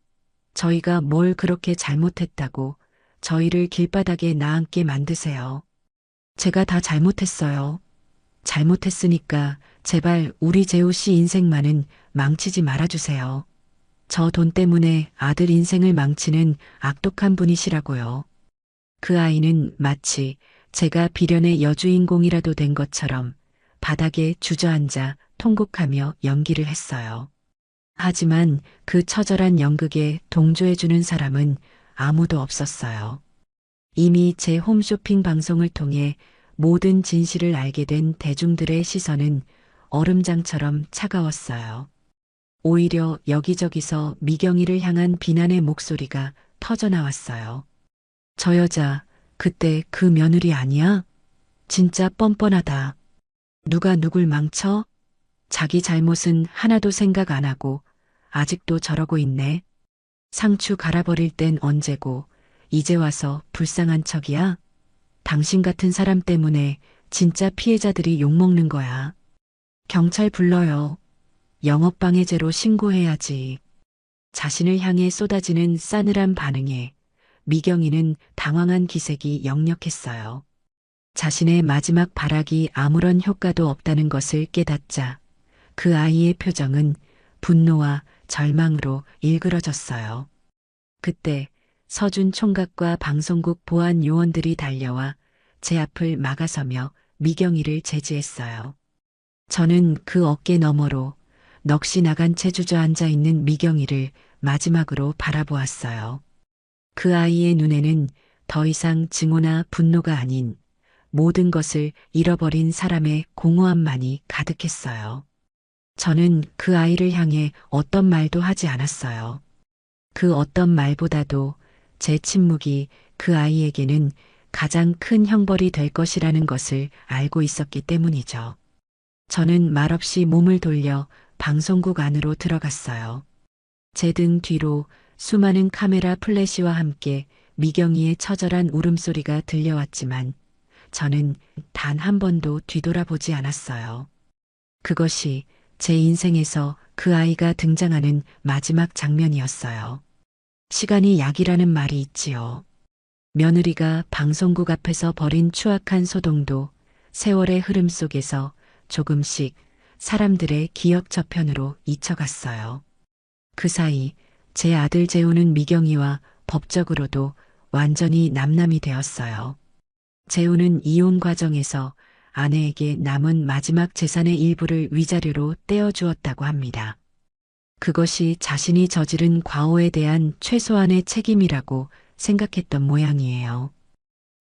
저희가 뭘 그렇게 잘못했다고 저희를 길바닥에 나앉게 만드세요. 제가 다 잘못했어요. 잘못했으니까 제발 우리 재호 씨 인생만은 망치지 말아주세요. 저 돈 때문에 아들 인생을 망치는 악독한 분이시라고요. 그 아이는 마치 제가 비련의 여주인공이라도 된 것처럼 바닥에 주저앉아 통곡하며 연기를 했어요. 하지만 그 처절한 연극에 동조해주는 사람은 아무도 없었어요. 이미 제 홈쇼핑 방송을 통해 모든 진실을 알게 된 대중들의 시선은 얼음장처럼 차가웠어요. 오히려 여기저기서 미경이를 향한 비난의 목소리가 터져나왔어요. 저 여자, 그때 그 며느리 아니야? 진짜 뻔뻔하다. 누가 누굴 망쳐? 자기 잘못은 하나도 생각 안 하고 아직도 저러고 있네. 상추 갈아버릴 땐 언제고 이제 와서 불쌍한 척이야? 당신 같은 사람 때문에 진짜 피해자들이 욕먹는 거야. 경찰 불러요. 영업방해죄로 신고해야지. 자신을 향해 쏟아지는 싸늘한 반응에 미경이는 당황한 기색이 역력했어요. 자신의 마지막 발악이 아무런 효과도 없다는 것을 깨닫자 그 아이의 표정은 분노와 절망으로 일그러졌어요. 그때 서준 총각과 방송국 보안 요원들이 달려와 제 앞을 막아서며 미경이를 제지했어요. 저는 그 어깨 너머로 넋이 나간 채 주저앉아 있는 미경이를 마지막으로 바라보았어요. 그 아이의 눈에는 더 이상 증오나 분노가 아닌 모든 것을 잃어버린 사람의 공허함만이 가득했어요. 저는 그 아이를 향해 어떤 말도 하지 않았어요. 그 어떤 말보다도 제 침묵이 그 아이에게는 가장 큰 형벌이 될 것이라는 것을 알고 있었기 때문이죠. 저는 말없이 몸을 돌려 방송국 안으로 들어갔어요. 제 등 뒤로 수많은 카메라 플래시와 함께 미경이의 처절한 울음소리가 들려왔지만 저는 단 한 번도 뒤돌아보지 않았어요. 그것이 제 인생에서 그 아이가 등장하는 마지막 장면이었어요. 시간이 약이라는 말이 있지요. 며느리가 방송국 앞에서 벌인 추악한 소동도 세월의 흐름 속에서 조금씩 사람들의 기억 저편으로 잊혀갔어요. 그 사이 제 아들 재우는 미경이와 법적으로도 완전히 남남이 되었어요. 재우는 이혼 과정에서 아내에게 남은 마지막 재산의 일부를 위자료로 떼어주었다고 합니다. 그것이 자신이 저지른 과오에 대한 최소한의 책임이라고 생각했던 모양이에요.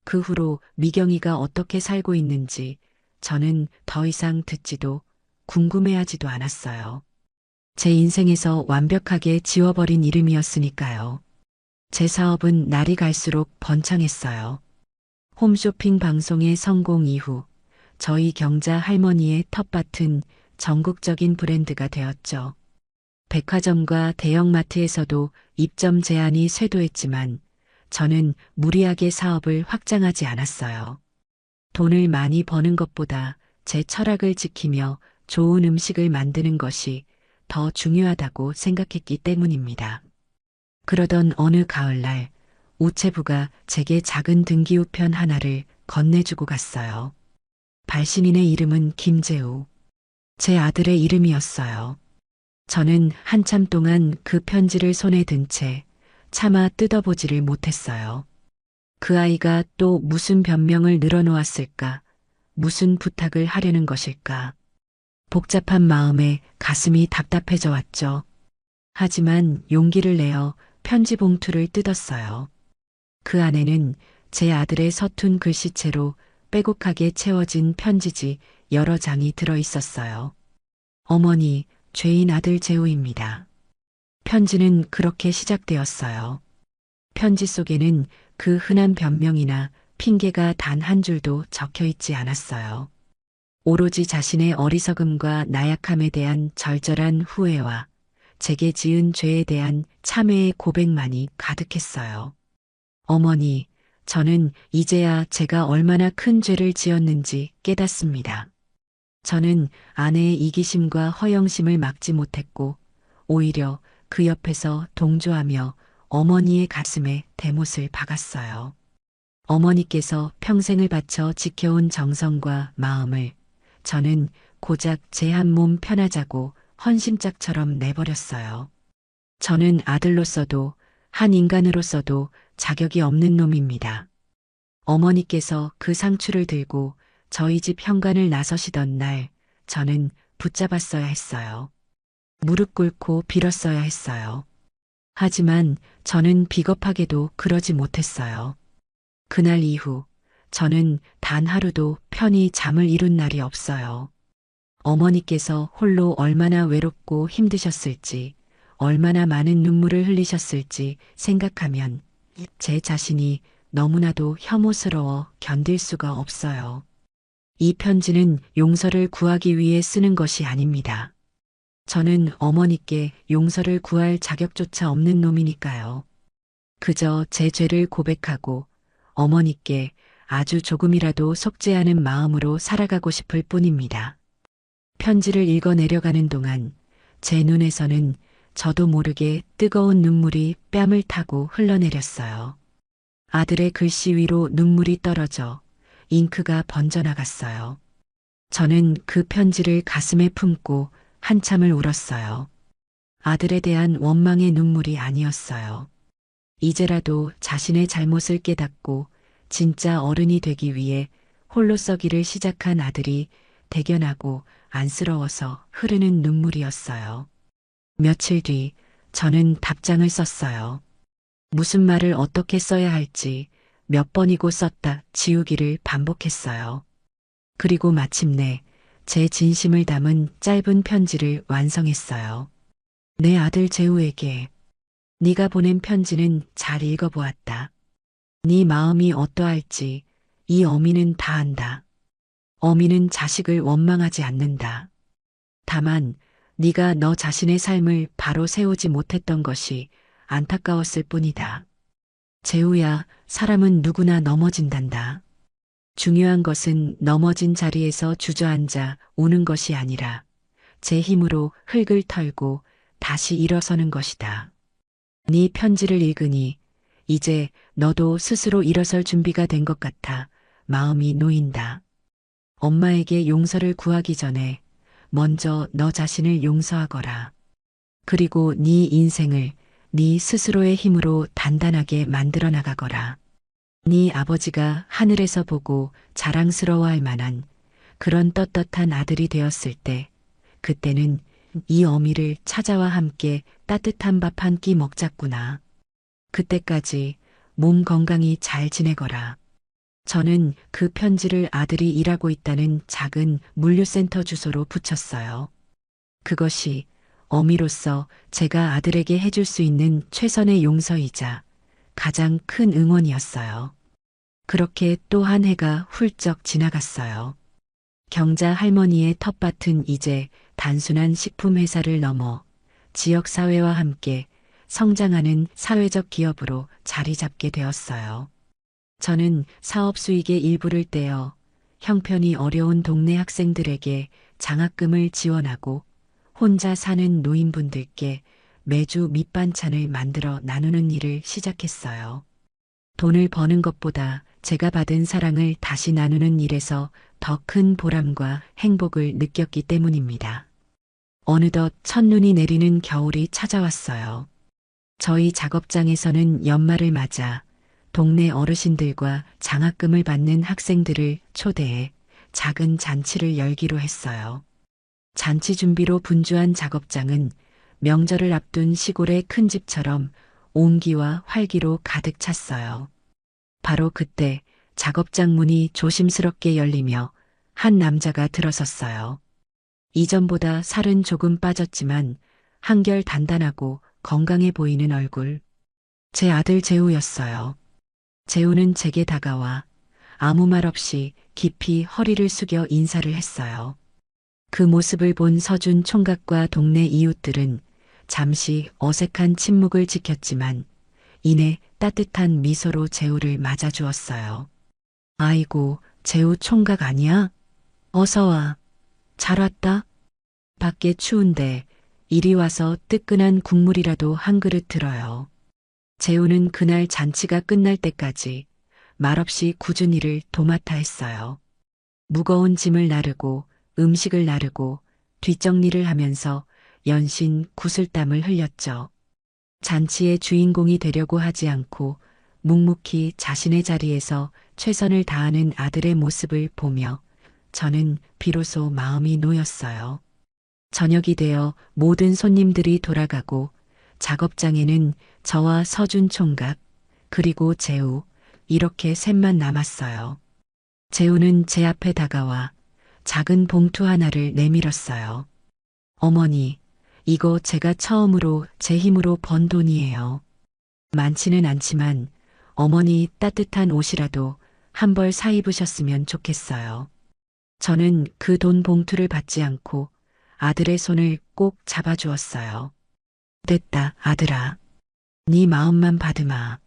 그 후로 미경이가 어떻게 살고 있는지 저는 더 이상 듣지도 궁금해하지도 않았어요. 제 인생에서 완벽하게 지워버린 이름이었으니까요. 제 사업은 날이 갈수록 번창했어요. 홈쇼핑 방송의 성공 이후 저희 경자 할머니의 텃밭은 전국적인 브랜드가 되었죠. 백화점과 대형마트에서도 입점 제한이 쇄도했지만 저는 무리하게 사업을 확장하지 않았어요. 돈을 많이 버는 것보다 제 철학을 지키며 좋은 음식을 만드는 것이 더 중요하다고 생각했기 때문입니다. 그러던 어느 가을날 우체부가 제게 작은 등기우편 하나를 건네주고 갔어요. 발신인의 이름은 김재우. 제 아들의 이름이었어요. 저는 한참 동안 그 편지를 손에 든 채 차마 뜯어보지를 못했어요. 그 아이가 또 무슨 변명을 늘어놓았을까? 무슨 부탁을 하려는 것일까? 복잡한 마음에 가슴이 답답해져 왔죠. 하지만 용기를 내어 편지 봉투를 뜯었어요. 그 안에는 제 아들의 서툰 글씨체로 빼곡하게 채워진 편지지 여러 장이 들어 있었어요. 어머니, 죄인 아들 재우입니다. 편지는 그렇게 시작되었어요. 편지 속에는 그 흔한 변명이나 핑계가 단 한 줄도 적혀 있지 않았어요. 오로지 자신의 어리석음과 나약함에 대한 절절한 후회와 제게 지은 죄에 대한 참회의 고백만이 가득했어요. 어머니, 저는 이제야 제가 얼마나 큰 죄를 지었는지 깨닫습니다. 저는 아내의 이기심과 허영심을 막지 못했고 오히려 그 옆에서 동조하며 어머니의 가슴에 대못을 박았어요. 어머니께서 평생을 바쳐 지켜온 정성과 마음을 저는 고작 제 한 몸 편하자고 헌심짝처럼 내버렸어요. 저는 아들로서도 한 인간으로서도 자격이 없는 놈입니다. 어머니께서 그 상추를 들고 저희 집 현관을 나서시던 날 저는 붙잡았어야 했어요. 무릎 꿇고 빌었어야 했어요. 하지만 저는 비겁하게도 그러지 못했어요. 그날 이후 저는 단 하루도 편히 잠을 이룬 날이 없어요. 어머니께서 홀로 얼마나 외롭고 힘드셨을지, 얼마나 많은 눈물을 흘리셨을지 생각하면 제 자신이 너무나도 혐오스러워 견딜 수가 없어요. 이 편지는 용서를 구하기 위해 쓰는 것이 아닙니다. 저는 어머니께 용서를 구할 자격조차 없는 놈이니까요. 그저 제 죄를 고백하고 어머니께 아주 조금이라도 속죄하는 마음으로 살아가고 싶을 뿐입니다. 편지를 읽어 내려가는 동안 제 눈에서는 저도 모르게 뜨거운 눈물이 뺨을 타고 흘러내렸어요. 아들의 글씨 위로 눈물이 떨어져 잉크가 번져나갔어요. 저는 그 편지를 가슴에 품고 한참을 울었어요. 아들에 대한 원망의 눈물이 아니었어요. 이제라도 자신의 잘못을 깨닫고 진짜 어른이 되기 위해 홀로 서기를 시작한 아들이 대견하고 안쓰러워서 흐르는 눈물이었어요. 며칠 뒤 저는 답장을 썼어요. 무슨 말을 어떻게 써야 할지 몇 번이고 썼다 지우기를 반복했어요. 그리고 마침내 제 진심을 담은 짧은 편지를 완성했어요. 내 아들 재우에게 네가 보낸 편지는 잘 읽어보았다. 네 마음이 어떠할지 이 어미는 다 안다. 어미는 자식을 원망하지 않는다. 다만 네가 너 자신의 삶을 바로 세우지 못했던 것이 안타까웠을 뿐이다. 재우야, 사람은 누구나 넘어진단다. 중요한 것은 넘어진 자리에서 주저앉아 우는 것이 아니라 제 힘으로 흙을 털고 다시 일어서는 것이다. 네 편지를 읽으니 이제 너도 스스로 일어설 준비가 된 것 같아 마음이 놓인다. 엄마에게 용서를 구하기 전에 먼저 너 자신을 용서하거라. 그리고 네 인생을 네 스스로의 힘으로 단단하게 만들어 나가거라. 네 아버지가 하늘에서 보고 자랑스러워할 만한 그런 떳떳한 아들이 되었을 때, 그때는 이 어미를 찾아와 함께 따뜻한 밥 한 끼 먹자꾸나. 그때까지 몸 건강히 잘 지내거라. 저는 그 편지를 아들이 일하고 있다는 작은 물류센터 주소로 붙였어요. 그것이 어미로서 제가 아들에게 해줄 수 있는 최선의 용서이자 가장 큰 응원이었어요. 그렇게 또 한 해가 훌쩍 지나갔어요. 경자 할머니의 텃밭은 이제 단순한 식품 회사를 넘어 지역사회와 함께 성장하는 사회적 기업으로 자리 잡게 되었어요. 저는 사업 수익의 일부를 떼어 형편이 어려운 동네 학생들에게 장학금을 지원하고 혼자 사는 노인분들께 매주 밑반찬을 만들어 나누는 일을 시작했어요. 돈을 버는 것보다 제가 받은 사랑을 다시 나누는 일에서 더 큰 보람과 행복을 느꼈기 때문입니다. 어느덧 첫눈이 내리는 겨울이 찾아왔어요. 저희 작업장에서는 연말을 맞아 동네 어르신들과 장학금을 받는 학생들을 초대해 작은 잔치를 열기로 했어요. 잔치 준비로 분주한 작업장은 명절을 앞둔 시골의 큰 집처럼 온기와 활기로 가득 찼어요. 바로 그때 작업장 문이 조심스럽게 열리며 한 남자가 들어섰어요. 이전보다 살은 조금 빠졌지만 한결 단단하고 건강해 보이는 얼굴. 제 아들 재우였어요. 재우는 제게 다가와 아무 말 없이 깊이 허리를 숙여 인사를 했어요. 그 모습을 본 서준 총각과 동네 이웃들은 잠시 어색한 침묵을 지켰지만 이내 따뜻한 미소로 재우를 맞아주었어요. 아이고, 재우 총각 아니야? 어서 와. 잘 왔다. 밖에 추운데 이리 와서 뜨끈한 국물이라도 한 그릇 들어요. 재우는 그날 잔치가 끝날 때까지 말없이 굳은 일을 도맡아 했어요. 무거운 짐을 나르고 음식을 나르고 뒷정리를 하면서 연신 구슬땀을 흘렸죠. 잔치의 주인공이 되려고 하지 않고 묵묵히 자신의 자리에서 최선을 다하는 아들의 모습을 보며 저는 비로소 마음이 놓였어요. 저녁이 되어 모든 손님들이 돌아가고 작업장에는 저와 서준 총각, 그리고 재우, 이렇게 셋만 남았어요. 재우는 제 앞에 다가와 작은 봉투 하나를 내밀었어요. 어머니, 이거 제가 처음으로 제 힘으로 번 돈이에요. 많지는 않지만 어머니 따뜻한 옷이라도 한 벌 사 입으셨으면 좋겠어요. 저는 그 돈 봉투를 받지 않고 아들의 손을 꼭 잡아주었어요. 됐다, 아들아. 네 마음만 받으마.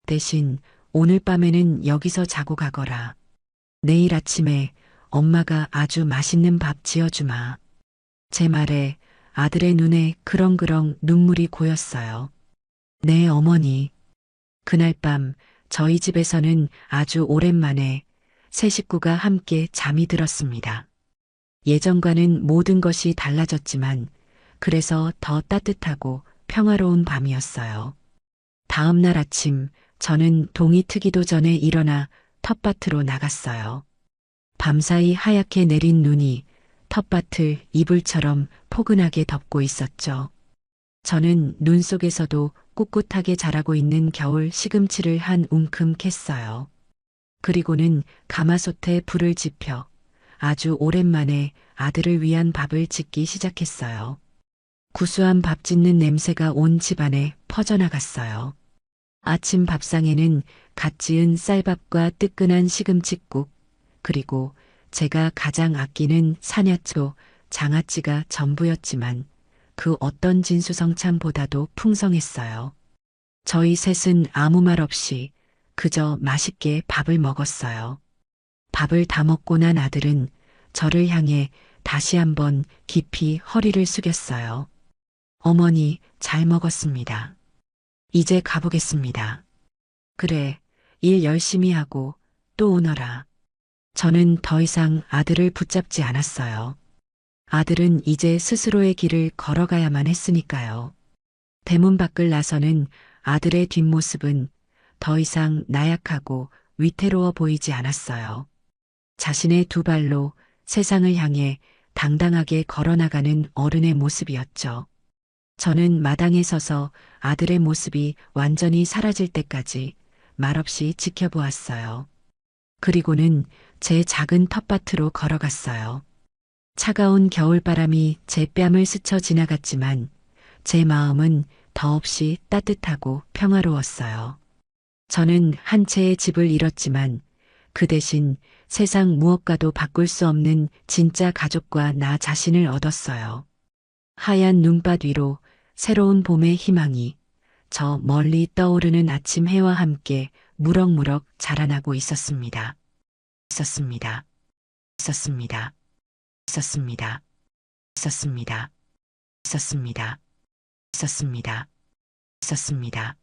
대신 오늘 밤에는 여기서 자고 가거라. 내일 아침에 엄마가 아주 맛있는 밥 지어주마. 제 말에 아들의 눈에 그렁그렁 눈물이 고였어요. 네, 어머니. 그날 밤 저희 집에서는 아주 오랜만에 세 식구가 함께 잠이 들었습니다. 예전과는 모든 것이 달라졌지만 그래서 더 따뜻하고 평화로운 밤이었어요. 다음 날 아침 저는 동이 트기도 전에 일어나 텃밭으로 나갔어요. 밤사이 하얗게 내린 눈이 텃밭을 이불처럼 포근하게 덮고 있었죠. 저는 눈 속에서도 꿋꿋하게 자라고 있는 겨울 시금치를 한 움큼 캤어요. 그리고는 가마솥에 불을 지펴 아주 오랜만에 아들을 위한 밥을 짓기 시작했어요. 구수한 밥 짓는 냄새가 온 집안에 퍼져나갔어요. 아침 밥상에는 갓 지은 쌀밥과 뜨끈한 시금치국, 그리고 제가 가장 아끼는 산야초, 장아찌가 전부였지만 그 어떤 진수성찬보다도 풍성했어요. 저희 셋은 아무 말 없이 그저 맛있게 밥을 먹었어요. 밥을 다 먹고 난 아들은 저를 향해 다시 한번 깊이 허리를 숙였어요. 어머니, 잘 먹었습니다. 이제 가보겠습니다. 그래, 일 열심히 하고 또 오너라. 저는 더 이상 아들을 붙잡지 않았어요. 아들은 이제 스스로의 길을 걸어가야만 했으니까요. 대문 밖을 나서는 아들의 뒷모습은 더 이상 나약하고 위태로워 보이지 않았어요. 자신의 두 발로 세상을 향해 당당하게 걸어나가는 어른의 모습이었죠. 저는 마당에 서서 아들의 모습이 완전히 사라질 때까지 말없이 지켜보았어요. 그리고는 제 작은 텃밭으로 걸어갔어요. 차가운 겨울바람이 제 뺨을 스쳐 지나갔지만 제 마음은 더없이 따뜻하고 평화로웠어요. 저는 한 채의 집을 잃었지만 그 대신 세상 무엇과도 바꿀 수 없는 진짜 가족과 나 자신을 얻었어요. 하얀 눈밭 위로 새로운 봄의 희망이 저 멀리 떠오르는 아침 해와 함께 무럭무럭 자라나고 있었습니다. 있었습니다. 있었습니다. 있었습니다. 있었습니다. 있었습니다. 있었습니다. 있었습니다.